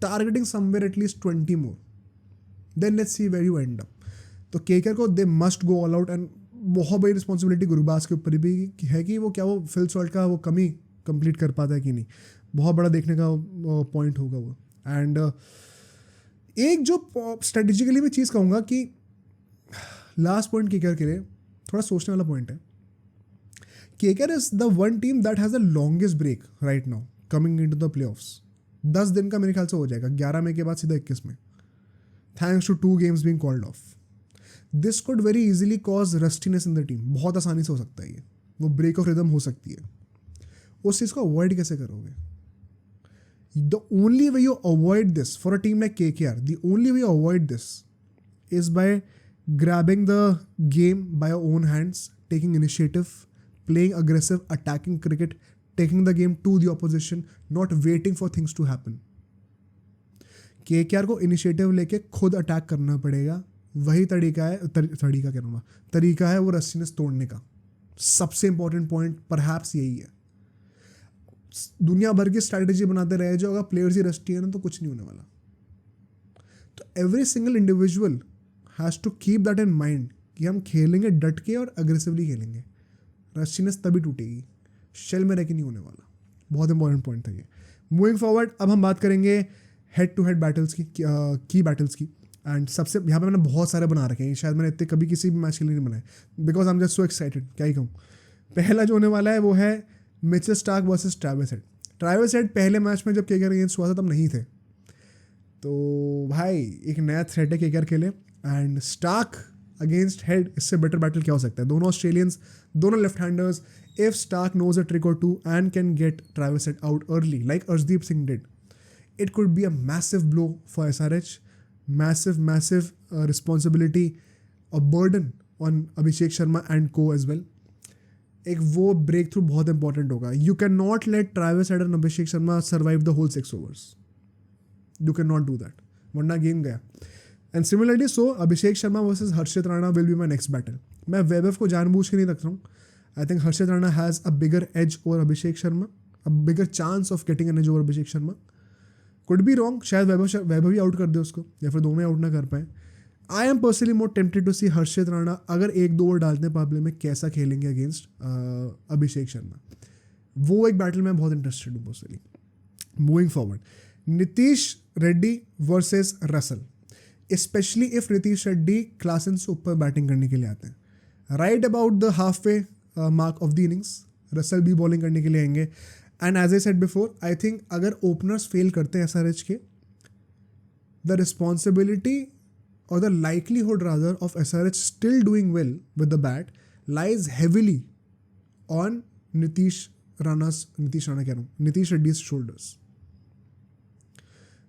targeting somewhere at least 20 more, then let's see where you end up. तो KKR को they must go all out, and बहुत बड़ी रिस्पॉन्सिबिलिटी गुरबाज के ऊपर भी है कि वो क्या वो फिल सॉल्ट का वो कमी कंप्लीट कर पाता है कि नहीं. बहुत बड़ा देखने का पॉइंट होगा वो. एंड एक जो स्ट्रेटेजिकली मैं चीज़ कहूँगा कि लास्ट पॉइंट KKR के लिए थोड़ा सोचने वाला पॉइंट है. KKR is the one team that has the longest break right now coming into the playoffs. 10 दिन का मेरे ख्याल से हो जाएगा, 11 मई के बाद सीधा 21 में, thanks to 2 games being called off. This could very easily cause rustiness in the team. बहुत आसानी से हो सकता है ये, वो ब्रेक ऑफ रिदम हो सकती है. उस चीज़ को अवॉइड कैसे करोगे? The only way you avoid this for a team like KKR, the only way you avoid this is by grabbing the game by your own hands, taking initiative, playing aggressive, attacking cricket, taking the game to the opposition, not waiting for things to happen. KKR को इनिशिएटिव लेके खुद अटैक करना पड़ेगा. वही तरीका है तरीका है वो रस्टीनेस तोड़ने का. सबसे इंपॉर्टेंट पॉइंट परहैप्स यही है. दुनिया भर की स्ट्रैटेजी बनाते रहे जो अगर प्लेयर्स ही रस्टी है ना तो कुछ नहीं होने वाला. तो every single individual has to keep that in mind कि हम खेलेंगे डट के और अग्रेसिवली खेलेंगे. रस्टीनेस तभी टूटेगी, शेल में रह के नहीं होने वाला. बहुत इंपॉर्टेंट पॉइंट था ये. मूविंग फॉरवर्ड, अब हम बात करेंगे हेड टू हेड बैटल्स की बैटल्स की. एंड सबसे यहाँ पे मैंने बहुत सारे बना रखे हैं, शायद मैंने इतने कभी किसी भी मैच के लिए नहीं बनाए, because I am just so excited. क्या ही कहूँ. पहला जो होने वाला है वो है Mitchell Starc versus Travis head. Travis head पहले मैच में जब केकेआर अगेंस्ट हुआ था तब नहीं थे. तो भाई एक नया थ्रेट है केकेआर के लिए. एंड स्टार्क अगेंस्ट हेड, इससे बेटर बैटल क्या हो सकता है? दोनों ऑस्ट्रेलियंस, दोनों left handers. If Starc knows a trick or two and can get Travis Head out early like Arshdeep Singh did, it could be a massive blow for SRH, massive responsibility, a burden on Abhishek Sharma and co as well. एक वो ब्रेक थ्रू बहुत इंपॉर्टेंट होगा. You can not let Travis Head and Abhishek Sharma survive the whole 6 overs. You can not do that, वरना गेम गया. And similarly so Abhishek Sharma versus Harshit Rana will be my next battle. मैं वैभव को जानबूझ के नहीं रख रहा हूँ. I think Harshit Rana has a bigger edge over Abhishek Sharma, a bigger chance of getting N as over Abhishek Sharma. Could be wrong, शायद वैभव ही आउट कर दे उसको या फिर दोनों ही आउट ना कर पाए. I am personally more tempted to see Harshit Rana अगर 1-2 ओवर डालते हैं पावले में कैसा खेलेंगे अगेंस्ट अभिषेक शर्मा. वो एक बैटल में बहुत इंटरेस्टेड हूँ personally. Moving forward, Nitish Reddy versus Russell. Especially if Nitish Reddy Klaasen से ऊपर बैटिंग करने के लिए आते हैं. Right about the half way mark of the innings Russell भी बॉलिंग करने के लिए आएंगे. And as I said before, I think अगर ओपनर्स फेल करते हैं SRH के, the responsibility or the likelihood rather of SRH still doing well with the bat lies heavily on Nitish Reddy's shoulders.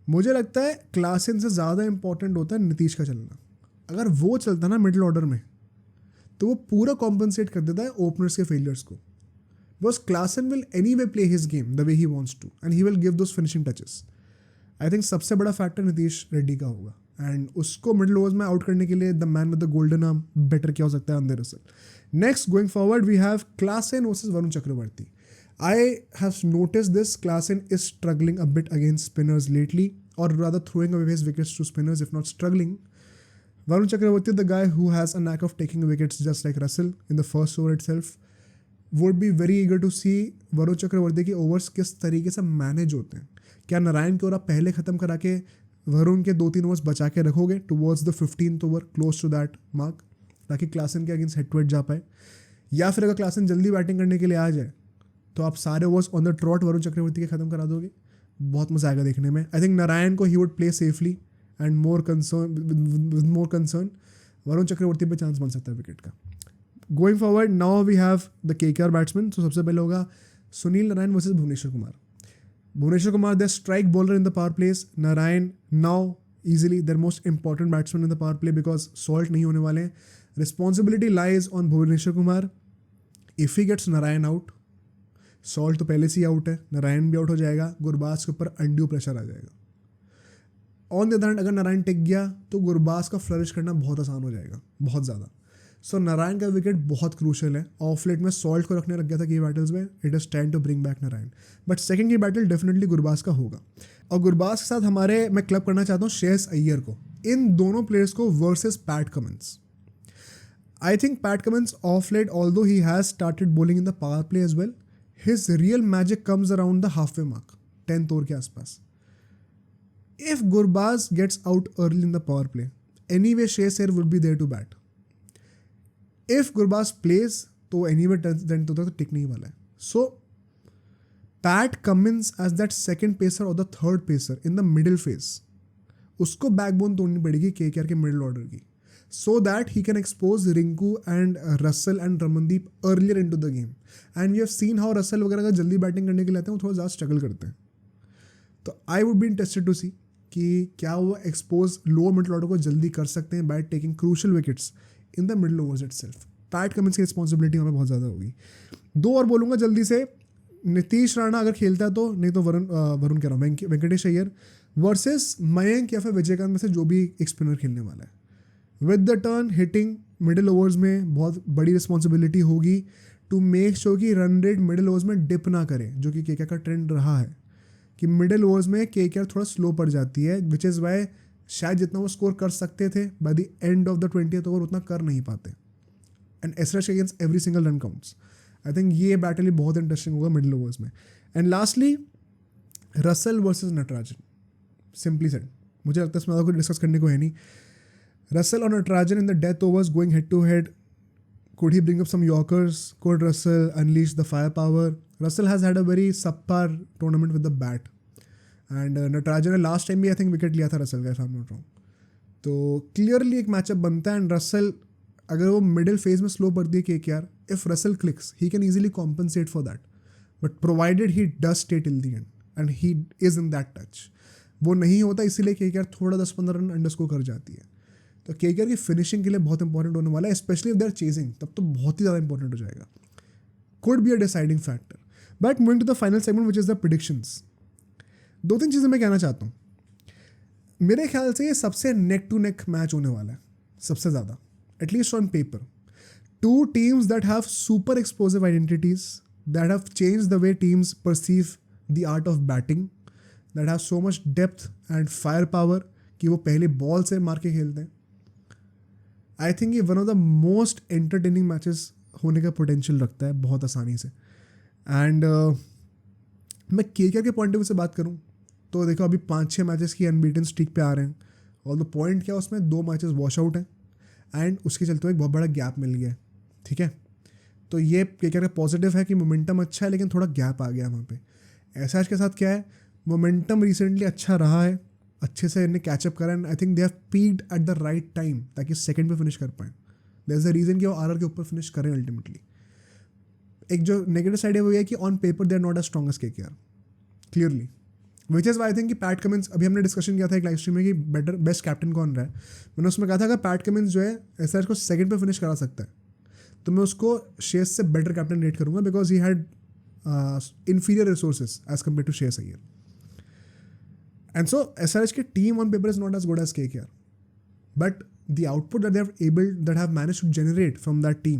मुझे लगता है क्लासन से ज़्यादा इंपॉर्टेंट होता है नीतीश का चलना. अगर वो चलता ना मिडिल ऑर्डर में तो वो पूरा कॉम्पनसेट कर देता है ओपनर्स के फेलियर्स को. Because Klaasen will anyway play his game the way he wants to and he will give those finishing touches. I think सबसे बड़ा फैक्टर नीतीश रेड्डी का होगा. एंड उसको मिडिल ओवर्स में आउट करने के लिए the man with the golden arm better क्या हो सकता है अंदर Russell. Next going forward we have Klaasen versus Varun Chakravarthy. I have notice this. Klaasen is struggling a bit against spinners lately, और rather throwing away his wickets to spinners if not struggling. Varun Chakravarti, the guy who has a knack of taking wickets just like Russell in the first over itself, would be very eager to see Varun Chakravarthy के ओवर्स किस तरीके से मैनेज होते हैं. क्या नारायण के ओवर आप पहले ख़त्म करा के वरुण के 2-3 ओवर्स बचा के रखोगे towards the 15th over close to that mark, ताकि क्लासन के अगेंस्ट हेड टू हेड जा पाए? या फिर अगर क्लासन जल्दी बैटिंग करने के लिए आ जाए तो आप सारे overs on the trot Varun Chakravarthy के ख़त्म करा दोगे? बहुत मजा आएगा देखने में. आई थिंक नारायण को he would play safely and more concern. Varun Chakravarthy पे चांस बन सकता है विकेट का. Going forward now we have the KKR batsman. तो सबसे पहले होगा Sunil Narine versus Bhuvneshwar Kumar. Bhuvneshwar Kumar, their strike bowler in the power plays. Narayan now easily their most important batsman in the power play because salt नहीं होने वाले हैं. Responsibility lies on Bhuvneshwar Kumar. If he gets Narayan out, salt तो पहले से ही आउट है, नारायण भी आउट हो जाएगा, गुरबाज के ऊपर अनड्यू प्रेशर आ जाएगा. ऑन द अदर हैंड अगर नारायण टिक गया तो गुरबाज का फ्लरिश करना बहुत आसान हो जाएगा, बहुत ज़्यादा. सो नारायण का विकेट बहुत क्रूशल है. ऑफ लेट में सॉल्ट को रखने लग गया था की बैटल्स में. It is time to bring back Narine. But second की बैटल डेफिनेटली गुरबाज का होगा. और गुरबाज के साथ मैं क्लब करना चाहता हूँ श्रेयस अय्यर को. इन दोनों प्लेयर्स को versus Pat Cummins. I think Pat Cummins of late although he has started bowling in the power play as well, his real magic comes around the half way mark, 10th over के आसपास. If Gurbaz gets out early in the power play, anyway Shreyas Iyer would be there to bat. If Gurbaz plays तो एनी वे 10th तो टिक नहीं वाला है. So Pat Cummins as that second pacer और the third pacer in the middle phase, उसको बैकबोन तोड़नी पड़ेगी केकेआर के मिडिल ऑर्डर की. so that he can expose Rinku and Russell and Ramandeep earlier into the game. And we have seen how Russell वगैरह का जल्दी बैटिंग करने के लिए आते हैं वो थोड़ा ज़्यादा स्ट्रगल करते हैं. तो I would be interested to see कि क्या वो एक्सपोज लोअर मिडल ऑर्डर को जल्दी कर सकते हैं by taking crucial wickets in the middle overs itself. PAT Cummins की रिस्पॉन्सिबिलिटी हमें बहुत ज़्यादा होगी. 2 और बोलूँगा जल्दी से. नीतीश राणा अगर खेलता है तो, नहीं तो वरुण कह रहा हूँ, वेंकटेश अय्यर वर्सेस मयंक या फिर विजयकांत में से जो भी एक स्पिनर खेलने वाला है. With the turn hitting middle overs में बहुत बड़ी रिस्पॉन्सिबिलिटी होगी टू मेक श्योर कि रन रेट मिडिल ओवर्स में डिप ना करे, जो कि केकेआर का ट्रेंड रहा है कि मिडिल ओवर्स में केकेआर थोड़ा स्लो पड़ जाती है, विच इज़ वाई शायद जितना वो स्कोर कर सकते थे bye the end of the 20th over उतना कर नहीं पाते. And SRH against every single run counts. I think ये बैटल ही बहुत इंटरेस्टिंग होगा मिडिल ओवर्स में. And lastly Russell versus Natarajan. Simply said, मुझे लगता है इसमें ज़्यादा कुछ डिस्कस करने को है नहीं. Russell or Natarajan in the death overs going head to head. Could he bring up some Yorkers? Could Russell unleash the firepower? Russell has had a very subpar tournament with the bat. And Natarajan ने last time भी I think wicket लिया था Russell का, if I'm not wrong. तो clearly एक matchup बनता है. And Russell अगर वो middle phase में slow पड़ती है KKR, if Russell clicks, he can easily compensate for that. But provided he does stay till the end and he is in that touch. वो नहीं होता इसीलिए KKR थोड़ा 10-15 रन अंडरस्कोर कर जाती है. तो केकेआर की फिनिशिंग के लिए बहुत इंपॉर्टेंट होने वाला है, specially if they are chasing, तब तो बहुत ही ज़्यादा इंपॉर्टेंट हो जाएगा. Could be a deciding factor. But moving to the final segment which is the predictions. 2-3 चीज़ें मैं कहना चाहता हूँ. मेरे ख्याल से ये सबसे नेक टू नेक मैच होने वाला है, सबसे ज़्यादा, at least on paper. 2 teams that have super explosive identities, that have changed the way teams perceive the art of batting, that have so much depth and firepower कि वो पहले बॉल से मार के खेलते हैं. आई थिंक ये one of the most entertaining matches होने का पोटेंशियल रखता है बहुत आसानी से. एंड मैं केकेआर के पॉइंट ऑफ व्यू से बात करूं तो देखो अभी 5-6 मैचेस की अनबीटन स्ट्रीक पे आ रहे हैं. और द पॉइंट क्या उसमें 2 मैचेस वॉश आउट हैं एंड उसके चलते हुए एक बहुत बड़ा गैप मिल गया है. ठीक है, तो ये केकेआर का पॉजिटिव है कि मोमेंटम अच्छा है लेकिन थोड़ा गैप आ गया वहाँ पे. एसआरएच के साथ क्या है, मोमेंटम रिसेंटली अच्छा रहा है, अच्छे से इन्हें कैचअप करा. And I think they have peaked at the right time ताकि सेकंड पे फिनिश कर पाएँ. देयर इज अ रीज़न कि वो आरआर के ऊपर फिनिश करें अल्टीमेटली. एक जो नेगेटिव साइड है वो ये कि on paper they are not as strong as KKR clearly, which is why I think कि पैट कमिंस, अभी हमने डिस्कशन किया था एक लाइव स्ट्रीम में कि बेस्ट कैप्टन कौन रहा है. मैंने उसमें कहा था अगर पैट कमिंस जो है एसआरएच को सेकंड पे फिनिश करा सकता है तो मैं उसको शेस से बेटर कैप्टन रेट करूँगा, because he had inferior resources as compared to Shreyas Iyer. And so SRH के team on paper is not as good as KKR, but the output that that have managed to generate from that team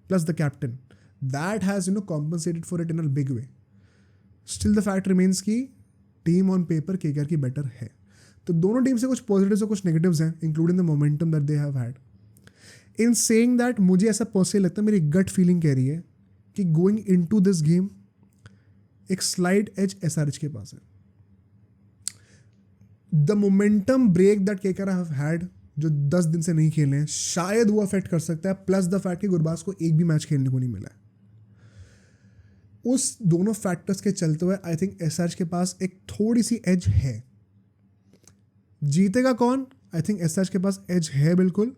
plus the captain, that has compensated for it in a big way. Still the fact remains कि team on paper KKR की better है. तो दोनों टीम से कुछ positives और कुछ negatives हैं, including the momentum that they have had. In saying that, मुझे ऐसा पर्सनली लगता है, मेरी gut feeling कह रही है कि गोइंग इनटू दिस गेम एक स्लाइड एज एसआरएच के पास है. The momentum break that KKR have had, जो 10 दिन से नहीं खेले हैं, शायद वो अफेक्ट कर सकता है. प्लस द फैक्ट कि गुरबाज को एक भी मैच खेलने को नहीं मिला है. उस दोनों फैक्टर्स के चलते हुए आई थिंक एसआरएच के पास एक थोड़ी सी एज है. जीतेगा कौन? आई थिंक एसआरएच के पास एज है बिल्कुल,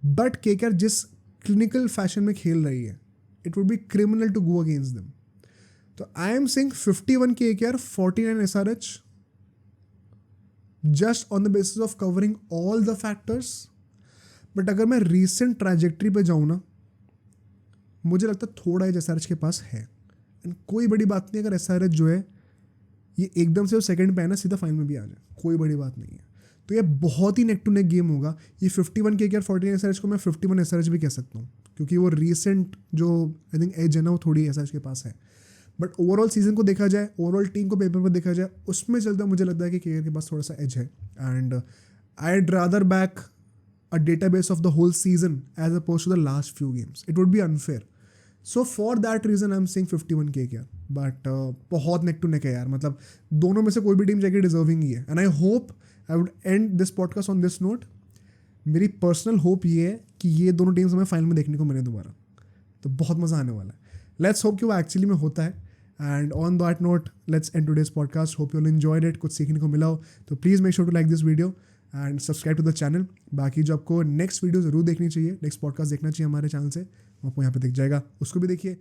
बट केकेआर जिस क्लिनिकल फैशन में खेल रही है, it would be criminal to go against them. So I am saying 51 KKR, 49 SRH, just on the basis of covering all the factors. But अगर मैं recent trajectory पे जाऊँ ना, मुझे लगता है थोड़ा ही SRH के पास है. And कोई बड़ी बात नहीं अगर SRH जो है ये एकदम से वो सेकंड पे है ना, सीधा फाइनल में भी आ जाए, कोई बड़ी बात नहीं है. तो ये बहुत ही नेक टू नेक गेम होगा. ये 51 KKR 49 SRH को मैं 51 SRH भी कह सकता हूँ, क्योंकि वो रीसेंट जो आई थिंक एज है ना वो थोड़ी एसआरएच के पास है. बट ओवरऑल सीजन को देखा जाए, ओवरऑल टीम को पेपर पर देखा जाए, उसमें चलता मुझे लगता है कि केकेआर के पास थोड़ा सा एज है. And I'd rather back a database of the whole season as opposed to the last few games. It would be unfair. So for that reason I'm saying 51 KKR. But बहुत neck to neck है यार, मतलब दोनों में से कोई भी टीम जाके डिजर्विंग ही है. And I hope I would end this podcast on this note. मेरी पर्सनल होप ये है कि ये दोनों टीम्स हमें फाइनल में देखने को मिले दोबारा, तो बहुत मज़ा आने वाला है. लेट्स होप कि वो एक्चुअली में होता है. And on that note let's end today's podcast. Hope you all enjoyed it. कुछ सीखने को मिला हो तो please make sure to like this video and subscribe to the channel. बाकी जो आपको नेक्स्ट वीडियो ज़रूर देखनी चाहिए, नेक्स्ट पॉडकास्ट देखना चाहिए हमारे चैनल से, आपको यहाँ पे दिख जाएगा, उसको भी देखिए।